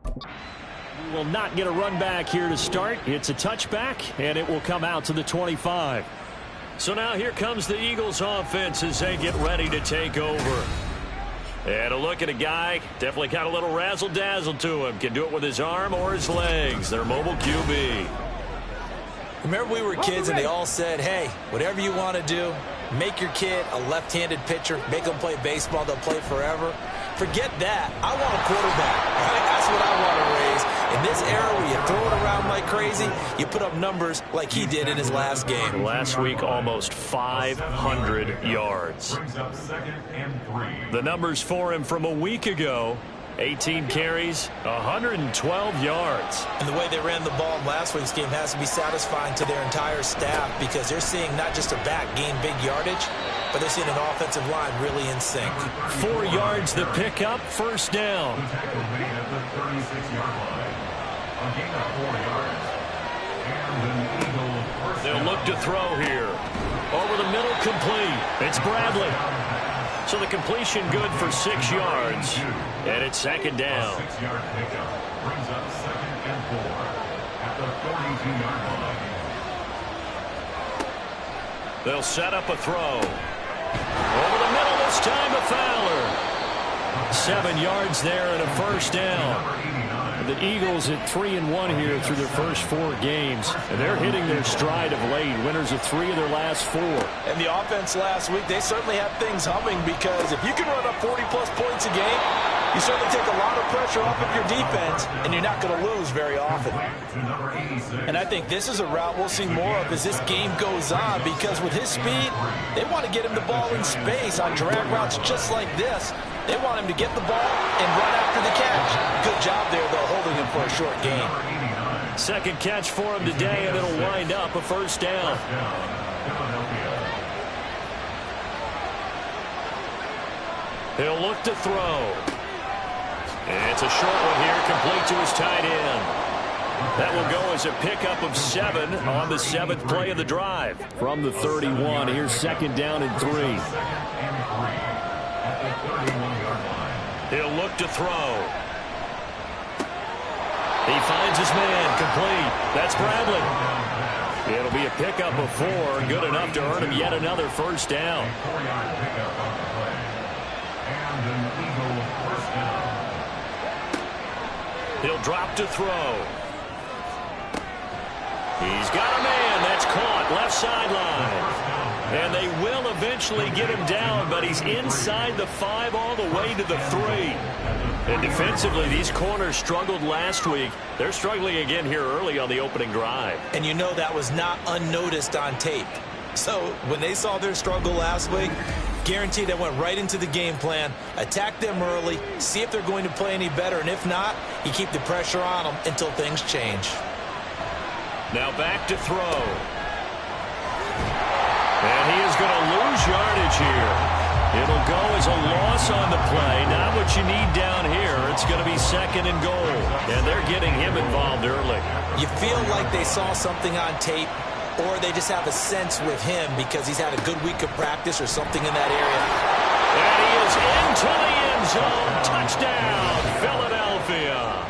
We will not get a run back here to start. It's a touchback, and it will come out to the 25. So now here comes the Eagles offense as they get ready to take over. And a look at a guy, definitely got a little razzle-dazzle to him. Can do it with his arm or his legs. Their mobile QB. Remember we were kids and they all said, hey, whatever you want to do, make your kid a left-handed pitcher, make them play baseball, they'll play forever. Forget that. I want a quarterback. That's what I want to raise. In this era where you throw it around like crazy, you put up numbers like he did in his last game. Last week, almost 500 yards. The numbers for him from a week ago. 18 carries, 112 yards. And the way they ran the ball in last week's game has to be satisfying to their entire staff because they're seeing not just a back gain big yardage, but they're seeing an offensive line really in sync. 4 yards the pickup, first down. A gain of 4 yards. And an Eagle first They'll down. look to throw here. Over the middle, complete. It's Bradley. So the completion good for 6 yards. And it's second down. A 6-yard pickup brings up 2nd and 4 at the 42-yard line. They'll set up a throw. Over the middle this time to Fowler. 7 yards there and a first down. The Eagles at 3-1 here through their first 4 games, and they're hitting their stride of late. Winners of 3 of their last 4. And the offense last week, they certainly have things humming, because if you can run up 40-plus points a game, you certainly take a lot of pressure off of your defense, and you're not going to lose very often. And I think this is a route we'll see more of as this game goes on, because with his speed, they want to get him the ball in space on drag routes just like this. They want him to get the ball and run after the catch. Good job there, though, holding him for a short gain. Second catch for him today, and it'll wind up a first down. He'll look to throw. And it's a short one here, complete to his tight end. That will go as a pickup of 7 on the 7th play of the drive. From the 31, here's second down and 3. He'll look to throw. He finds his man, complete. That's Bradley. It'll be a pickup of 4, good enough to earn him yet another first down. He'll drop to throw. He's got a man. That's caught left sideline. And they will eventually get him down, but he's inside the 5 all the way to the 3. And defensively, these corners struggled last week. They're struggling again here early on the opening drive. And you know that was not unnoticed on tape. So when they saw their struggle last week, guaranteed they went right into the game plan, attack them early, see if they're going to play any better, and if not, you keep the pressure on them until things change. Now back to throw. And he is going to lose yardage here. It'll go as a loss on the play. Not what you need down here. It's going to be 2nd and goal. And they're getting him involved early. You feel like they saw something on tape, or they just have a sense with him because he's had a good week of practice or something in that area. And he is into the end zone. Touchdown, Philadelphia.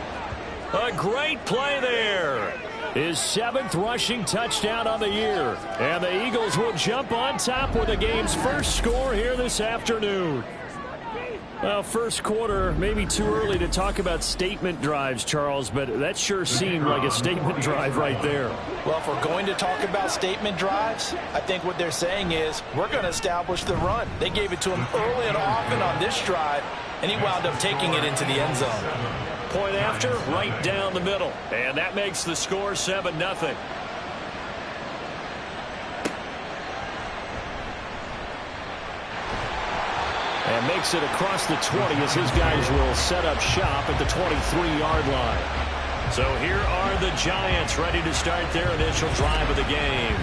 A great play there. His 7th rushing touchdown on the year. And the Eagles will jump on top with the game's first score here this afternoon. Well, first quarter, maybe too early to talk about statement drives, Charles, but that sure seemed like a statement drive right there. Well, if we're going to talk about statement drives, I think what they're saying is we're going to establish the run. They gave it to him early and often on this drive, and he wound up taking it into the end zone. Point after, right down the middle. And that makes the score 7-0. And makes it across the 20 as his guys will set up shop at the 23-yard line. So here are the Giants ready to start their initial drive of the game.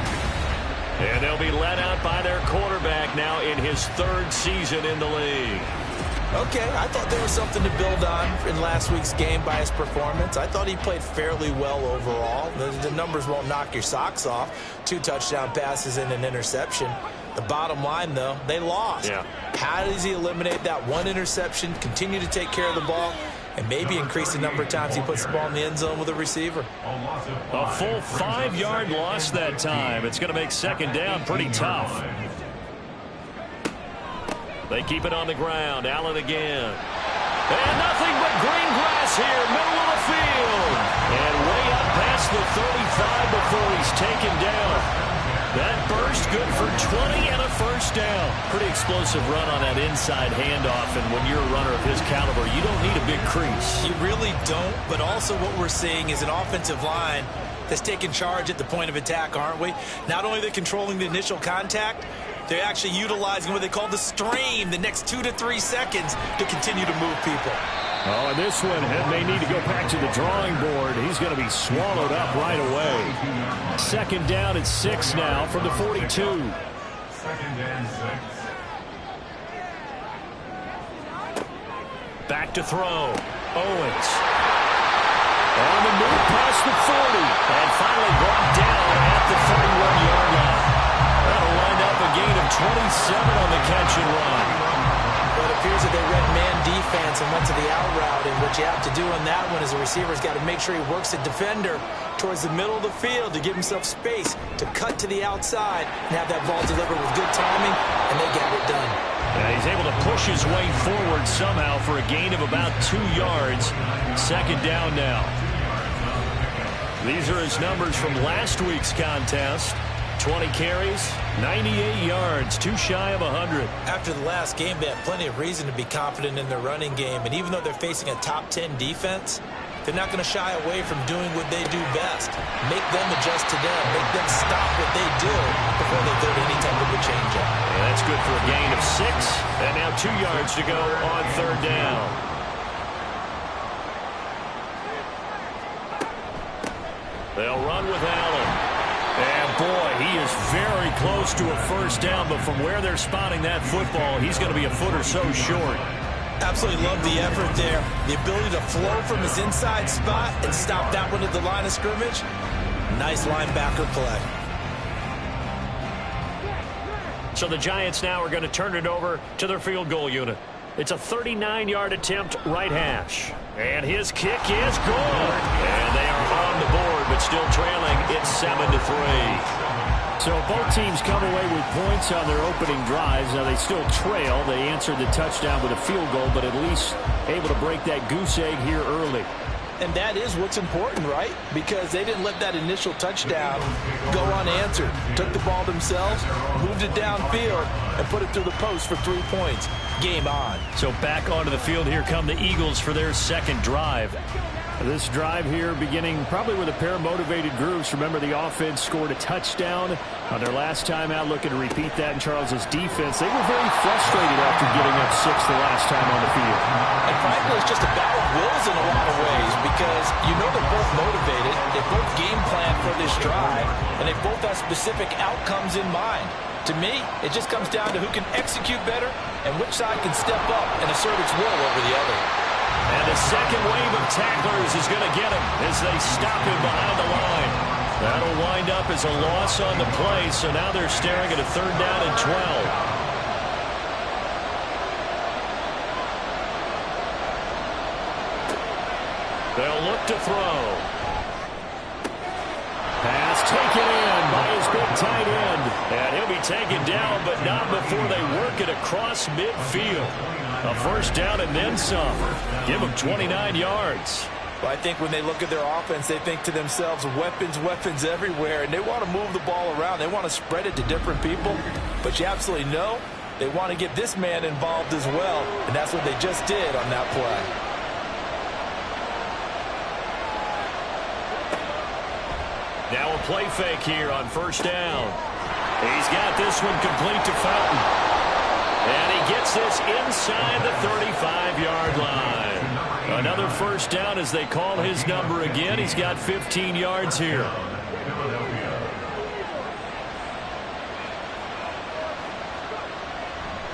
And they'll be led out by their quarterback now in his 3rd season in the league. Okay, I thought there was something to build on in last week's game by his performance. I thought he played fairly well overall. The numbers won't knock your socks off. 2 touchdown passes and an interception. The bottom line, though, they lost. Yeah. How does he eliminate that 1 interception, continue to take care of the ball, and maybe increase the number of times he puts the ball in the end zone with a receiver? A full 5-yard loss that time. It's going to make 2nd down pretty tough. They keep it on the ground. Allen again. And nothing but green grass here, middle of the field. And way up past the 35 before he's taken down. That burst good for 20 and a first down. Pretty explosive run on that inside handoff, and when you're a runner of his caliber, you don't need a big crease. You really don't, but also what we're seeing is an offensive line that's taking charge at the point of attack, aren't we? Not only are they controlling the initial contact, they're actually utilizing what they call the strain, the next 2 to 3 seconds, to continue to move people. Oh, and this one may need to go back to the drawing board. He's going to be swallowed up right away. 2nd down and 6 now from the 42. 2nd and 6. Back to throw. Owens. On the move past the 40. And finally brought down at the 31-yard line. That'll wind up a gain of 27 on the catch and run. But it appears that they read man defense and went to the out route. And what you have to do on that one is the receiver's got to make sure he works the defender towards the middle of the field to give himself space to cut to the outside and have that ball delivered with good timing, and they got it done. And he's able to push his way forward somehow for a gain of about 2 yards. Second down now. These are his numbers from last week's contest. 20 carries, 98 yards, too shy of 100. After the last game, they have plenty of reason to be confident in their running game. And even though they're facing a top 10 defense, they're not going to shy away from doing what they do best. Make them adjust to them. Make them stop what they do before they go to any type of a change-up. And that's good for a gain of 6. And now 2 yards to go on third down. They'll run with Allen. And, boy, he is very close to a first down. But from where they're spotting that football, he's going to be a foot or so short. Absolutely love the effort there. The ability to flow from his inside spot and stop that one at the line of scrimmage. Nice linebacker play. So the Giants now are going to turn it over to their field goal unit. It's a 39-yard attempt, right hash. And his kick is good. And they are on the board, but still trailing. It's 7-3. So both teams come away with points on their opening drives. Now they still trail. They answered the touchdown with a field goal, but at least able to break that goose egg here early. And that is what's important, right? Because they didn't let that initial touchdown go unanswered. Took the ball themselves, moved it downfield, and put it through the post for 3 points. Game on. So back onto the field, here come the Eagles for their second drive. This drive here beginning probably with a pair of motivated groups. Remember, the offense scored a touchdown on their last time out, looking to repeat that in Charles's defense. They were very frustrated after getting up 6 the last time on the field. And frankly, it's just a battle of wills in a lot of ways because you know they're both motivated, they both game plan for this drive, and they both have specific outcomes in mind. To me, it just comes down to who can execute better and which side can step up and assert its will over the other. And the second wave of tacklers is going to get him as they stop him behind the line. That'll wind up as a loss on the play, so now they're staring at a third down and 12. They'll look to throw. Pass taken in by his big tight end. And he'll be taken down, but not before they work it across midfield. A first down and then some. Give them 29 yards. Well, I think when they look at their offense, they think to themselves, weapons, weapons everywhere, and they want to move the ball around. They want to spread it to different people, but you absolutely know they want to get this man involved as well, and that's what they just did on that play. Now a play fake here on first down. He's got this one complete to Fountain. And he gets this inside the 35-yard line. Another first down as they call his number again. He's got 15 yards here.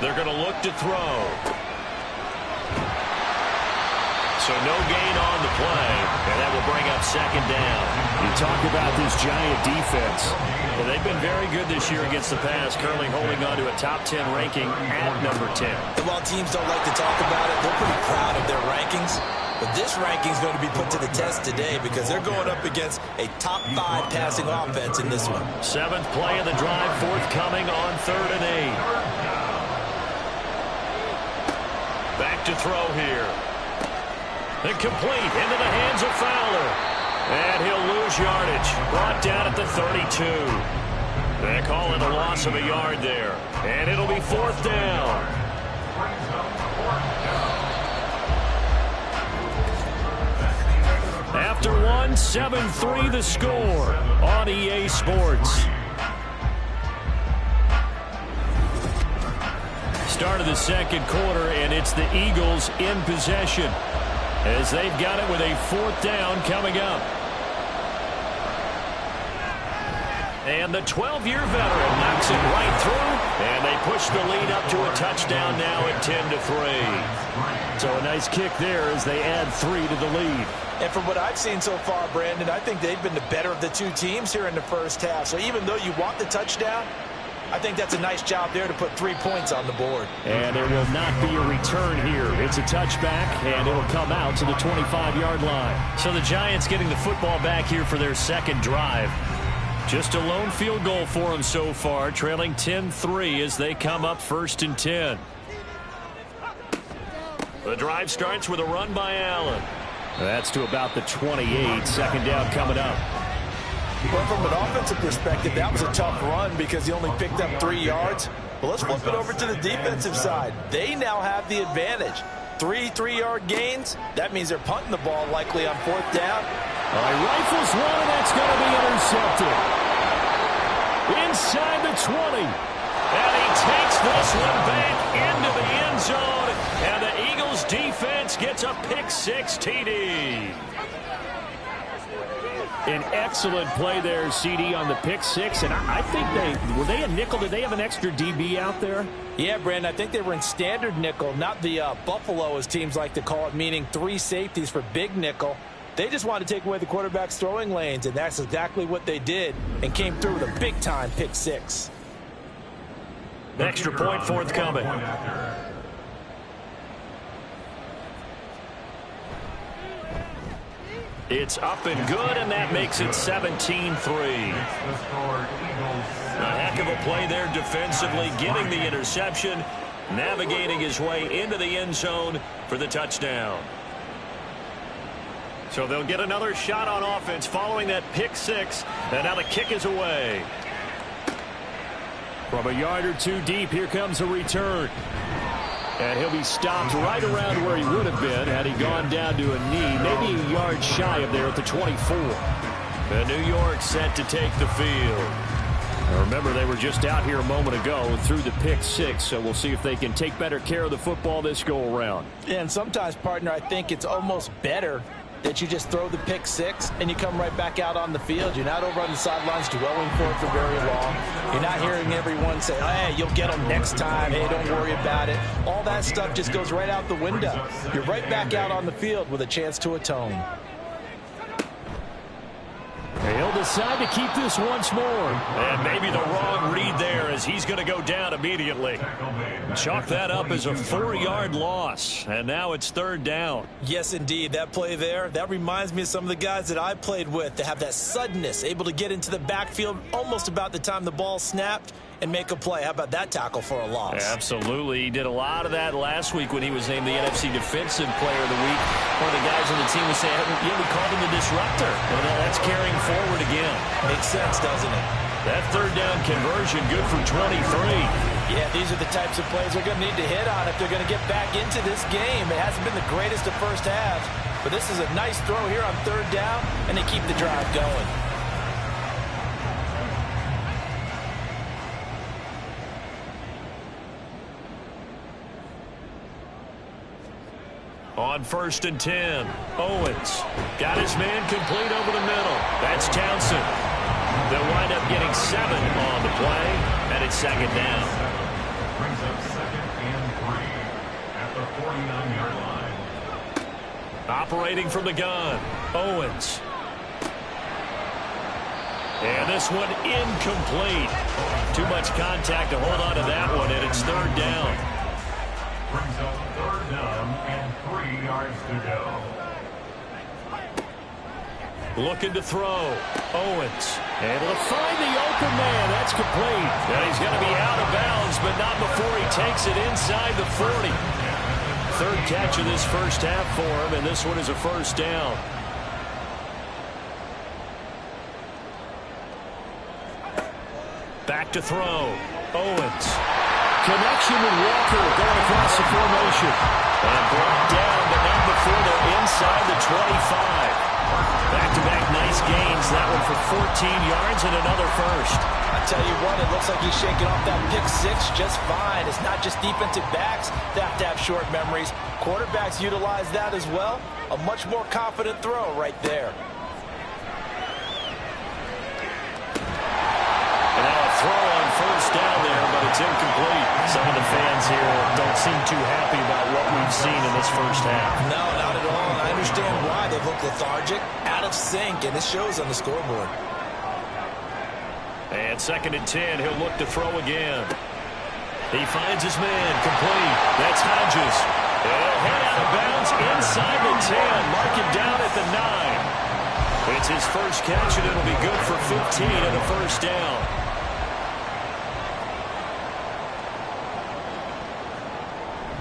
They're going to look to throw. So no gain on the play, and that will bring up second down. You talk about this Giant defense. Well, they've been very good this year against the pass, currently holding on to a top 10 ranking at number 10. And while teams don't like to talk about it, they're pretty proud of their rankings. But this ranking is going to be put to the test today because they're going up against a top 5 passing offense in this one. 7th play of the drive, forthcoming on 3rd and 8. Back to throw here. Incomplete into the hands of Fowler. And he'll lose yardage. Brought down at the 32. They call it a loss of a yard there. And it'll be 4th down. After one, 7-3 the score on EA Sports. Start of the second quarter, and it's the Eagles in possession as they've got it with a 4th down coming up. And the 12-year veteran knocks it right through, and they push the lead up to a touchdown now at 10-3. So a nice kick there as they add 3 to the lead. And from what I've seen so far, Brandon, I think they've been the better of the two teams here in the first half. So even though you want the touchdown, I think that's a nice job there to put 3 points on the board. And there will not be a return here. It's a touchback, and it'll come out to the 25-yard line. So the Giants getting the football back here for their second drive. Just a lone field goal for them so far, trailing 10-3 as they come up 1st and 10. The drive starts with a run by Allen. That's to about the 28. Second down coming up. But from an offensive perspective, that was a tough run because he only picked up 3 yards. But let's flip it over to the defensive side. They now have the advantage. 3 3-yard gains. That means they're punting the ball likely on 4th down. Rifles one, and that's going to be intercepted. Inside the 20. And he takes this one back into the end zone. And the Eagles defense gets a pick-6 TD. An excellent play there, CD, on the pick-6. And I think were they a nickel? Did they have an extra DB out there? Yeah, Brandon, I think they were in standard nickel, not the Buffalo, as teams like to call it, meaning 3 safeties for big nickel. They just wanted to take away the quarterback's throwing lanes, and that's exactly what they did and came through with a big-time pick-6. Extra point forthcoming. It's up and good, and that makes it 17-3. A heck of a play there defensively, getting the interception, navigating his way into the end zone for the touchdown. So they'll get another shot on offense following that pick-6, and now the kick is away. From a yard or 2 deep, here comes a return. And he'll be stopped right around where he would have been had he gone down to a knee, maybe a yard shy of there at the 24. And New York set to take the field. Now remember, they were just out here a moment ago through the pick-6, so we'll see if they can take better care of the football this go-around. And sometimes, partner, I think it's almost better that you just throw the pick-6 and you come right back out on the field. You're not over on the sidelines dwelling for it for very long. You're not hearing everyone say, hey, you'll get them next time. Hey, don't worry about it. All that stuff just goes right out the window. You're right back out on the field with a chance to atone. He'll decide to keep this once more. And maybe the wrong read there as he's going to go down immediately. Chalk that up as a 4-yard loss. And now it's 3rd down. Yes, indeed. That play there, that reminds me of some of the guys that I played with to have that suddenness, able to get into the backfield almost about the time the ball snapped and make a play. How about that tackle for a loss? Absolutely. He did a lot of that last week when he was named the NFC Defensive Player of the Week. One of the guys on the team was saying, yeah, we called him the disruptor. And that's carrying forward again. Makes sense, doesn't it? That 3rd down conversion good for 23. Yeah, these are the types of plays they're going to need to hit on if they're going to get back into this game. It hasn't been the greatest of first halves, but this is a nice throw here on 3rd down, and they keep the drive going. On 1st and 10, Owens got his man complete over the middle. That's Townsend. They'll wind up getting 7 on the play, and it's 2nd down. Brings up 2nd and 3 at the 49-yard line. Operating from the gun, Owens. And this one incomplete. Too much contact to hold on to that one, and it's 3rd down. Brings up 3rd down and 3 yards to go. Looking to throw. Owens. Able to find the open man. That's complete. And he's going to be out of bounds, but not before he takes it inside the 40. 3rd catch of this first half for him, and this one is a 1st down. Back to throw. Owens. Connection with Walker going across the formation. And brought down, but not before they're inside the 25. Back-to-back nice gains. That one for 14 yards and another 1st. I tell you what, it looks like he's shaking off that pick-6 just fine. It's not just defensive backs that have to have short memories. Quarterbacks utilize that as well. A much more confident throw right there. seem too happy about what we've seen in this first half. No, not at all. And I understand why. They look lethargic, out of sync, and it shows on the scoreboard. And 2nd and 10, he'll look to throw again. He finds his man, complete. That's Hodges. He'll head out of bounds inside the 10, mark him down at the 9. It's his first catch, and it'll be good for 15 and a first down.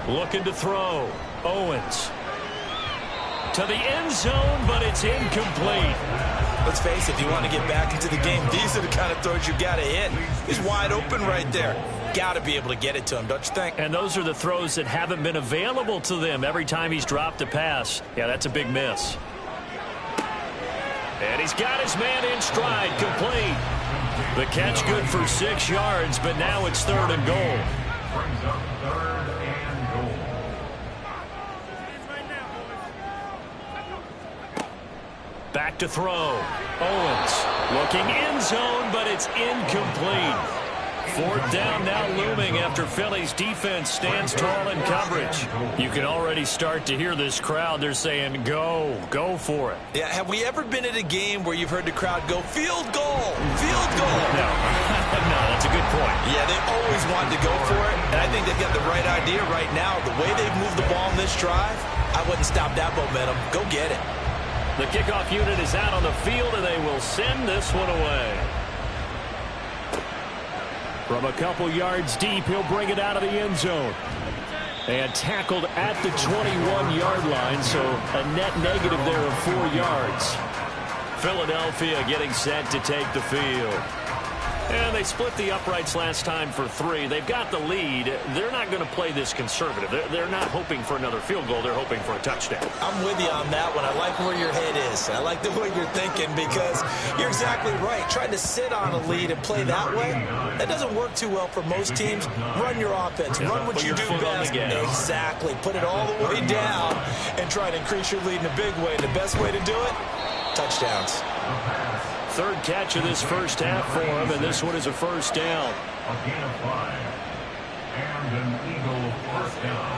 Looking to throw. Owens. To the end zone, but it's incomplete. Let's face it, if you want to get back into the game, these are the kind of throws you got to hit. He's wide open right there. Got to be able to get it to him, don't you think? And those are the throws that haven't been available to them every time he's dropped a pass. Yeah, that's a big miss. And he's got his man in stride, complete. The catch good for 6 yards, but now it's 3rd and goal. Brings up 3rd and goal. Back to throw. Owens looking end zone, but it's incomplete. 4th down now looming after Philly's defense stands tall in coverage. You can already start to hear this crowd. They're saying, go for it. Yeah, have we ever been at a game where you've heard the crowd go, field goal, field goal? No, no, that's a good point. Yeah, they always wanted to go for it, and I think they've got the right idea right now. The way they've moved the ball in this drive, I wouldn't stop that momentum. Go get it. The kickoff unit is out on the field, and they will send this one away. From a couple yards deep, he'll bring it out of the end zone. And tackled at the 21-yard line, so a net negative there of 4 yards. Philadelphia getting set to take the field. And they split the uprights last time for 3. They've got the lead. They're not going to play this conservative. They're not hoping for another field goal. They're hoping for a touchdown. I'm with you on that one. I like where your head is. I like the way you're thinking because you're exactly right. Trying to sit on a lead and play that way, that doesn't work too well for most teams. Run your offense. Run what you do best. Exactly. Put it all the way down and try to increase your lead in a big way. The best way to do it, touchdowns. 3rd catch of this first half for him, and this one is a first down. A gain of 5. And an Eagle first down.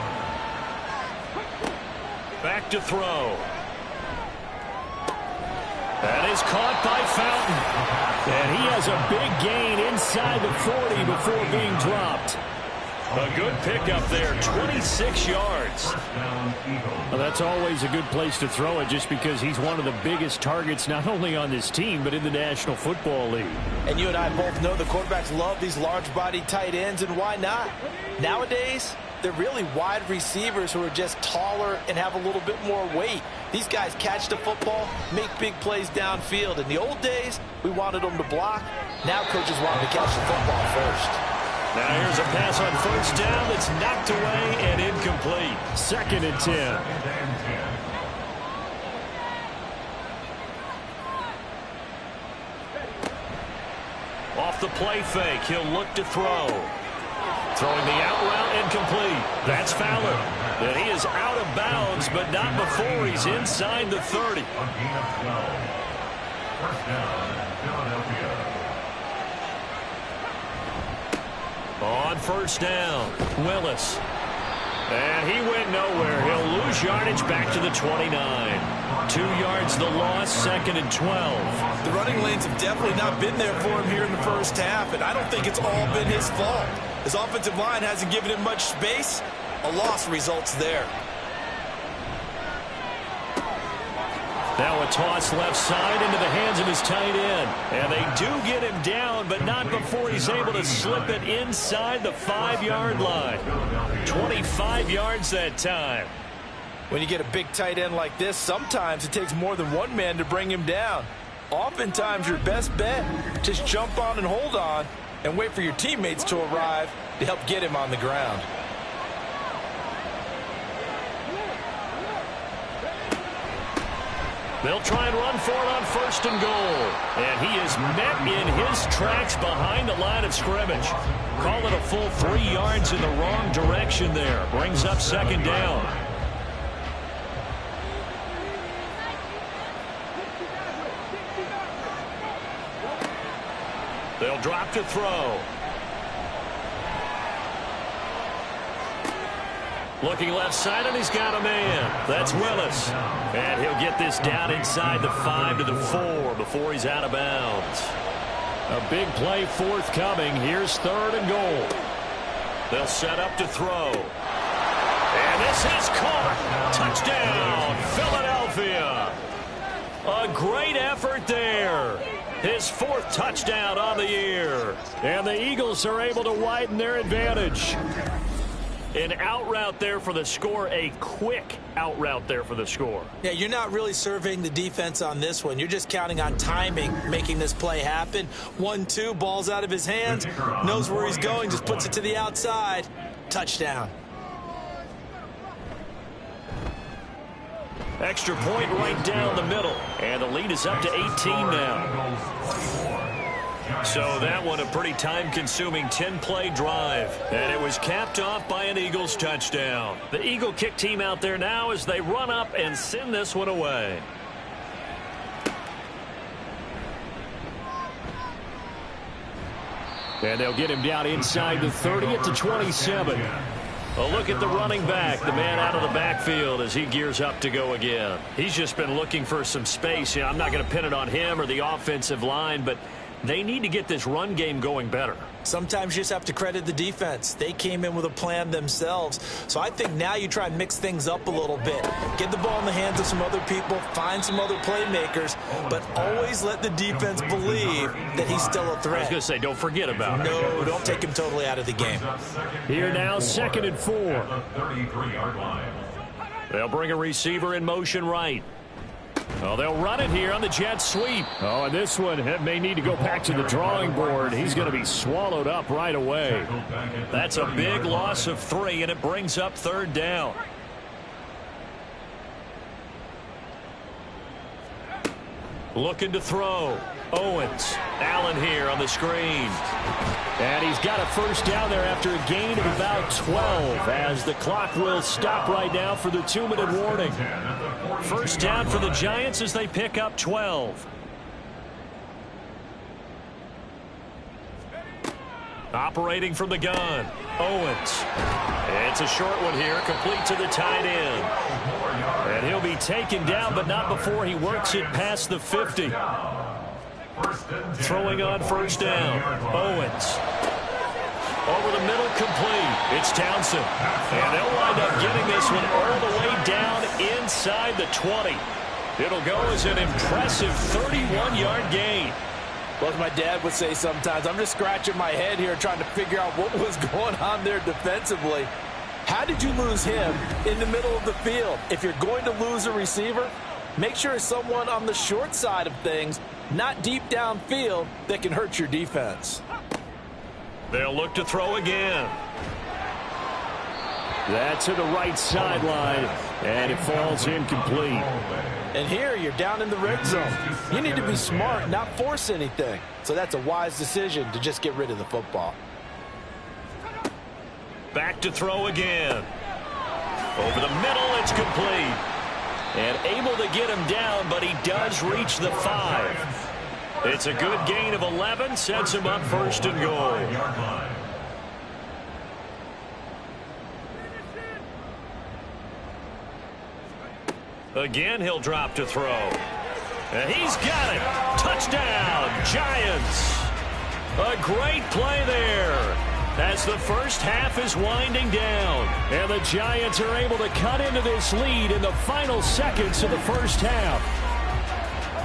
Back to throw. That is caught by Fountain. And he has a big gain inside the 40 before being dropped. A good pickup there, 26 yards. Well, that's always a good place to throw it just because he's one of the biggest targets not only on this team but in the National Football League. And you and I both know the quarterbacks love these large-bodied tight ends, and why not? Nowadays, they're really wide receivers who are just taller and have a little bit more weight. These guys catch the football, make big plays downfield. In the old days, we wanted them to block. Now coaches want them to catch the football first. Now here's a pass on first down that's knocked away and incomplete. 2nd and 10. Off the play fake, he'll look to throw. Throwing the out route incomplete. That's Fowler. And he is out of bounds, but not before he's inside the 30. A gain of 12. First down, Philadelphia. On first down, Willis. And he went nowhere. He'll lose yardage back to the 29. 2 yards the loss, 2nd and 12. The running lanes have definitely not been there for him here in the first half, and I don't think it's all been his fault. His offensive line hasn't given him much space. A loss results there. Now a toss left side into the hands of his tight end. And they do get him down, but not before he's able to slip it inside the 5-yard line. 25 yards that time. When you get a big tight end like this, sometimes it takes more than one man to bring him down. Oftentimes your best bet, just jump on and hold on and wait for your teammates to arrive to help get him on the ground. They'll try and run for it on 1st and goal. And he is met in his tracks behind the line of scrimmage. Call it a full 3 yards in the wrong direction there. Brings up 2nd down. They'll drop to throw. Looking left side, and he's got a man. That's Willis. And he'll get this down inside the 5 to the 4 before he's out of bounds. A big play forthcoming. Here's 3rd and goal. They'll set up to throw. And this is caught. Touchdown, Philadelphia. A great effort there. His 4th touchdown on the year. And the Eagles are able to widen their advantage. An out route there for the score, a quick out route there for the score. Yeah, you're not really surveying the defense on this one. You're just counting on timing, making this play happen. 1-2, ball's out of his hands, knows where he's going, just puts it to the outside. Touchdown. Extra point right down the middle. And the lead is up to 18 now. So that one a pretty time-consuming 10-play drive. And it was capped off by an Eagles touchdown. The Eagle kick team out there now as they run up and send this one away. And they'll get him down inside the 30 at the 27. A look at the running back, the man out of the backfield as he gears up to go again. He's just been looking for some space. I'm not going to pin it on him or the offensive line, but they need to get this run game going better. Sometimes you just have to credit the defense. They came in with a plan themselves. So I think now you try and mix things up a little bit. Get the ball in the hands of some other people, find some other playmakers, but always let the defense believe that he's still a threat. I was going to say, don't forget about it. No, don't take him totally out of the game. Here now, 2nd and 4. They'll bring a receiver in motion right. Oh, they'll run it here on the jet sweep. Oh, and this one may need to go back to the drawing board. He's going to be swallowed up right away. That's a big loss of 3, and it brings up 3rd down. Looking to throw. Owens. Allen here on the screen. And he's got a 1st down there after a gain of about 12 as the clock will stop right now for the 2-minute warning. 1st down for the Giants as they pick up 12. Operating from the gun. Owens. It's a short one here, complete to the tight end. And he'll be taken down, but not before he works it past the 50. Throwing on 1st down. Owens. Over the middle, complete. It's Townsend. And they'll wind up getting this one all the way down inside the 20. It'll go as an impressive 31-yard gain. Well, as my dad would say sometimes, I'm just scratching my head here trying to figure out what was going on there defensively. How did you lose him in the middle of the field? If you're going to lose a receiver, make sure it's someone on the short side of things, not deep downfield, that can hurt your defense. They'll look to throw again. That's to the right sideline, and it falls incomplete. And here you're down in the red zone. You need to be smart, not force anything. So that's a wise decision to just get rid of the football. Back to throw again. Over the middle, it's complete. And able to get him down, but he does reach the 5. It's a good gain of 11, sets him up 1st and goal. Again, he'll drop to throw. And he's got it. Touchdown, Giants. A great play there as the 1st half is winding down. And the Giants are able to cut into this lead in the final seconds of the 1st half.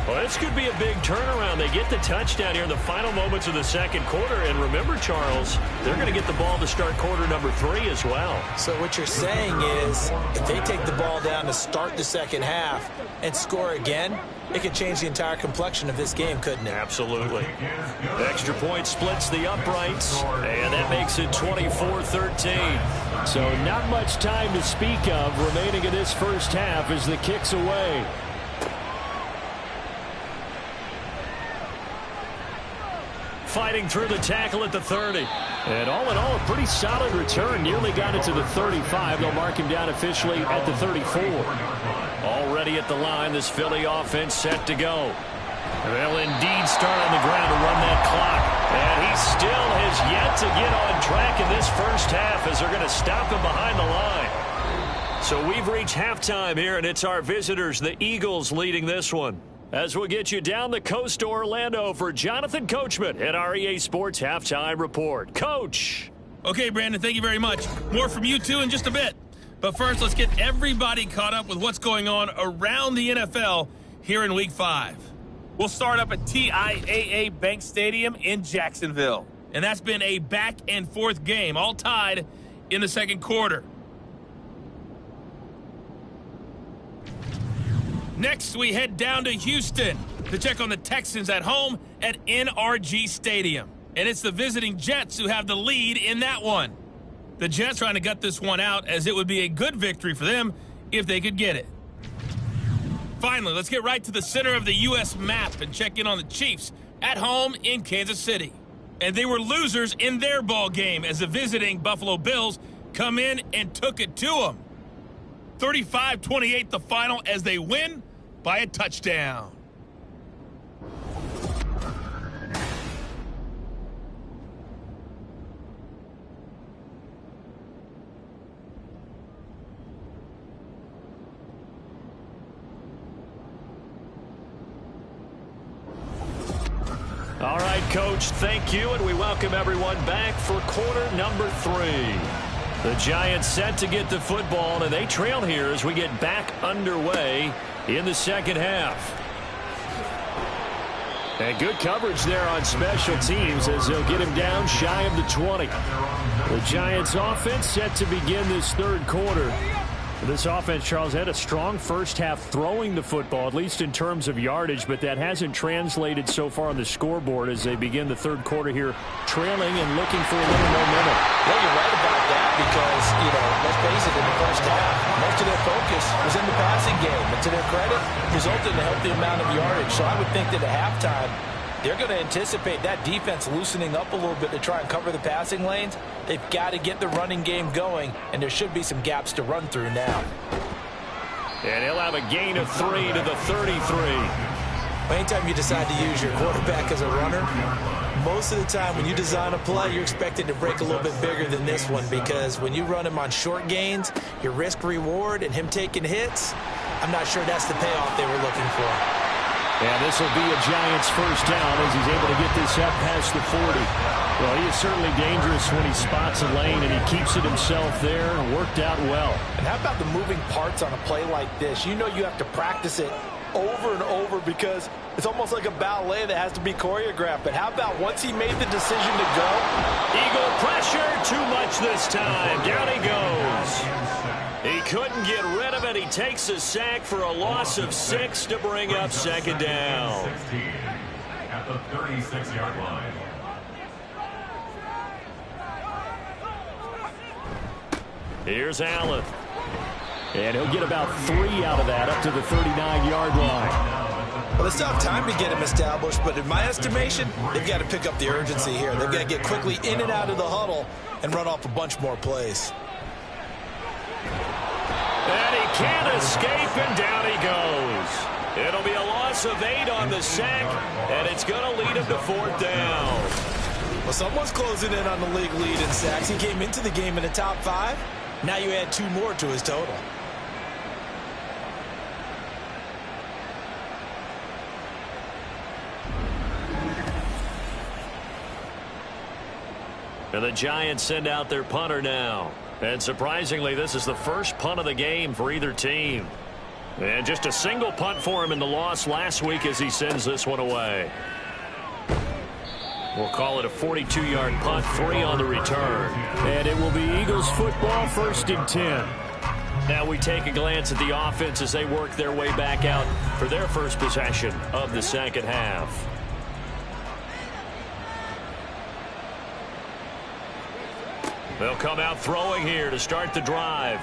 Well, this could be a big turnaround. They get the touchdown here in the final moments of the 2nd quarter. And remember, Charles, they're going to get the ball to start quarter number 3 as well. So what you're saying is if they take the ball down to start the 2nd half and score again, it could change the entire complexion of this game, couldn't it? Absolutely. The extra point splits the uprights, and that makes it 24-13. So not much time to speak of remaining in this 1st half as the kick's away. Fighting through the tackle at the 30. And all in all, a pretty solid return. Nearly got it to the 35. They'll mark him down officially at the 34. Already at the line, this Philly offense set to go. They'll indeed start on the ground to run that clock. And he still has yet to get on track in this 1st half as they're going to stop him behind the line. So we've reached halftime here, and it's our visitors, the Eagles, leading this one. As we'll get you down the coast to Orlando for Jonathan Coachman at our EA Sports Halftime Report. Coach. Okay, Brandon, thank you very much. More from you two in just a bit. But first, let's get everybody caught up with what's going on around the NFL here in Week 5. We'll start up at TIAA Bank Stadium in Jacksonville. And that's been a back-and-forth game, all tied in the second quarter. Next, we head down to Houston to check on the Texans at home at NRG Stadium. And it's the visiting Jets who have the lead in that one. The Jets trying to gut this one out, as it would be a good victory for them if they could get it. Finally, let's get right to the center of the U.S. map and check in on the Chiefs at home in Kansas City. And they were losers in their ball game as the visiting Buffalo Bills come in and took it to them. 35-28 the final as they win by a touchdown. All right, Coach, thank you, and we welcome everyone back for quarter number 3. The Giants set to get the football, and they trail here as we get back underway in the second half. And good coverage there on special teams as they'll get him down shy of the 20. The Giants offense set to begin this third quarter. This offense, Charles, had a strong first half throwing the football, at least in terms of yardage, but that hasn't translated so far on the scoreboard as they begin the third quarter here, trailing and looking for a little momentum. Yeah, you're right about that because, let's face it, in the first half, most of their focus was in the passing game. And to their credit, resulted in a healthy amount of yardage. So I would think that at halftime, they're going to anticipate that defense loosening up a little bit to try and cover the passing lanes. They've got to get the running game going, and there should be some gaps to run through now. And he'll have a gain of 3 to the 33. Anytime you decide to use your quarterback as a runner, most of the time when you design a play, you're expected to break a little bit bigger than this one because when you run him on short gains, your risk-reward and him taking hits, I'm not sure that's the payoff they were looking for. And this will be a Giants first down as he's able to get this up past the 40. Well, he is certainly dangerous when he spots a lane, and he keeps it himself there and worked out well. And how about the moving parts on a play like this? You know you have to practice it over and over because it's almost like a ballet that has to be choreographed. But how about once he made the decision to go? Eagle pressure, too much this time. Down he goes. He couldn't get rid of it. He takes a sack for a loss of 6 to bring up second down. 16 at the 36-yard line. Here's Allen. And he'll get about 3 out of that up to the 39-yard line. Well, it's not time to get him established, but in my estimation, they've got to pick up the urgency here. They've got to get quickly in and out of the huddle and run off a bunch more plays. And he can't escape, and down he goes. It'll be a loss of 8 on the sack, and it's going to lead him to 4th down. Well, someone's closing in on the league lead in sacks. He came into the game in the top 5. Now you add 2 more to his total. And the Giants send out their punter now. And surprisingly, this is the first punt of the game for either team. And just a single punt for him in the loss last week as he sends this one away. We'll call it a 42-yard punt, 3 on the return. And it will be Eagles football, 1st and 10. Now we take a glance at the offense as they work their way back out for their first possession of the second half. They'll come out throwing here to start the drive.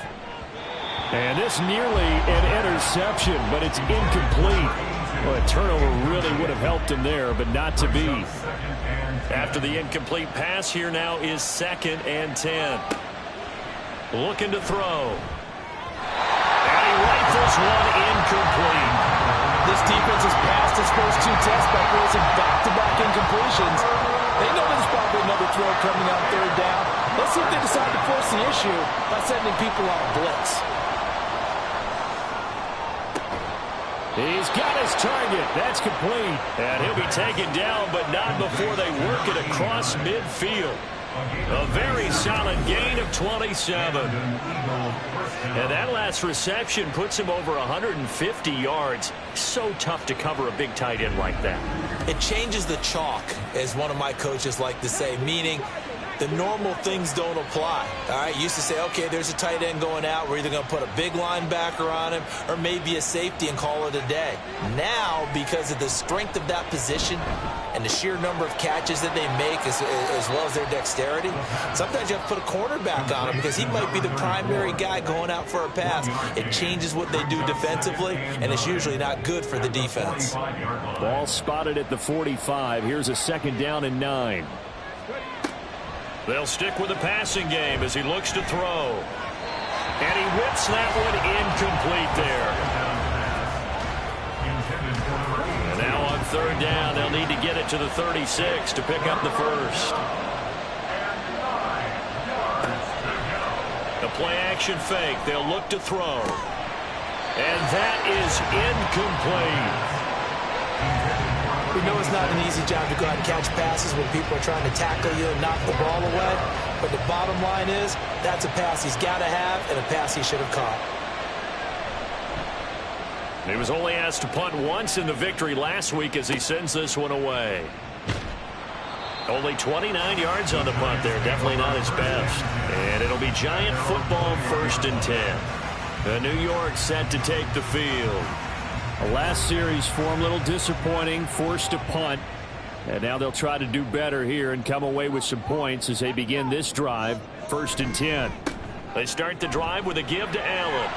And this nearly an interception, but it's incomplete. Well, a turnover really would have helped him there, but not to be. After the incomplete pass, here now is 2nd and 10. Looking to throw. And he rifles one incomplete. This defense has passed its first 2 tests by forcing back-to-back incompletions. They know there's probably another throw coming on 3rd down. Let's see if they decide to force the issue by sending people on a blitz. He's got his target. That's complete. And he'll be taken down, but not before they work it across midfield. A very solid gain of 27. And that last reception puts him over 150 yards. So tough to cover a big tight end like that. It changes the chalk, as one of my coaches like to say, meaning the normal things don't apply. All right, used to say, okay, there's a tight end going out. We're either going to put a big linebacker on him or maybe a safety and call it a day. Now, because of the strength of that position and the sheer number of catches that they make as well as their dexterity, sometimes you have to put a cornerback on him because he might be the primary guy going out for a pass. It changes what they do defensively, and it's usually not good for the defense. Ball spotted at the 45. Here's a second down and 9. They'll stick with the passing game as he looks to throw. And he whips that one incomplete there. And now on third down, they'll need to get it to the 36 to pick up the first. The play-action fake. They'll look to throw. And that is incomplete. We know it's not an easy job to go out and catch passes when people are trying to tackle you and knock the ball away. But the bottom line is, that's a pass he's got to have and a pass he should have caught. He was only asked to punt once in the victory last week as he sends this one away. Only 29 yards on the punt there. Definitely not his best. And it'll be Giant football, 1st and 10. The New York set to take the field. The last series for him, a little disappointing, forced to punt. And now they'll try to do better here and come away with some points as they begin this drive, 1st and 10. They start the drive with a give to Allen.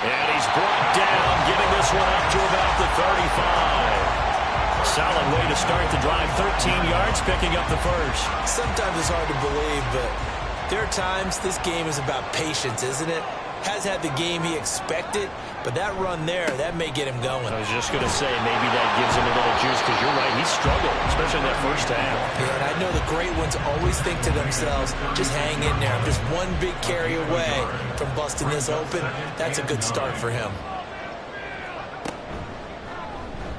And he's brought down, getting this one up to about the 35. Solid way to start the drive, 13 yards, picking up the first. Sometimes it's hard to believe, but there are times this game is about patience, isn't it? Has had the game he expected, but that run there, that may get him going. I was just going to say, maybe that gives him a little juice, because you're right, he struggled, especially in that first half. Yeah, and I know the great ones always think to themselves, just hang in there. I'm just one big carry away from busting this open. That's a good start for him.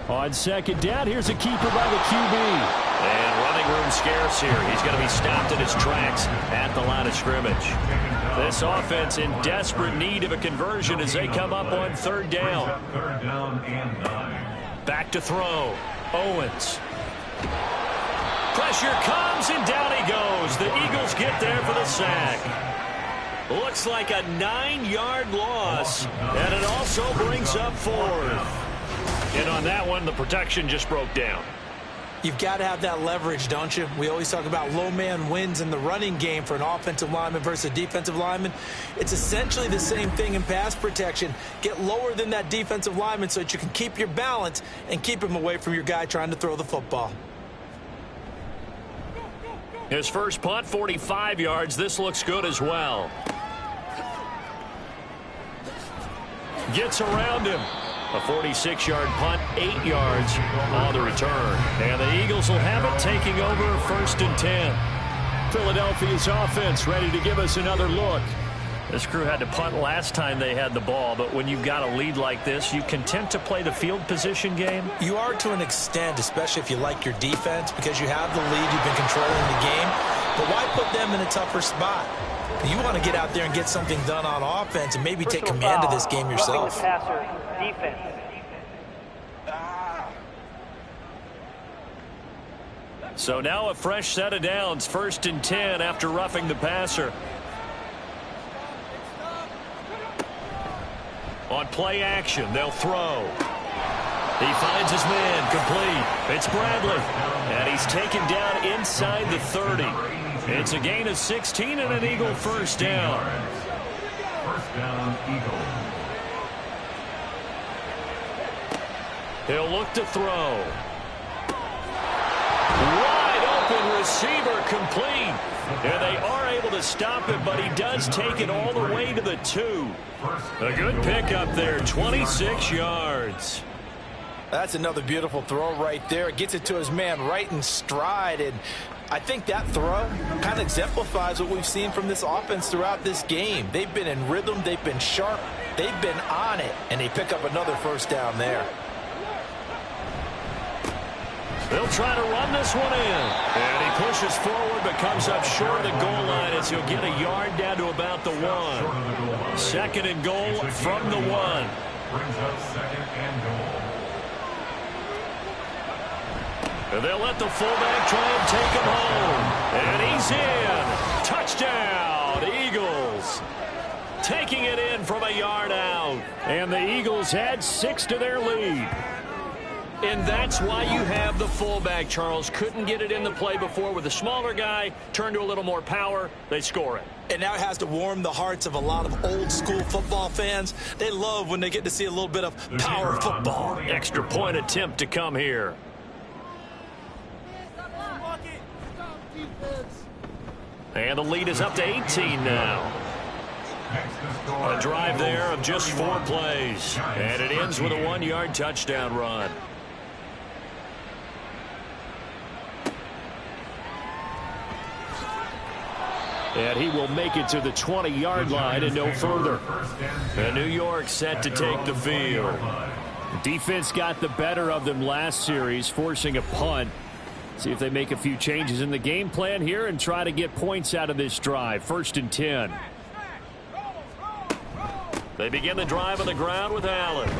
On second down, here's a keeper by the QB. And running room scarce here. He's going to be stopped in his tracks at the line of scrimmage. This offense in desperate need of a conversion as they come up on third down. Back to throw. Owens. Pressure comes, and down he goes. The Eagles get there for the sack. Looks like a 9-yard loss, and it also brings up 4th. And on that one, the protection just broke down. You've got to have that leverage, don't you? We always talk about low man wins in the running game for an offensive lineman versus a defensive lineman. It's essentially the same thing in pass protection. Get lower than that defensive lineman so that you can keep your balance and keep him away from your guy trying to throw the football. His first punt, 45 yards. This looks good as well. Gets around him. A 46-yard punt, 8 yards on the return. And the Eagles will have it, taking over 1st and 10. Philadelphia's offense ready to give us another look. This crew had to punt last time they had the ball, but when you've got a lead like this, you content to play the field position game? You are to an extent, especially if you like your defense, because you have the lead, you've been controlling the game. But why put them in a tougher spot? You want to get out there and get something done on offense and maybe take command of this game yourself. Passer, defense. So now a fresh set of downs, 1st and 10 after roughing the passer. On play action, they'll throw. He finds his man, complete. It's Bradley, and he's taken down inside the 30. It's a gain of 16 and an Eagle first down. First down, Eagle. He'll look to throw. Wide open receiver, complete. And they are able to stop it, but he does take it all the way to the 2. A good pickup there, 26 yards. That's another beautiful throw right there. It gets it to his man right in stride, and I think that throw kind of exemplifies what we've seen from this offense throughout this game. They've been in rhythm, they've been sharp, They've been on it, and they pick up another first down there. They'll try to run this one in. And he pushes forward but comes up short of the goal line as he'll get a yard down to about the 1. Second and goal from the 1. Brings up second and goal. And they'll let the fullback try and take him home. And he's in. Touchdown, Eagles. Taking it in from a yard out. And the Eagles had 6 to their lead. And that's why you have the fullback, Charles. Couldn't get it in the play before with the smaller guy. Turn to a little more power. They score it. And now it has to warm the hearts of a lot of old-school football fans. They love when they get to see a little bit of power football. Extra point attempt to come here. And the lead is up to 18 now. A drive there of just 4 plays. And it ends with a 1-yard touchdown run. And he will make it to the 20-yard line and no further. And New York set to take the field. Defense got the better of them last series, forcing a punt. See if they make a few changes in the game plan here and try to get points out of this drive. 1st and 10. They begin the drive on the ground with Allen.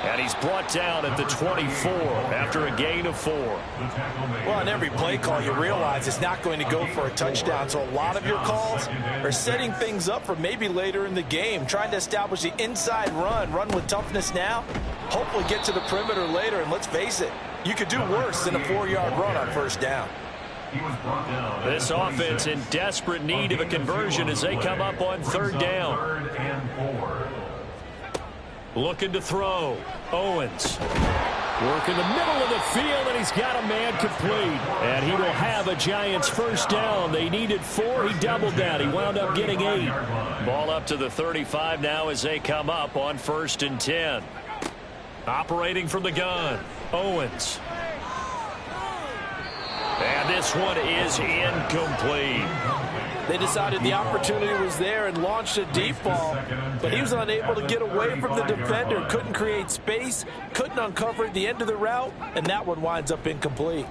And he's brought down at the 24 after a gain of 4. Well, on every play call, you realize it's not going to go for a touchdown. So a lot of your calls are setting things up for maybe later in the game, trying to establish the inside run with toughness now, hopefully get to the perimeter later. And let's face it, you could do worse than a 4-yard run on 1st down. This offense in desperate need of a conversion as they come up on 3rd down. Looking to throw. Owens. Work in the middle of the field, and he's got a man complete. And he will have a Giants 1st down. They needed 4. He doubled that. He wound up getting 8. Ball up to the 35 now as they come up on 1st and 10. Operating from the gun. Owens. And this one is incomplete. They decided the opportunity was there and launched a deep ball, but he was unable to get away from the defender, couldn't create space, couldn't uncover at the end of the route, and that one winds up incomplete.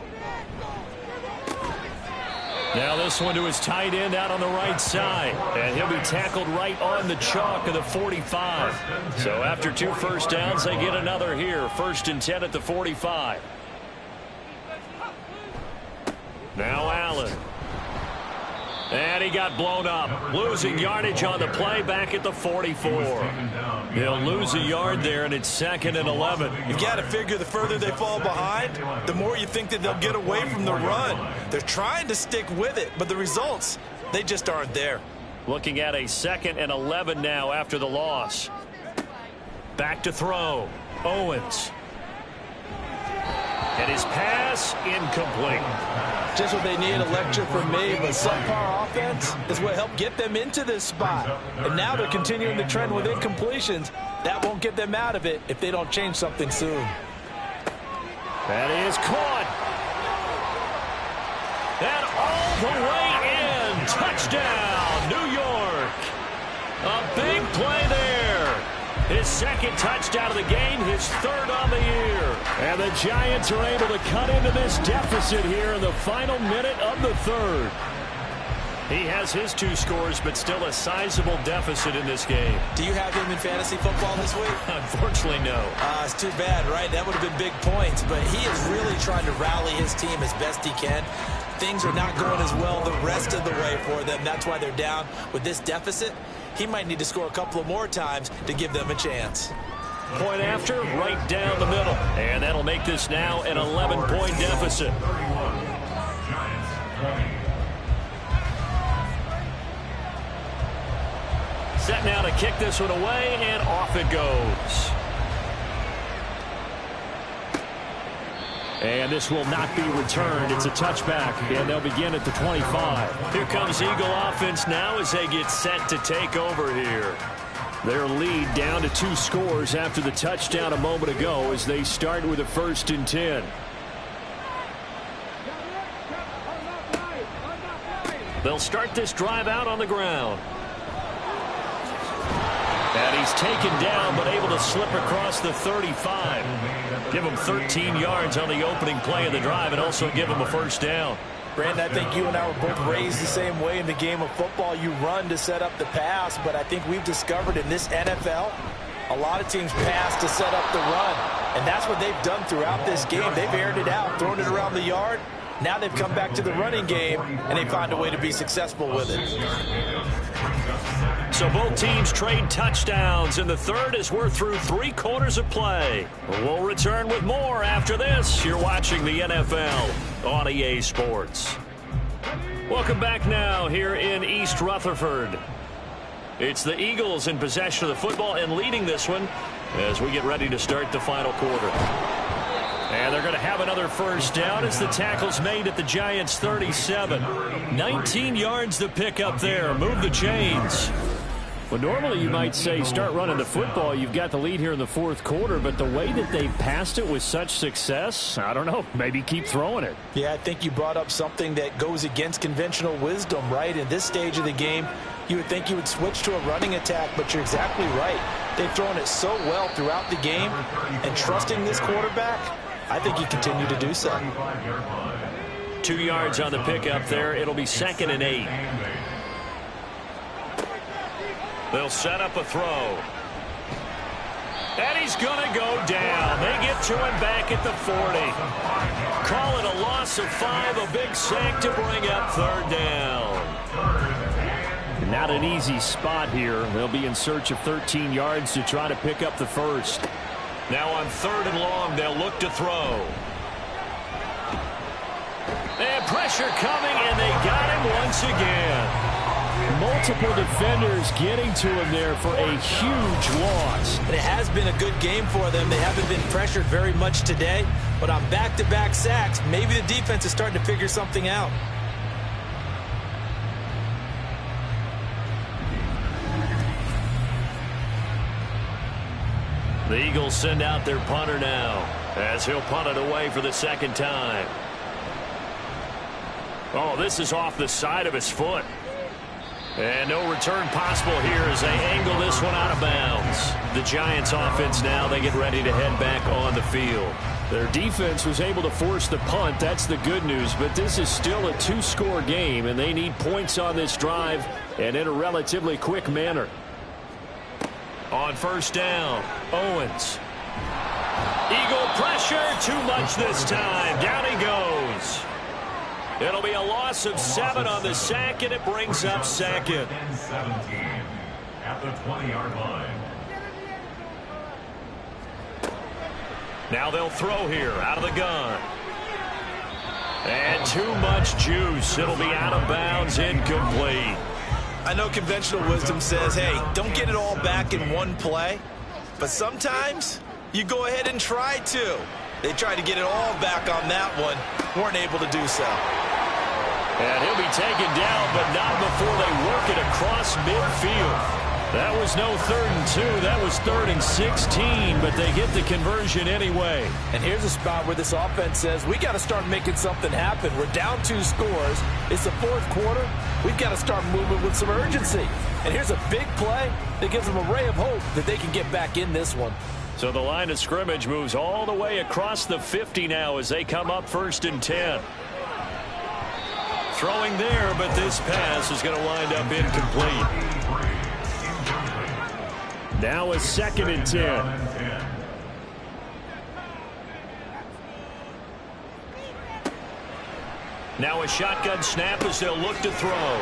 Now this one to his tight end out on the right side, and he'll be tackled right on the chalk of the 45. So after 2 first downs, they get another here. 1st and 10 at the 45. Now Allen. And he got blown up. Losing yardage on the play back at the 44. They'll lose a yard there, and it's 2nd and 11. You've got to figure the further they fall behind, the more you think that they'll get away from the run. They're trying to stick with it, but the results, they just aren't there. Looking at a 2nd and 11 now after the loss. Back to throw. Owens. And his pass incomplete. Just what they need, a lecture from me, but subpar offense is what helped get them into this spot. And now they're continuing the trend with incompletions. That won't get them out of it if they don't change something soon. That is caught. And all the way in. Touchdown, New York. A big play there. His 2nd touchdown of the game, his 3rd on the year. And the Giants are able to cut into this deficit here in the final minute of the 3rd. He has his 2 scores, but still a sizable deficit in this game. Do you have him in fantasy football this week? Unfortunately, no. It's too bad, right? That would have been big points, but he is really trying to rally his team as best he can. Things are not going as well the rest of the way for them. That's why they're down with this deficit. He might need to score a couple of more times to give them a chance. Point after, right down the middle. And that'll make this now an 11-point deficit. Set now to kick this one away, and off it goes. And this will not be returned. It's a touchback, and they'll begin at the 25. Here comes Eagle offense now as they get set to take over here. Their lead down to 2 scores after the touchdown a moment ago as they start with a 1st and 10. They'll start this drive out on the ground. And he's taken down but able to slip across the 35. Give him 13 yards on the opening play of the drive and also give him a first down. Brandon, I think you and I were both raised the same way in the game of football. You run to set up the pass, but I think we've discovered in this NFL, a lot of teams pass to set up the run. And that's what they've done throughout this game. They've aired it out, thrown it around the yard. Now they've come back to the running game, and they find a way to be successful with it. So both teams trade touchdowns, and the third as we're through 3 quarters of play. We'll return with more after this. You're watching the NFL on EA Sports. Welcome back now here in East Rutherford. It's the Eagles in possession of the football and leading this one as we get ready to start the final quarter. And they're going to have another first down as the tackle's made at the Giants' 37. 19 yards to pick up there. Move the chains. Well, normally you might say start running the football. You've got the lead here in the fourth quarter, but the way that they've passed it with such success, I don't know, maybe keep throwing it. Yeah, I think you brought up something that goes against conventional wisdom, right? In this stage of the game, you would think you would switch to a running attack, but you're exactly right. They've thrown it so well throughout the game, and trusting this quarterback, I think you continue to do so. 2 yards on the pickup there. It'll be 2nd and 8. They'll set up a throw. And he's going to go down. They get to him back at the 40. Call it a loss of 5, a big sack to bring up 3rd down. Not an easy spot here. They'll be in search of 13 yards to try to pick up the first. Now on 3rd and long, they'll look to throw. And pressure coming, and they got him once again. Multiple defenders getting to him there for a huge loss. And it has been a good game for them. They haven't been pressured very much today, but on back-to-back sacks, maybe the defense is starting to figure something out. The Eagles send out their punter now as he'll punt it away for the 2nd time. Oh, this is off the side of his foot. And no return possible here as they angle this one out of bounds. The Giants offense now, they get ready to head back on the field. Their defense was able to force the punt. That's the good news. But this is still a 2-score game, and they need points on this drive and in a relatively quick manner. On 1st down, Owens. Eagle pressure, too much this time. Down he goes. It'll be a loss of 7 on the sack, and it brings up 2nd. 17 at the 20-yard line. Now they'll throw here out of the gun. And too much juice. It'll be out of bounds, incomplete. I know conventional wisdom says, hey, don't get it all back in one play. But sometimes you go ahead and try to. They tried to get it all back on that one. Weren't able to do so. And he'll be taken down, but not before they work it across midfield. That was no 3rd and 2. That was 3rd and 16, but they get the conversion anyway. And here's a spot where this offense says, we got to start making something happen. We're down 2 scores. It's the 4th quarter. We've got to start moving with some urgency. And here's a big play that gives them a ray of hope that they can get back in this one. So the line of scrimmage moves all the way across the 50 now as they come up 1st and 10. Throwing there, but this pass is going to wind up incomplete. Now a 2nd and 10. Now a shotgun snap as they'll look to throw.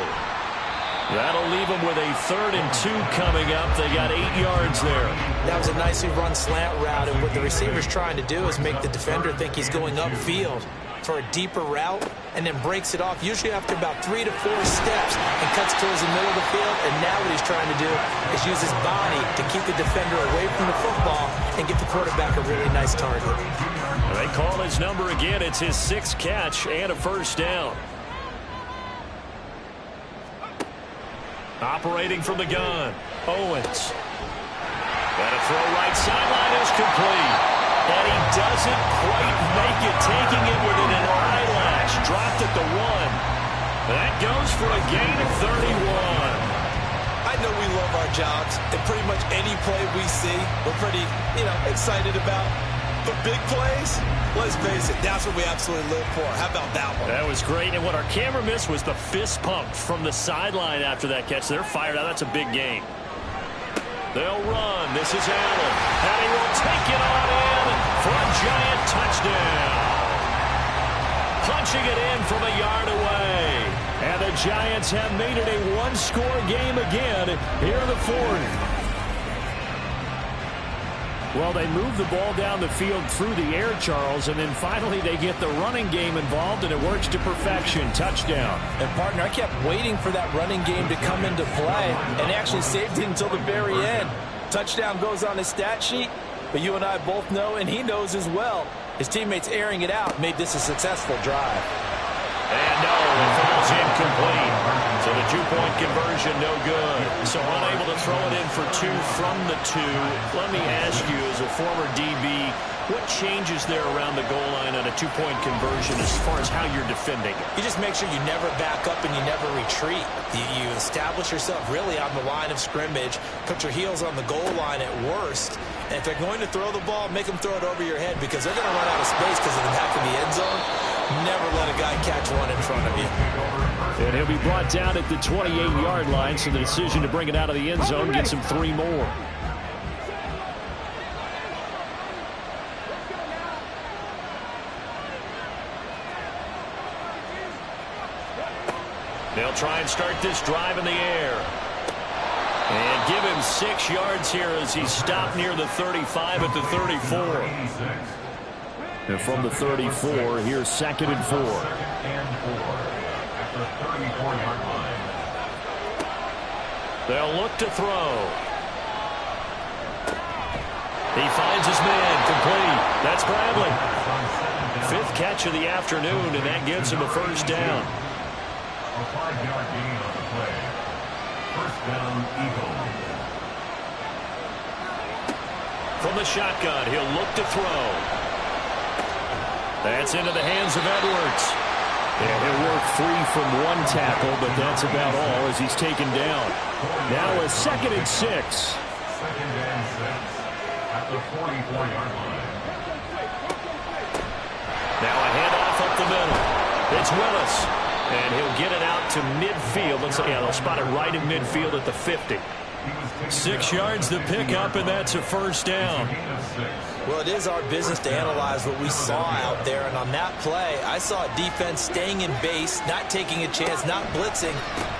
That'll leave them with a 3rd and 2 coming up. They got 8 yards there. That was a nicely run slant route, and what the receiver's trying to do is make the defender think he's going upfield for a deeper route and then breaks it off, usually after about 3 to 4 steps, and cuts towards the middle of the field. And now what he's trying to do is use his body to keep the defender away from the football and get the quarterback a really nice target. They call his number again. It's his 6th catch and a 1st down. Operating from the gun, Owens. And a throw right sideline is complete. And he doesn't quite make it, taking it within an eyelash. Dropped at the 1. That goes for a gain of 31. I know we love our jobs, and pretty much any play we see, we're pretty, excited about. But big plays, let's face it, that's what we absolutely live for. How about that one? That was great, and what our camera missed was the fist pump from the sideline after that catch. They're fired out. That's a big game. They'll run. This is Allen. And he will take it on in for a giant touchdown. Punching it in from a yard away. And the Giants have made it a one-score game again here in the fourth. Well, they move the ball down the field through the air, Charles, and then finally they get the running game involved, and it works to perfection. Touchdown. And, partner, I kept waiting for that running game to come into play and actually saved it until the very end. Touchdown goes on his stat sheet, but you and I both know, and he knows as well, his teammates airing it out made this a successful drive. And no, it falls incomplete. So the two-point conversion, no good. So unable to throw it in for two from the two. Let me ask you, as a former DB, what changes there around the goal line on a two-point conversion as far as how you're defending it? You just make sure you never back up and you never retreat. You establish yourself really on the line of scrimmage, put your heels on the goal line at worst, and if they're going to throw the ball, make them throw it over your head because they're going to run out of space because of the back of the end zone. Never let a guy catch one in front of you. And he'll be brought down at the 28-yard line, so the decision to bring it out of the end zone gets him 3 more. They'll try and start this drive in the air. And give him 6 yards here as he's stopped near the 35 at the 34. And from the 34, here's 2nd and 4. They'll look to throw. He finds his man, complete. That's Bradley. 5th catch of the afternoon, and that gets him a first down. A 5-yard gain on the play. First down, Eagles. From the shotgun, he'll look to throw. That's into the hands of Edwards. And he'll work free from 1 tackle, but that's about all as he's taken down. Now a 2nd and 6. 2nd and 6 at the 44-yard line. Now a handoff up the middle. It's Willis. And he'll get it out to midfield. Looks like, they'll spot it right in midfield at the 50. 6 yards to pick up, and that's a first down. Well, it is our business to analyze what we saw out there, and on that play, I saw a defense staying in base, not taking a chance, not blitzing,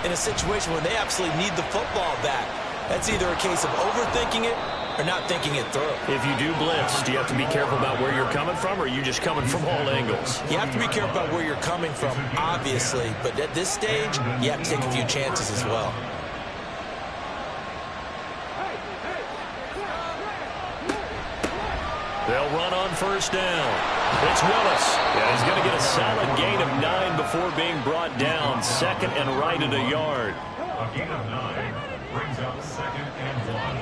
in a situation where they absolutely need the football back. That's either a case of overthinking it or not thinking it through. If you do blitz, do you have to be careful about where you're coming from, or are you just coming from all angles? You have to be careful about where you're coming from, obviously, but at this stage, you have to take a few chances as well. They'll run on first down. It's Willis. Yeah, he's going to get a solid gain of 9 before being brought down. 2nd and right at a yard. A gain of 9 brings up 2nd and 1.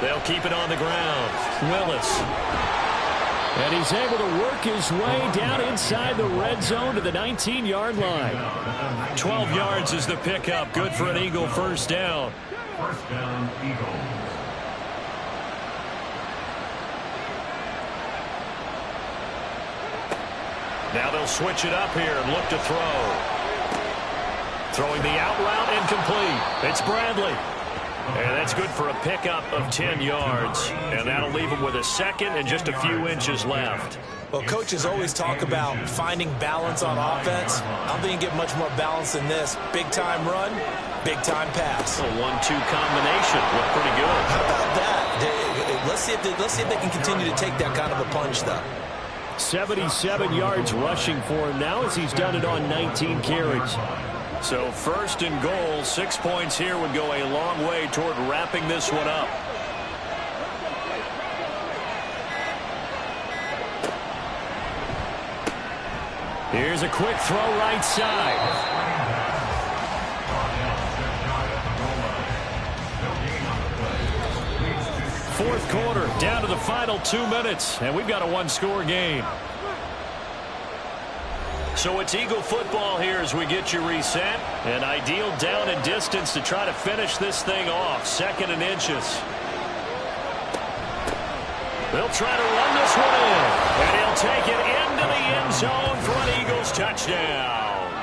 They'll keep it on the ground. Willis. And he's able to work his way down inside the red zone to the 19-yard line. 12 yards is the pickup. Good for an Eagle first down. First down, Eagles. Now they'll switch it up here and look to throw. Throwing the out route incomplete. It's Bradley. And that's good for a pickup of 10 yards. And that'll leave him with a 2nd and just a few inches left. Well, coaches always talk about finding balance on offense. I don't think you get much more balance than this. Big-time run, big-time pass. A 1-2 combination. Looked pretty good. How about that? Let's see if they can continue to take that kind of a punch, though. 77 yards rushing for him now as he's done it on 19 carries. So 1st and goal, 6 points here would go a long way toward wrapping this one up. Here's a quick throw right side. 4th quarter, down to the final 2 minutes, and we've got a 1-score game. So it's Eagle football here as we get you reset. An ideal down and distance to try to finish this thing off. 2nd and inches. They'll try to run this one in. And he'll take it into the end zone for an Eagles touchdown.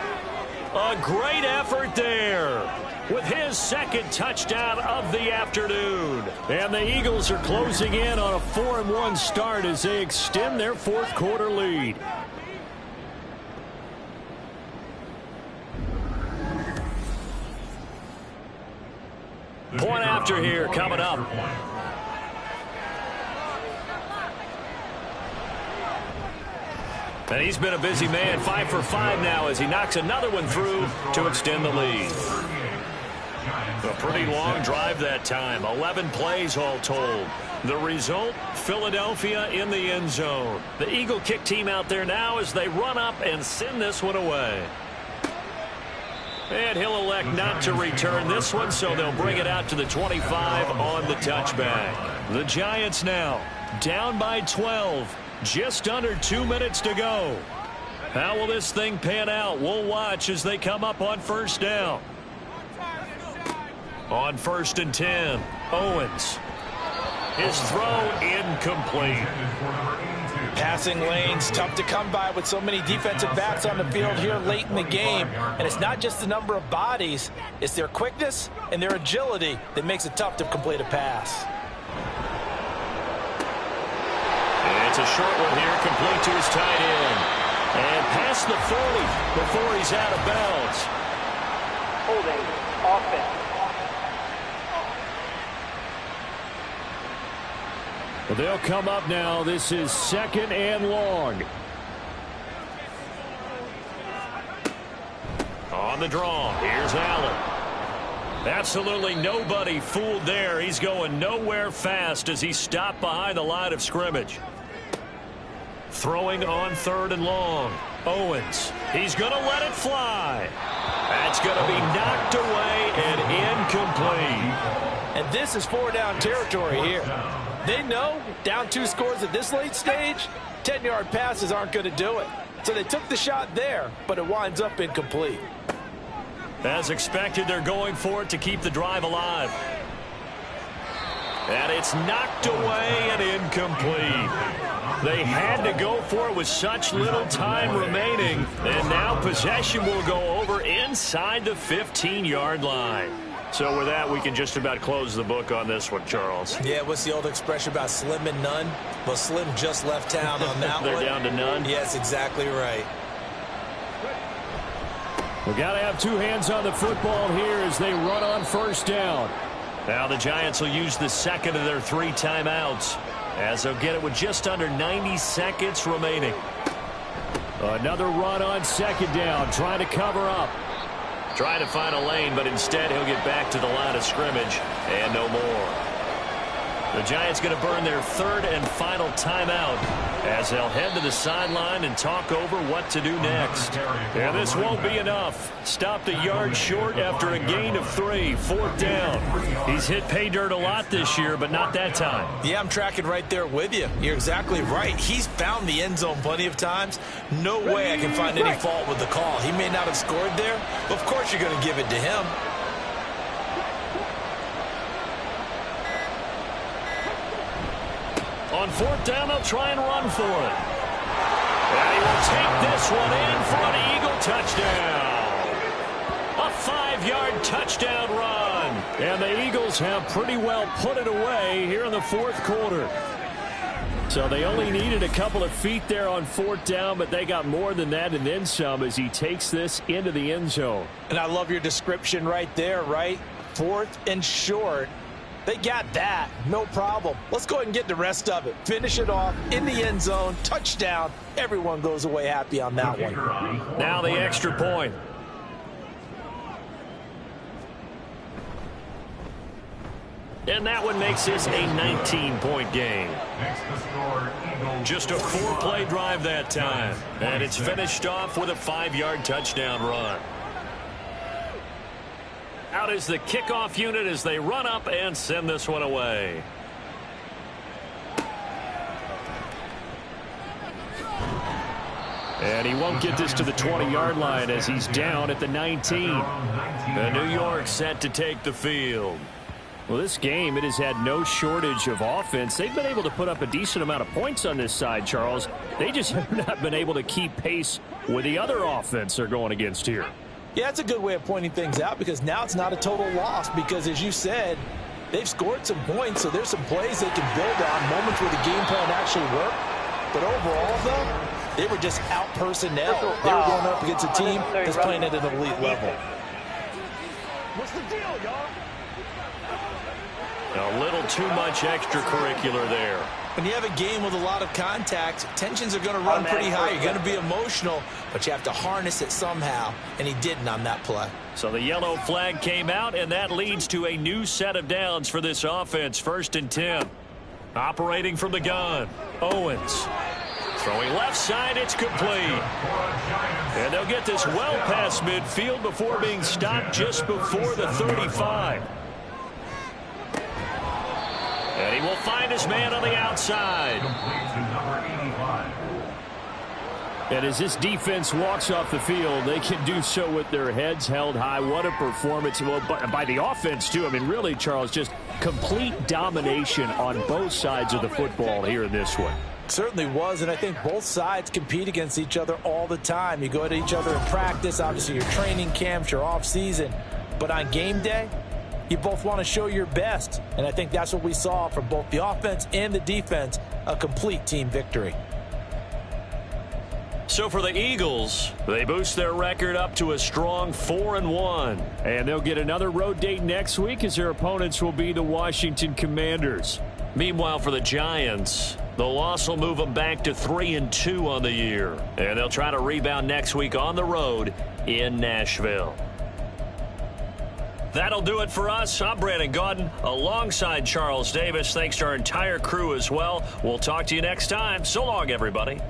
A great effort there with his 2nd touchdown of the afternoon. And the Eagles are closing in on a 4-1 start as they extend their 4th quarter lead. Point after here coming up. And he's been a busy man, 5 for 5 now as he knocks another one through to extend the lead. A pretty long drive that time, 11 plays all told. The result, Philadelphia in the end zone. The Eagle kick team out there now as they run up and send this one away. And he'll elect not to return this one, so they'll bring it out to the 25 on the touchback. The Giants now down by 12. Just under 2 minutes to go. How will this thing pan out? We'll watch as they come up on 1st down. On 1st and 10, Owens. His throw incomplete. Passing lanes, tough to come by with so many defensive backs on the field here late in the game. And it's not just the number of bodies, it's their quickness and their agility that makes it tough to complete a pass. It's a short one here, complete to his tight end. And past the 40 before he's out of bounds. Holding, offense. Well, they'll come up now. This is 2nd and long. On the draw, here's Allen. Absolutely nobody fooled there. He's going nowhere fast as he stopped behind the line of scrimmage. Throwing on 3rd and long. Owens. He's going to let it fly. That's going to be knocked away and incomplete. And this is 4-down territory here. They know down 2 scores at this late stage, 10-yard passes aren't going to do it. So they took the shot there, but it winds up incomplete. As expected, they're going for it to keep the drive alive. And it's knocked away and incomplete. They had to go for it with such little time remaining. And now possession will go over inside the 15-yard line. So with that, we can just about close the book on this one, Charles. Yeah, what's the old expression about slim and none? Well, Slim just left town on that They're one. down to none? Yes, exactly right. We've got to have 2 hands on the football here as they run on 1st down. Now the Giants will use the 2nd of their 3 timeouts as they'll get it with just under 90 seconds remaining. Another run on 2nd down, trying to cover up. Trying to find a lane, but instead he'll get back to the line of scrimmage and no more. The Giants going to burn their 3rd and final timeout as they'll head to the sideline and talk over what to do next. And this won't be enough. Stopped a yard short after a gain of 3, 4th down. He's hit pay dirt a lot this year, but not that time. Yeah, I'm tracking right there with you. You're exactly right. He's found the end zone plenty of times. No way I can find any fault with the call. He may not have scored there, but of course you're going to give it to him. On 4th down, they'll try and run for it. And he will take this one in for an Eagle touchdown. A 5-yard touchdown run. And the Eagles have pretty well put it away here in the 4th quarter. So they only needed a couple of feet there on 4th down, but they got more than that and then some as he takes this into the end zone. And I love your description right there, right? 4th and short. They got that. No problem. Let's go ahead and get the rest of it. Finish it off in the end zone. Touchdown. Everyone goes away happy on that one. Now the extra point. And that one makes this a 19-point game. Just a 4-play drive that time. And it's finished off with a 5-yard touchdown run. Out is the kickoff unit as they run up and send this one away. And he won't get this to the 20-yard line as he's down at the 19. And New York set to take the field. Well, this game, it has had no shortage of offense. They've been able to put up a decent amount of points on this side, Charles. They just have not been able to keep pace with the other offense they're going against here. Yeah, it's a good way of pointing things out because now it's not a total loss because, as you said, they've scored some points, so there's some plays they can build on, moments where the game plan actually worked. But overall, though, they were just out-personnel. They were going up against a team that's playing at an elite level. What's the deal, y'all? A little too much extracurricular there. When you have a game with a lot of contact, tensions are going to run pretty high. You're going to be emotional, but you have to harness it somehow, and he didn't on that play. So the yellow flag came out, and that leads to a new set of downs for this offense. 1st and 10. Operating from the gun, Owens. Throwing left side, it's complete. And they'll get this well past midfield before being stopped just before the 35. And he will find his man on the outside. And as this defense walks off the field, they can do so with their heads held high. What a performance. Well, by the offense, too. I mean, really, Charles, just complete domination on both sides of the football here in this one. Certainly was, and I think both sides compete against each other all the time. You go at each other in practice, obviously your training camps, your off-season. But on game day, you both want to show your best. And I think that's what we saw from both the offense and the defense, a complete team victory. So for the Eagles, they boost their record up to a strong 4-1. And they'll get another road date next week as their opponents will be the Washington Commanders. Meanwhile, for the Giants, the loss will move them back to 3-2 on the year. And they'll try to rebound next week on the road in Nashville. That'll do it for us. I'm Brandon Gaudin alongside Charles Davis. Thanks to our entire crew as well. We'll talk to you next time. So long, everybody.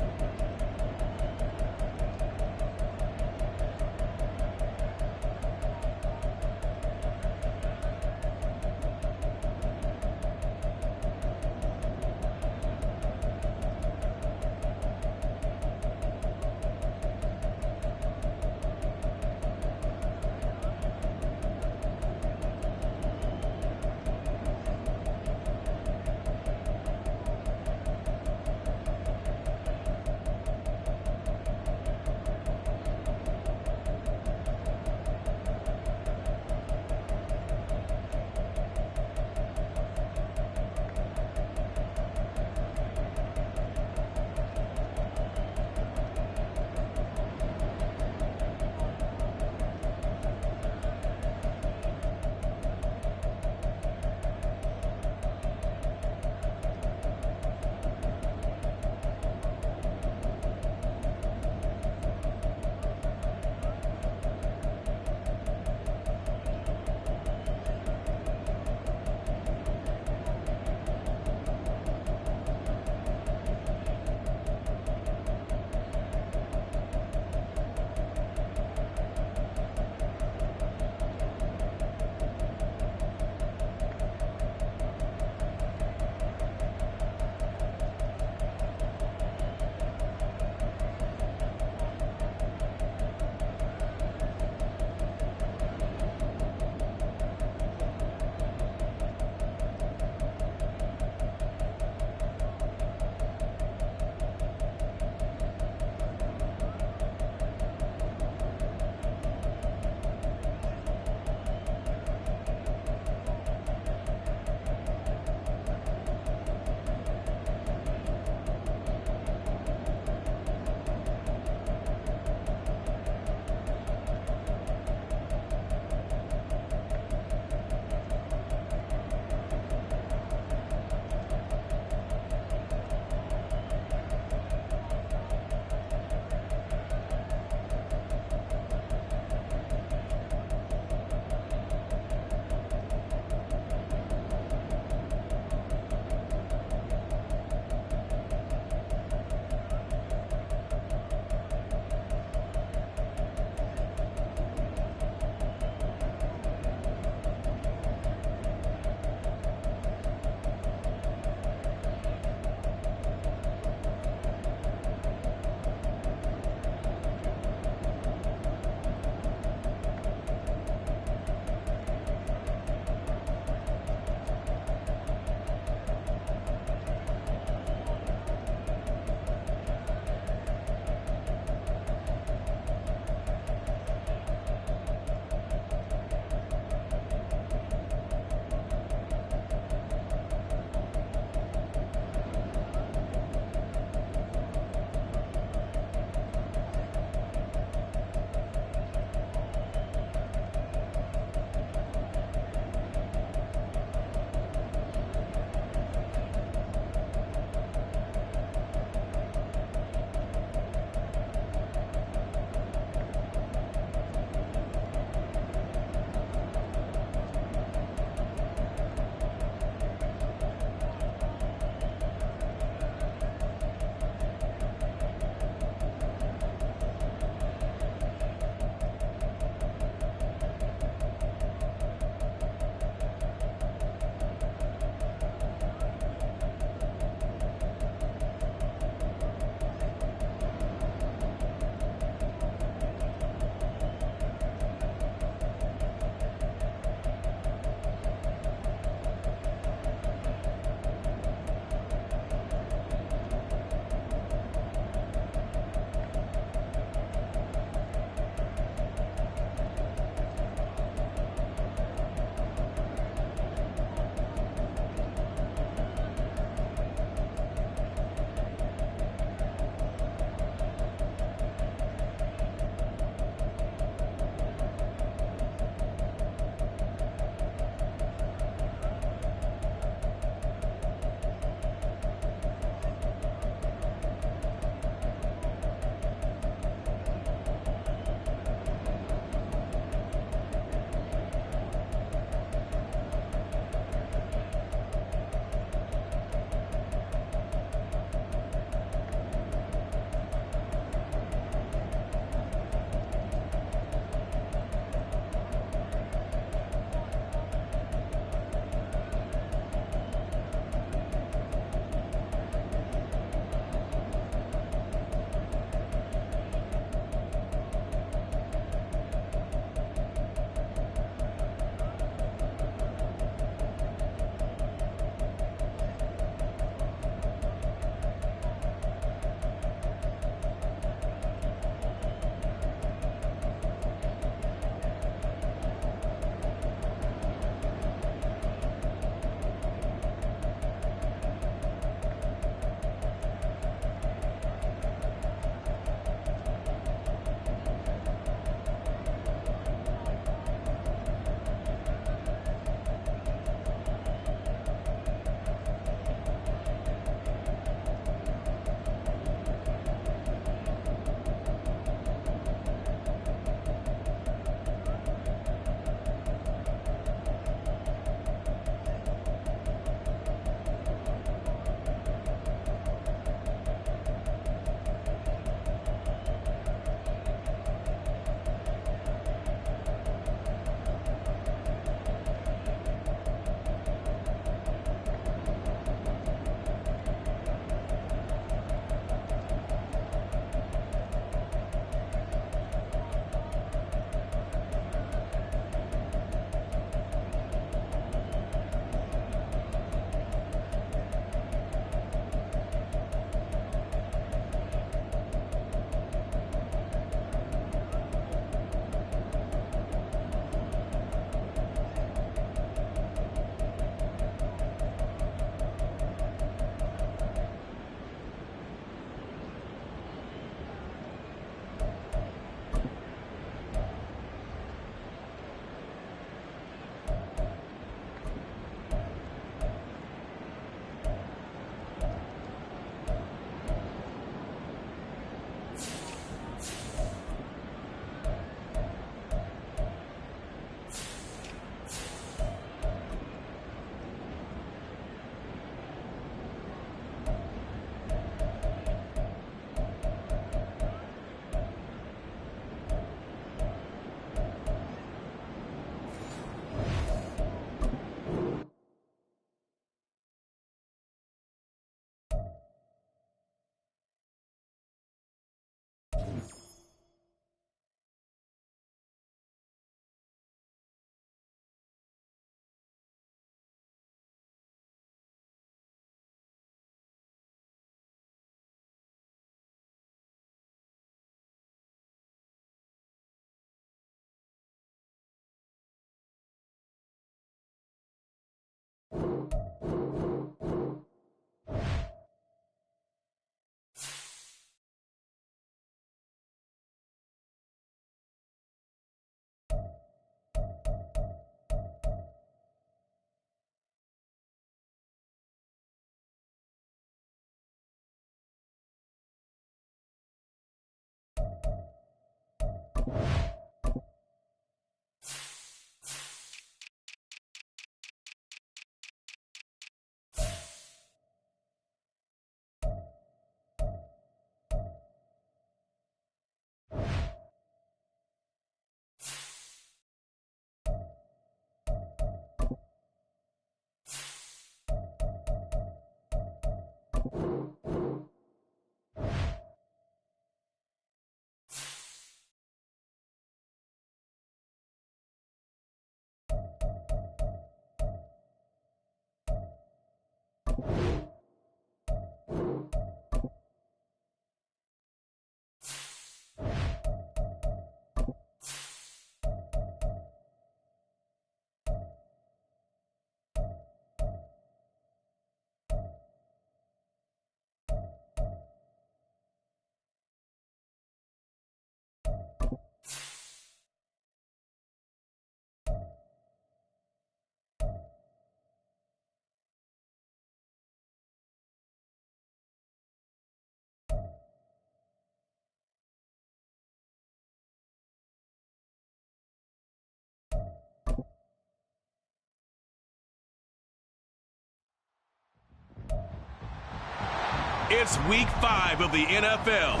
It's week 5 of the NFL,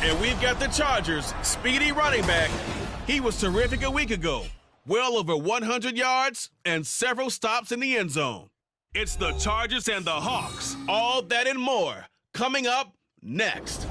and we've got the Chargers' speedy running back. He was terrific a week ago, well over 100 yards and several stops in the end zone. It's the Chargers and the Hawks, all that and more, coming up next.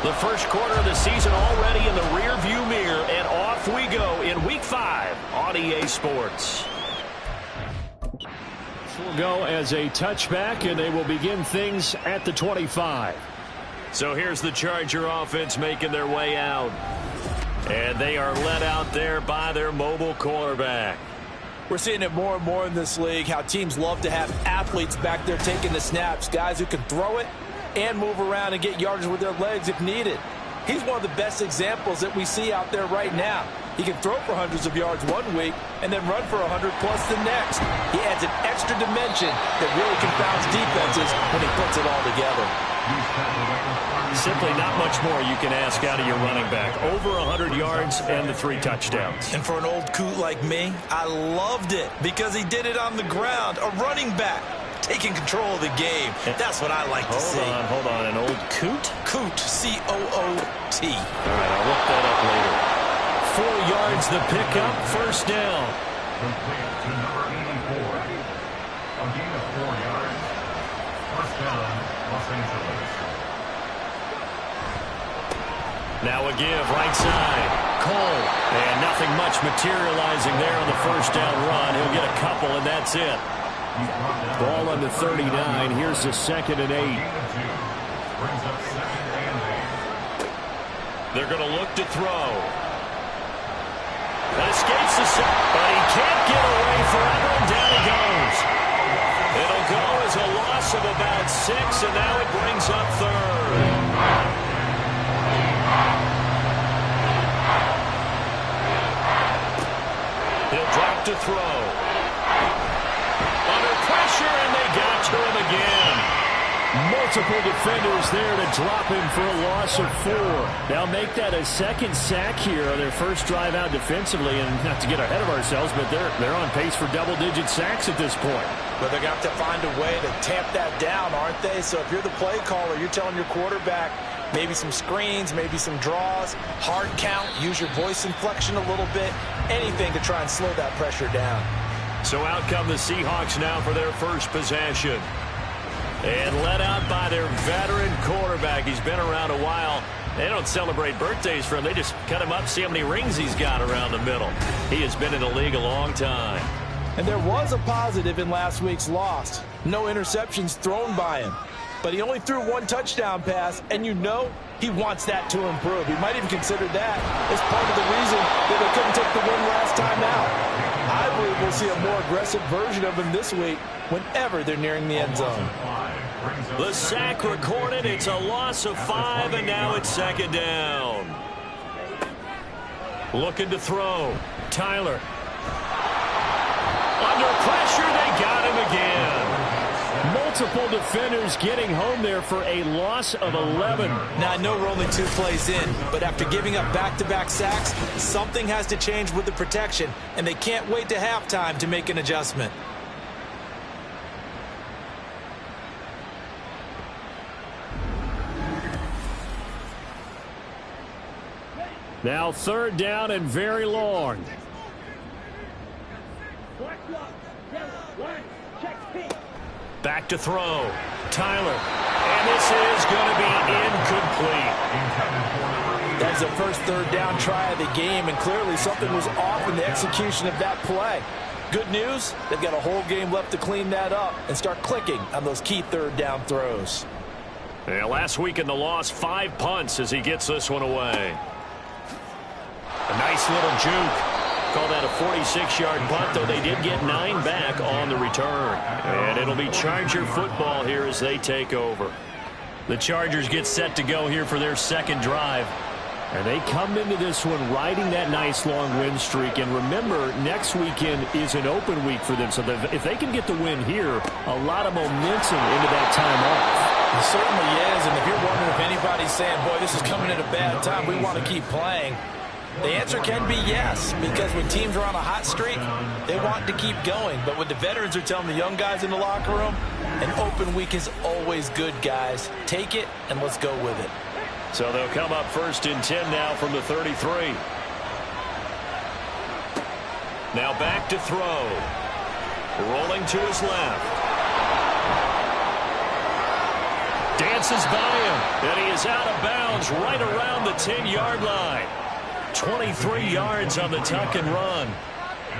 The first quarter of the season already in the rear-view mirror, and off we go in Week 5 on EA Sports. This will go as a touchback, and they will begin things at the 25. So here's the Charger offense making their way out. And they are led out there by their mobile quarterback. We're seeing it more and more in this league, how teams love to have athletes back there taking the snaps, guys who can throw it and move around and get yardage with their legs if needed. He's one of the best examples that we see out there right now. He can throw for hundreds of yards one week and then run for 100+ the next. He adds an extra dimension that really confounds defenses when he puts it all together. Simply not much more you can ask out of your running back. Over 100 yards and the 3 touchdowns. And for an old coot like me, I loved it because he did it on the ground. A running back taking control of the game. That's what I like to see. Hold on. An old coot? Coot, C-O-O-T. All right, I'll look that up later. 4 yards the pickup, first down. Complete to number 84. A gain of 4 yards. First down, Los Angeles. Now a give, right side. Cole. And nothing much materializing there on the first down run. He'll get a couple, and that's it. Ball on the 39. Here's the 2nd and 8. Brings up 2nd and 8. They're going to look to throw. That escapes the sack, but he can't get away forever, and down he goes. It'll go as a loss of about 6, and now it brings up 3rd. He'll drop to throw. Under pressure, and they got to him again. Multiple defenders there to drop him for a loss of 4. Now make that a 2nd sack here on their first drive out defensively. And not to get ahead of ourselves, but they're on pace for double-digit sacks at this point. But they're going to have to find a way to tamp that down, aren't they? So if you're the play caller, you're telling your quarterback maybe some screens, maybe some draws, hard count, use your voice inflection a little bit, anything to try and slow that pressure down. So out come the Seahawks now for their first possession. And led out by their veteran quarterback. He's been around a while. They don't celebrate birthdays for him. They just cut him up, see how many rings he's got around the middle. He has been in the league a long time. And there was a positive in last week's loss. No interceptions thrown by him. But he only threw one touchdown pass, and you know he wants that to improve. He might even consider that as part of the reason that they couldn't take the win last time out. I believe we'll see a more aggressive version of him this week whenever they're nearing the end zone. The sack recorded. It's a loss of 5, and now it's second down. Looking to throw. Tyler. Under pressure, they got him again. Multiple defenders getting home there for a loss of 11. Now, I know we're only 2 plays in, but after giving up back-to-back sacks, something has to change with the protection, and they can't wait to halftime to make an adjustment. Now third down and very long. Back to throw. Tyler. And this is going to be incomplete. That's the first third down try of the game, and clearly something was off in the execution of that play. Good news, they've got a whole game left to clean that up and start clicking on those key third down throws. Yeah, last week in the loss, 5 punts as he gets this one away. A nice little juke. Call that a 46-yard punt, though they did get 9 back on the return. And it'll be Charger football here as they take over. The Chargers get set to go here for their second drive. And they come into this one riding that nice long win streak. And remember, next weekend is an open week for them. So if they can get the win here, a lot of momentum into that time off. It certainly is. And if you're wondering if anybody's saying, boy, this is coming at a bad time, we want to keep playing, the answer can be yes, because when teams are on a hot streak, they want to keep going. But what the veterans are telling the young guys in the locker room, an open week is always good, guys. Take it, and let's go with it. So they'll come up 1st and 10 now from the 33. Now back to throw. Rolling to his left. Dances by him, and he is out of bounds right around the 10-yard line. 23 yards on the tuck and run.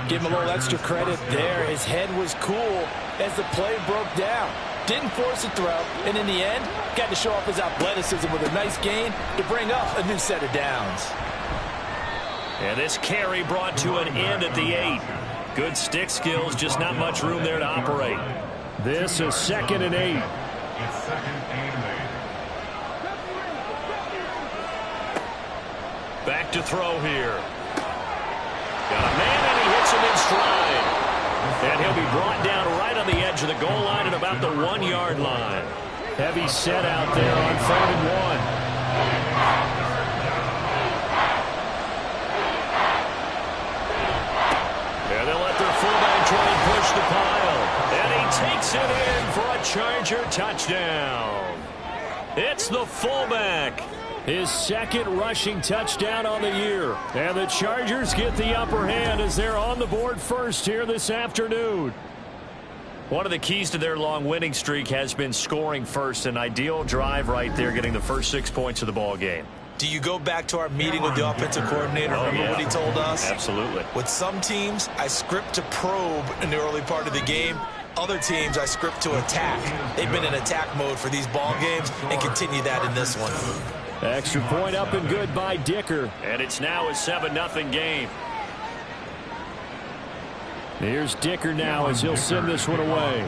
Give him a little extra credit there. His head was cool as the play broke down. Didn't force a throw, and in the end, got to show off his athleticism with a nice gain to bring up a new set of downs. And this carry brought to an end at the 8. Good stick skills, just not much room there to operate. This is 2nd and 8. It's 2nd and 8. Back to throw here. Got a man, and he hits him in stride. And he'll be brought down right on the edge of the goal line at about the 1-yard line. Heavy set out there on 3rd and 1. And they'll let their fullback try and push the pile. And he takes it in for a Charger touchdown. It's the fullback. His 2nd rushing touchdown on the year. And the Chargers get the upper hand as they're on the board first here this afternoon. One of the keys to their long winning streak has been scoring first. An ideal drive right there, getting the first 6 points of the ball game. Do you go back to our meeting with the offensive coordinator? Remember what he told us? Absolutely. With some teams, I script to probe in the early part of the game. Other teams, I script to attack. They've been in attack mode for these ball games and continue that in this one. Extra point up and good by Dicker. And it's now a 7-0 game. Here's Dicker now as he'll send this one away.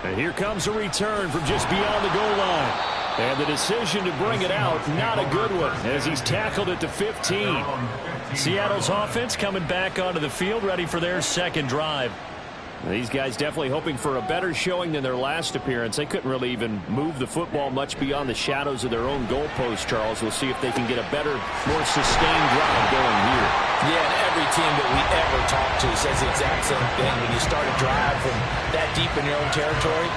And here comes a return from just beyond the goal line. And the decision to bring it out, not a good one, as he's tackled at the 15. Seattle's offense coming back onto the field, ready for their second drive. These guys definitely hoping for a better showing than their last appearance. They couldn't really even move the football much beyond the shadows of their own goalpost, Charles. We'll see if they can get a better, more sustained drive going here. Yeah, and every team that we ever talk to says the exact same thing. When you start a drive from that deep in your own territory,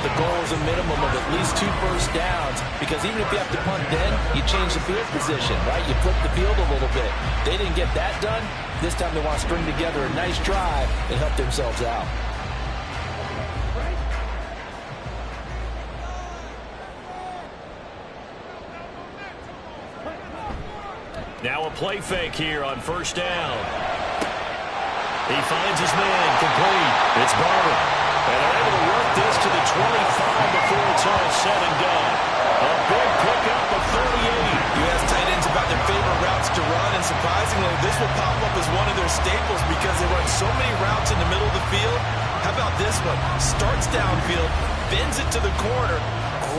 the goal is a minimum of at least 2 first downs, because even if you have to punt then, you change the field position, right? You flip the field a little bit. They didn't get that done. This time they want to string together a nice drive and help themselves out. Now a play fake here on first down. He finds his man, complete. It's Barber. And they're able to work this to the 25 before it's all said and done. A big pickup of 38. You ask tight ends about their favorite routes to run, and surprisingly, this will pop up as one of their staples because they run so many routes in the middle of the field. How about this one? Starts downfield, bends it to the corner.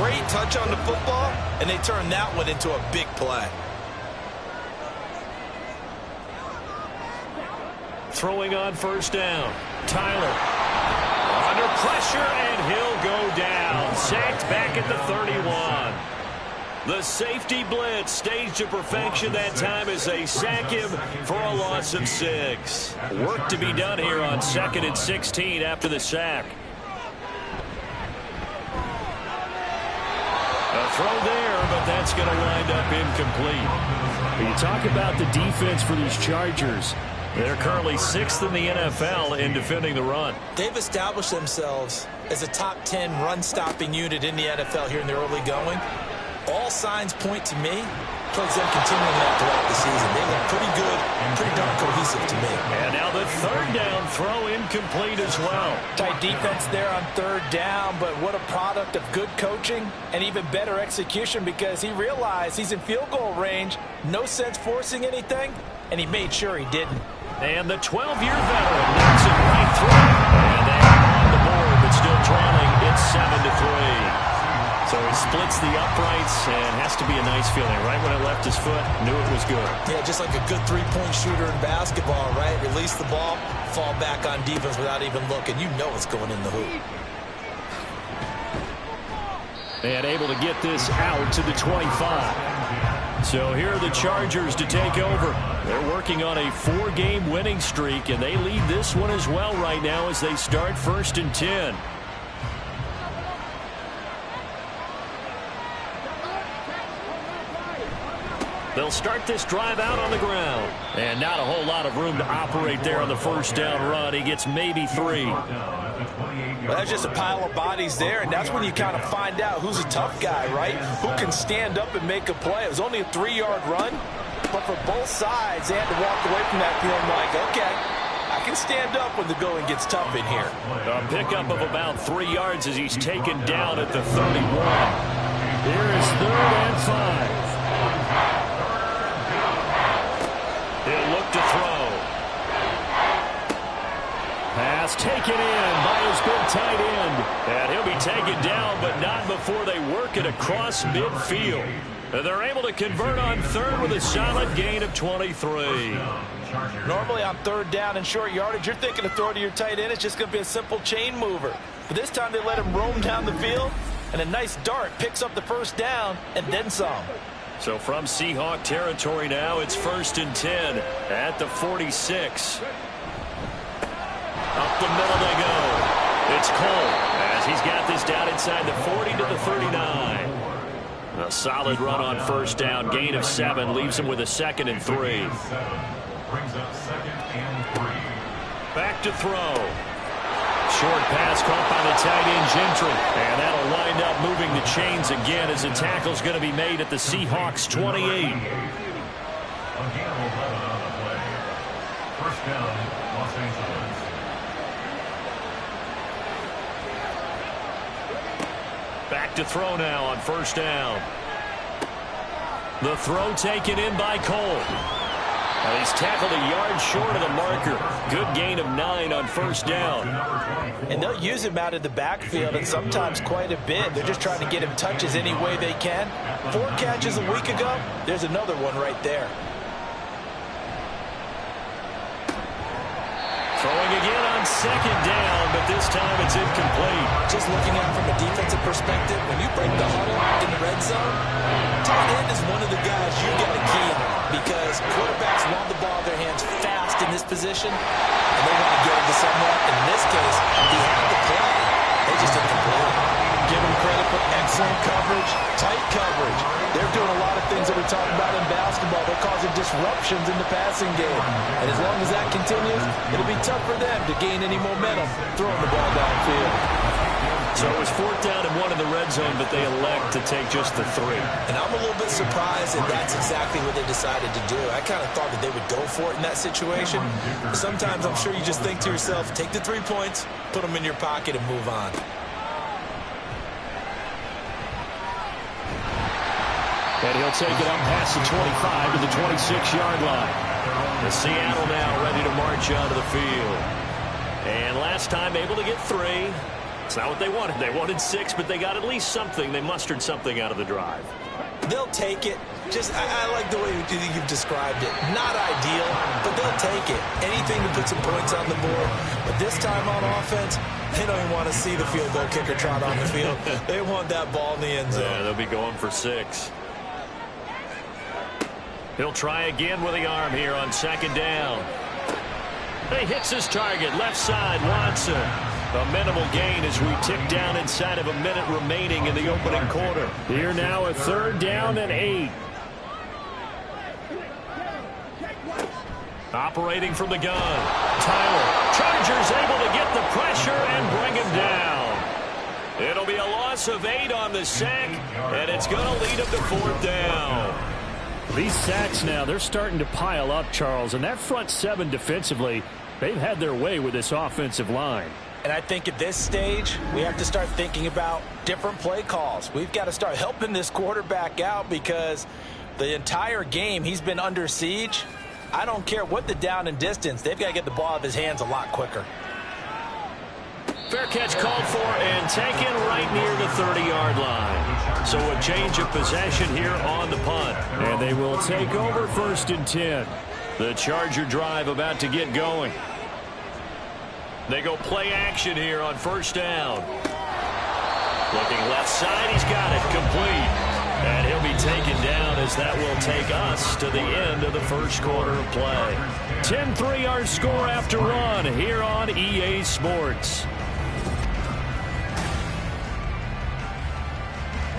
Great touch on the football, and they turn that one into a big play. Throwing on first down. Tyler under pressure, and he'll go down. Sacked back at the 31. The safety blitz staged to perfection that time as they sack him for a loss of 6. Work to be done here on 2nd and 16 after the sack. A throw there, but that's going to wind up incomplete. When you talk about the defense for these Chargers, they're currently 6th in the NFL in defending the run. They've established themselves as a top 10 run-stopping unit in the NFL here in the early going. All signs point to me towards them continuing that throughout the season. They look pretty good, pretty darn cohesive to me. And now the 3rd down throw incomplete as well. Tight defense there on 3rd down, but what a product of good coaching and even better execution because he realized he's in field goal range, no sense forcing anything, and he made sure he didn't. And the 12-year veteran knocks it right through. And they are on the board, but still trailing. It's 7-3. So he splits the uprights and has to be a nice feeling. Right when it left his foot, knew it was good. Yeah, just like a good three-point shooter in basketball, right? Release the ball, fall back on defense without even looking. You know it's going in the hoop. And able to get this out to the 25. So here are the Chargers to take over. They're working on a 4-game winning streak, and they lead this one as well right now as they start 1st and 10. They'll start this drive out on the ground. And not a whole lot of room to operate there on the first down run. He gets maybe 3. Well, that's just a pile of bodies there, and that's when you kind of find out who's a tough guy, right? Who can stand up and make a play. It was only a 3-yard run, but for both sides, they had to walk away from that feeling like, okay, I can stand up when the going gets tough in here. A pickup of about 3 yards as he's taken down at the 31. Here is 3rd and 5. He'll look to throw. Pass taken in by his big tight end. And he'll be taken down, but not before they work it across midfield. And they're able to convert on 3rd with a solid gain of 23. Normally on 3rd down and short yardage, you're thinking to throw to your tight end. It's just going to be a simple chain mover. But this time they let him roam down the field, and a nice dart picks up the 1st down and then some. So from Seahawk territory now, it's 1st and 10 at the 46. Up the middle they go. It's Cole as he's got this down inside the 40 to the 39. A solid run on 1st down, gain of 7, leaves him with a 2nd and 3. Brings up 2nd and 3. Back to throw. Short pass caught by the tight end Gentry. And that'll wind up moving the chains again as the tackle's going to be made at the Seahawks 28. Again, 11 on the play. 1st down, Los Angeles. Back to throw now on 1st down. The throw taken in by Cole. And he's tackled a yard short of the marker. Good gain of 9 on 1st down. And they'll use him out of the backfield, and sometimes quite a bit. They're just trying to get him touches any way they can. 4 catches a week ago. There's another one right there. Throwing again on 2nd down, but this time it's incomplete. Just looking at it from a defensive perspective, when you break the huddle in the red zone, tight end is one of the guys you got to key on because quarterbacks want the ball in their hands fast in this position, and they want to get it to someone. In this case, he had the play. They just didn't complete it. Give him credit for excellent coverage, tight coverage. They're doing a lot of things that we talk about in basketball. They're causing disruptions in the passing game. And as long as that continues, it'll be tough for them to gain any momentum throwing the ball downfield. So So it was 4th down and 1 in the red zone, but they elect to take just the 3. And I'm a little bit surprised that that's exactly what they decided to do. I kind of thought that they would go for it in that situation. But sometimes I'm sure you just think to yourself, take the 3 points, put them in your pocket, and move on. And he'll take it up past the 25 to the 26-yard line. The Seattle now ready to march onto the field. And last time able to get 3. It's not what they wanted. They wanted 6, but they got at least something. They mustered something out of the drive. They'll take it. I like the way you've described it. Not ideal, but they'll take it. Anything to put some points on the board. But this time on offense, they don't even want to see the field goal kicker trot on the field. They want that ball in the end zone. Yeah, they'll be going for 6. He'll try again with the arm here on 2nd down. He hits his target, left side, Watson. A minimal gain as we tick down inside of a minute remaining in the opening quarter. Here now a 3rd down and 8. Operating from the gun. Tyler. Chargers able to get the pressure and bring him down. It'll be a loss of 8 on the sack, and it's going to lead him to 4th down. These sacks now, they're starting to pile up, Charles. And that front 7 defensively, they've had their way with this offensive line. And I think at this stage, we have to start thinking about different play calls. We've got to start helping this quarterback out because the entire game he's been under siege. I don't care what the down and distance. They've got to get the ball out of his hands a lot quicker. Fair catch called for and taken right near the 30-yard line. So a change of possession here on the punt. And they will take over 1st and 10. The Charger drive about to get going. They go play action here on 1st down. Looking left side, he's got it complete. And he'll be taken down as that will take us to the end of the 1st quarter of play. 10-3 our score after 1 here on EA Sports.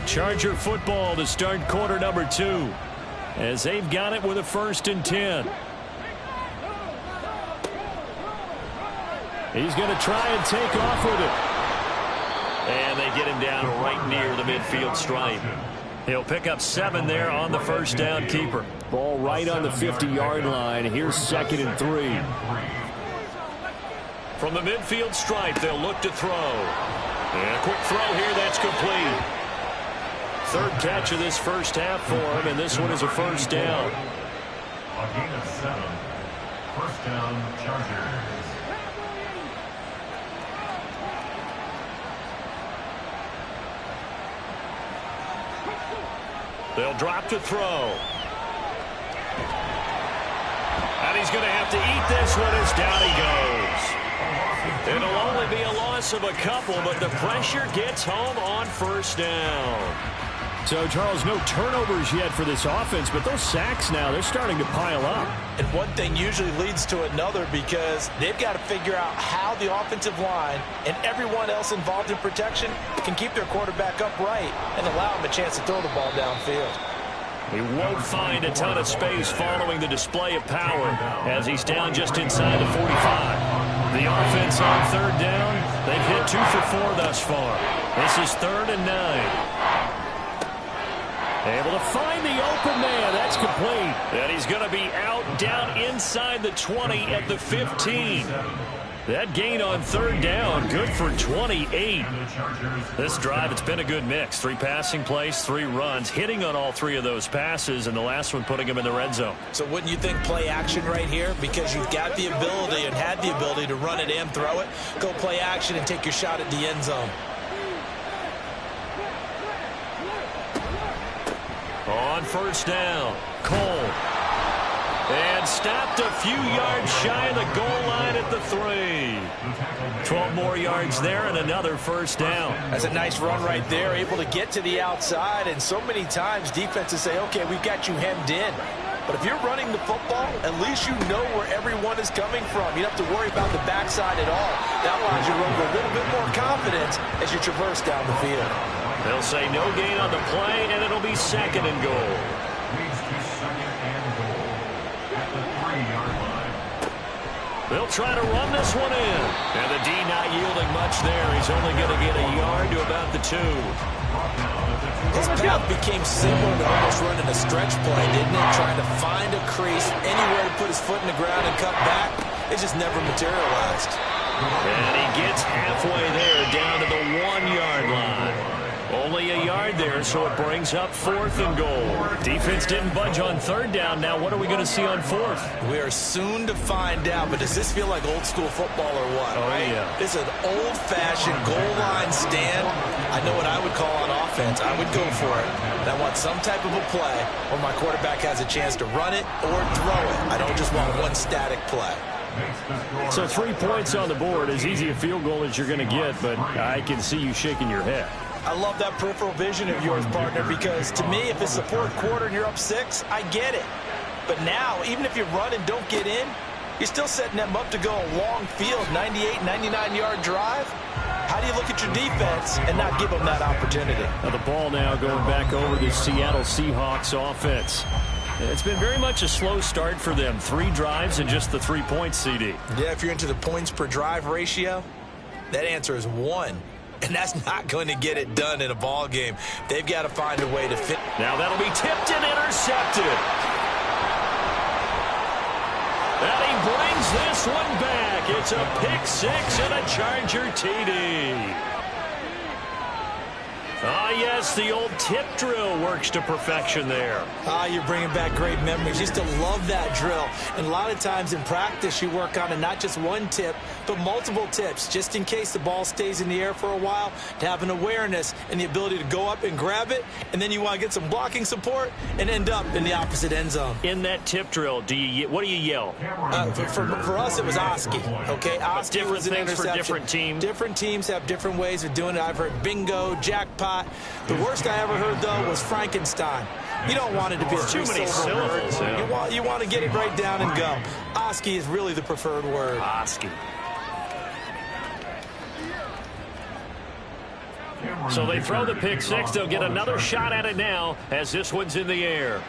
Charger football to start quarter number 2 as they've got it with a 1st and 10. He's going to try and take off with it. And they get him down right near the midfield stripe. He'll pick up 7 there on the 1st down keeper. Ball right on the 50-yard line. Here's 2nd and 3. From the midfield stripe, they'll look to throw. And a quick throw here, that's complete. 3rd catch of this 1st half for him, and this one is a 1st down. A gain of 7. 1st down, Chargers. They'll drop to throw. And he's going to have to eat this one as down he goes. It'll only be a loss of a couple, but the pressure gets home on 1st down. So, Charles, no turnovers yet for this offense, but those sacks now, they're starting to pile up. And one thing usually leads to another because they've got to figure out how the offensive line and everyone else involved in protection can keep their quarterback upright and allow him a chance to throw the ball downfield. He won't find a ton of space following the display of power as he's down just inside the 45. The offense on 3rd down, they've hit 2 for 4 thus far. This is 3rd and 9. Able to find the open man. That's complete. And he's going to be out down inside the 20 at the 15. That gain on 3rd down, good for 28. This drive, it's been a good mix. 3 passing plays, 3 runs, hitting on all 3 of those passes, and the last one putting him in the red zone. So wouldn't you think play action right here? Because you've got the ability and had the ability to run it and throw it. Go play action and take your shot at the end zone. On 1st down, Cole. And stopped a few yards shy of the goal line at the 3. 12 more yards there and another 1st down. That's a nice run right there, able to get to the outside. And so many times defenses say, okay, we've got you hemmed in. But if you're running the football, at least you know where everyone is coming from. You don't have to worry about the backside at all. That allows you to run with a little bit more confidence as you traverse down the field. They'll say no gain on the play, and it'll be 2nd and goal. Leads to 2nd and goal at the 3-yard line. They'll try to run this one in. And the D not yielding much there. He's only going to get a yard to about the 2. His path became similar to almost running a stretch play, didn't it? Trying to find a crease, anywhere to put his foot in the ground and cut back. It just never materialized. And he gets halfway there, down to the 1-yard line. Only a yard there, so it brings up 4th and goal. Defense didn't budge on 3rd down. Now what are we going to see on 4th? We are soon to find out, but does this feel like old school football or what? Oh, right? yeah. This is an old-fashioned goal line stand. I know what I would call on offense. I would go for it. And I want some type of a play where my quarterback has a chance to run it or throw it. I don't just want one static play. So 3 points on the board, as easy a field goal as you're going to get, but I can see you shaking your head. I love that peripheral vision of yours, partner, because to me, if it's the 4th quarter and you're up 6, I get it. But now, even if you run and don't get in, you're still setting them up to go a long field, 98, 99-yard drive. How do you look at your defense and not give them that opportunity? Now the ball now going back over the Seattle Seahawks offense. It's been very much a slow start for them. 3 drives and just the 3 points, CD. Yeah, if you're into the points per drive ratio, that answer is 1. And that's not going to get it done in a ball game. They've got to find a way to fit. Now that'll be tipped and intercepted. And he brings this one back. It's a pick 6 and a Charger TD. Ah, yes, the old tip drill works to perfection there. Ah, you're bringing back great memories. Used to love that drill. And a lot of times in practice, you work on it, not just one tip, but multiple tips, just in case the ball stays in the air for a while, to have an awareness and the ability to go up and grab it, and then you want to get some blocking support and end up in the opposite end zone. In that tip drill, what do you yell? For us, it was Oski. Okay, Oski different was an things interception. for different teams. Different teams have different ways of doing it. I've heard bingo, jackpot. The worst I ever heard, though, was Frankenstein. You don't want it to be too many syllables. Yeah. You want to get it right down and go. Oski is really the preferred word. Oski. So they throw the pick 6. They'll get another shot at it now as this one's in the air.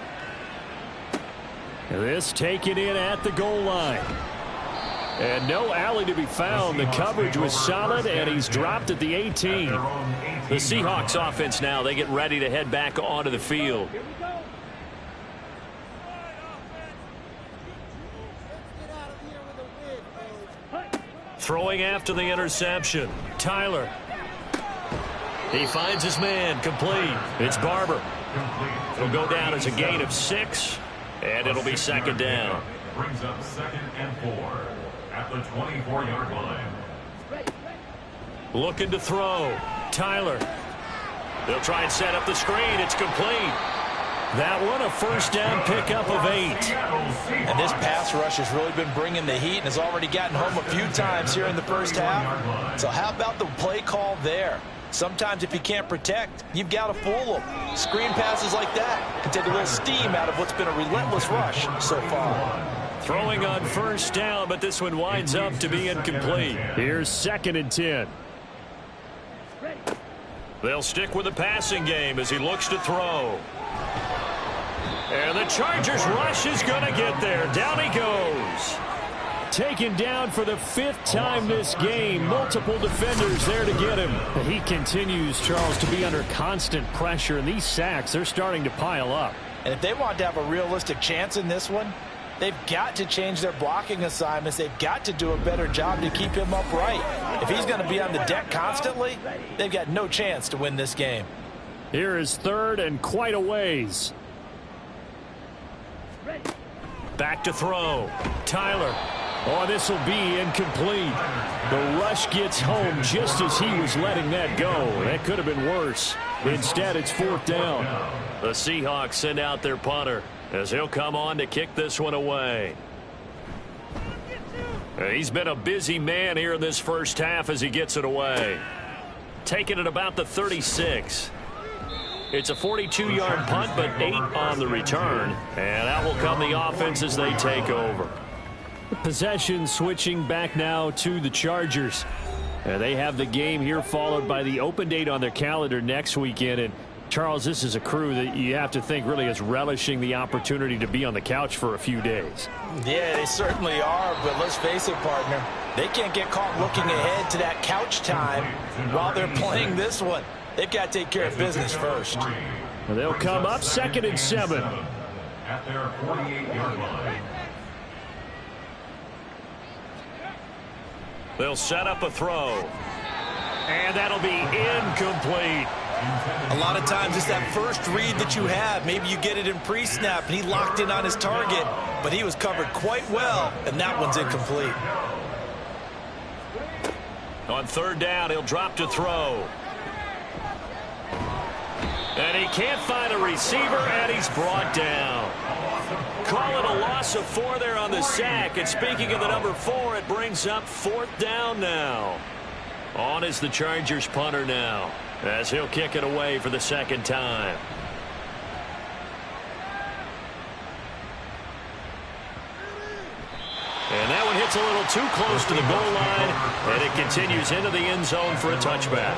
This taken in at the goal line. And no alley to be found. The coverage was solid, and he's dropped at the 18. The Seahawks offense now, they get ready to head back onto the field. Throwing after the interception. Tyler. He finds his man, complete. It's Barber. It'll go down as a gain of 6, and it'll be 2nd down. Brings up 2nd and 4 at the 24-yard line. Looking to throw. Tyler. They'll try and set up the screen. It's complete. That one a 1st down pickup of 8. And this pass rush has really been bringing the heat and has already gotten home a few times here in the first half. So how about the play call there? Sometimes if you can't protect, you've got to fool them. Screen passes like that can take a little steam out of what's been a relentless rush so far. Throwing on 1st down, but this one winds up to be incomplete. Here's 2nd and 10. They'll stick with the passing game as he looks to throw. And the Chargers rush is going to get there. Down he goes. Taken down for the 5th time this game. Multiple defenders there to get him. He continues, Charles, to be under constant pressure, and these sacks, they're starting to pile up. And if they want to have a realistic chance in this one, they've got to change their blocking assignments. They've got to do a better job to keep him upright. If he's going to be on the deck constantly, they've got no chance to win this game. Here is 3rd and quite a ways. Back to throw. Tyler. Oh, this will be incomplete. The rush gets home just as he was letting that go. That could have been worse. Instead, it's 4th down. The Seahawks send out their punter as he'll come on to kick this one away. He's been a busy man here in this first half as he gets it away. Taking it about the 36. It's a 42-yard punt, but 8 on the return. And out will come the offense as they take over. Possession switching back now to the Chargers. They have the game here followed by the open date on their calendar next weekend. And Charles, this is a crew that you have to think really is relishing the opportunity to be on the couch for a few days. Yeah, they certainly are, but let's face it, partner. They can't get caught looking ahead to that couch time while they're playing this one. They've got to take care of business first. And they'll come up 2nd and 7. At their 48-yard line. They'll set up a throw. And that'll be incomplete. A lot of times it's that first read that you have. Maybe you get it in pre-snap, and he locked in on his target, but he was covered quite well, and that one's incomplete. On 3rd down, he'll drop to throw. And he can't find a receiver, and he's brought down. Call it a loss of 4 there on the sack. And speaking of the number 4, it brings up 4th down now. On is the Chargers punter now, as he'll kick it away for the 2nd time. And that one hits a little too close to the goal line, and it continues into the end zone for a touchback.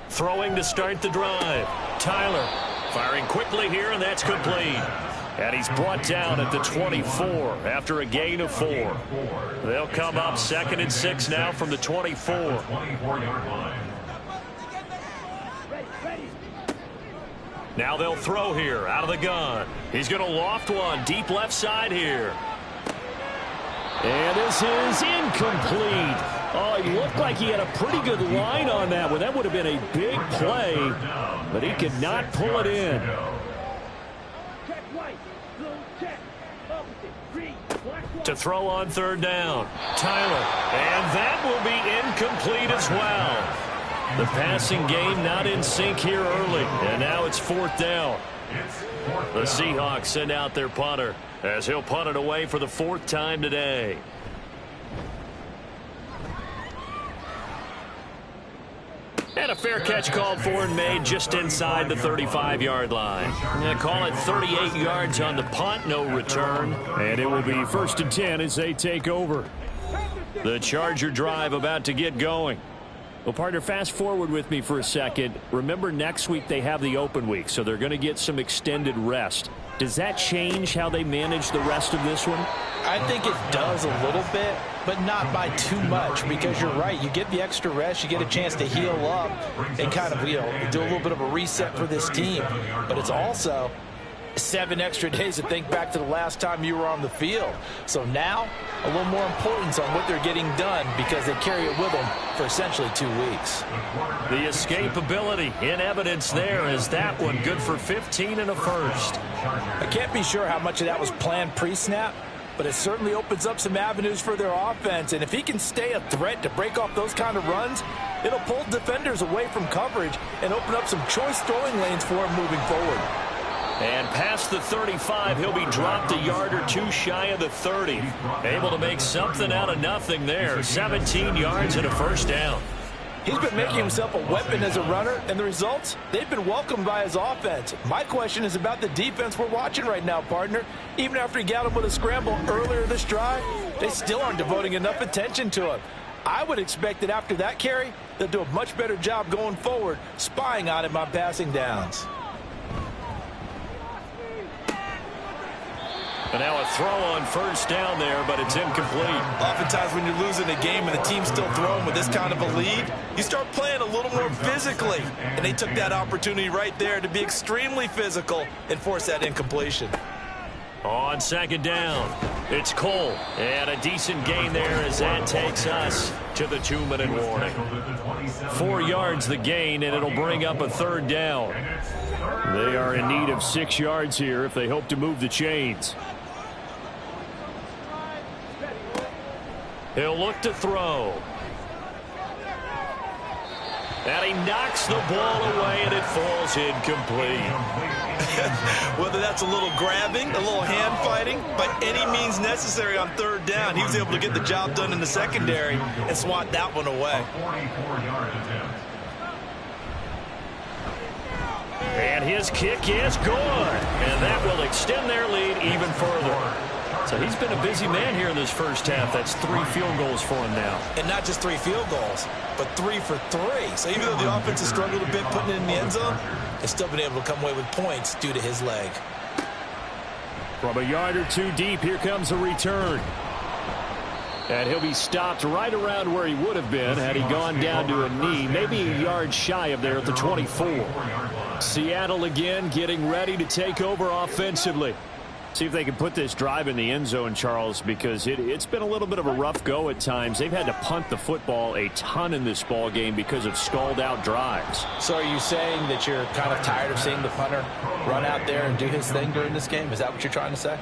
Throwing to start the drive. Tyler firing quickly here, and that's complete. And he's brought down at the 24 after a gain of 4. They'll come up 2nd and 6 now from the 24. 24-yard line. Now they'll throw here out of the gun. He's going to loft one deep left side here. And this is incomplete. Oh, he looked like he had a pretty good line on that one. That would have been a big play, but he could not pull it in. To throw on 3rd down. Tyler. And that will be incomplete as well. The passing game not in sync here early. And now it's 4th down. The Seahawks send out their punter as he'll punt it away for the 4th time today. And a fair catch called for and made just inside the 35-yard line. Call it 38 yards on the punt, no return. And it will be 1st and 10 as they take over. The Charger drive about to get going. Well, partner, fast forward with me for a second. Remember, next week they have the open week, so they're going to get some extended rest. Does that change how they manage the rest of this one? I think it does a little bit, but not by too much, because you're right. You get the extra rest, you get a chance to heal up and kind of, do a little bit of a reset for this team. But it's also 7 extra days to think back to the last time you were on the field. So now, a little more importance on what they're getting done because they carry it with them for essentially 2 weeks. The escapability in evidence there is that one good for 15 and a first. I can't be sure how much of that was planned pre-snap, but it certainly opens up some avenues for their offense. And if he can stay a threat to break off those kind of runs, it'll pull defenders away from coverage and open up some choice throwing lanes for him moving forward. And past the 35, he'll be dropped a yard or two shy of the 30. Able to make something out of nothing there. 17 yards and a first down. He's been making himself a weapon as a runner, and the results, they've been welcomed by his offense. My question is about the defense we're watching right now, partner. Even after he got him with a scramble earlier this drive, they still aren't devoting enough attention to him. I would expect that after that carry, they'll do a much better job going forward, spying on him on passing downs. And now a throw on first down there, but it's incomplete. Oftentimes when you're losing a game and the team's still throwing with this kind of a lead, you start playing a little more physically. And they took that opportunity right there to be extremely physical and force that incompletion. On second down, it's Cole. And a decent gain there as that takes us to the 2-minute warning. 4 yards the gain, and it'll bring up a third down. They are in need of 6 yards here if they hope to move the chains. He'll look to throw. And he knocks the ball away, and it falls incomplete. Whether that's a little grabbing, a little hand fighting, by any means necessary on third down, he was able to get the job done in the secondary and swat that one away. 44-yard attempt. And his kick is good. And that will extend their lead even further. So he's been a busy man here in this first half. That's 3 field goals for him now. And not just 3 field goals, but 3 for 3. So even though the offense has struggled a bit putting it in the end zone, they've still been able to come away with points due to his leg. From a yard or 2 deep, here comes a return. And he'll be stopped right around where he would have been had he gone down to a knee, maybe a yard shy of there at the 24. Seattle again getting ready to take over offensively. See if they can put this drive in the end zone, Charles, because it's been a little bit of a rough go at times. They've had to punt the football a ton in this ball game because of stalled-out drives. So are you saying that you're kind of tired of seeing the punter run out there and do his thing during this game? Is that what you're trying to say?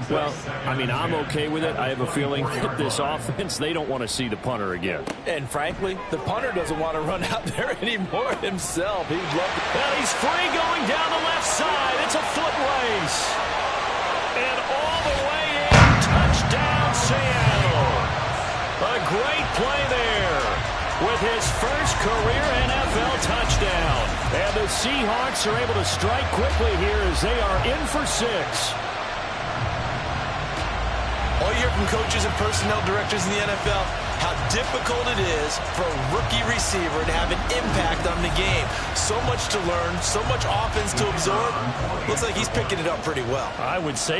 Well, I mean, I'm okay with it. I have a feeling that this offense, they don't want to see the punter again. And frankly, the punter doesn't want to run out there anymore himself. He'd love to. Well, he's free going down the left side. It's a foot race. And all the way in, touchdown Seattle. A great play there with his first career NFL touchdown. And the Seahawks are able to strike quickly here as they are in for 6. All you hear from coaches and personnel directors in the NFL, how difficult it is for a rookie receiver to have an impact on the game. So much to learn, so much offense to absorb. Looks like he's picking it up pretty well. I would say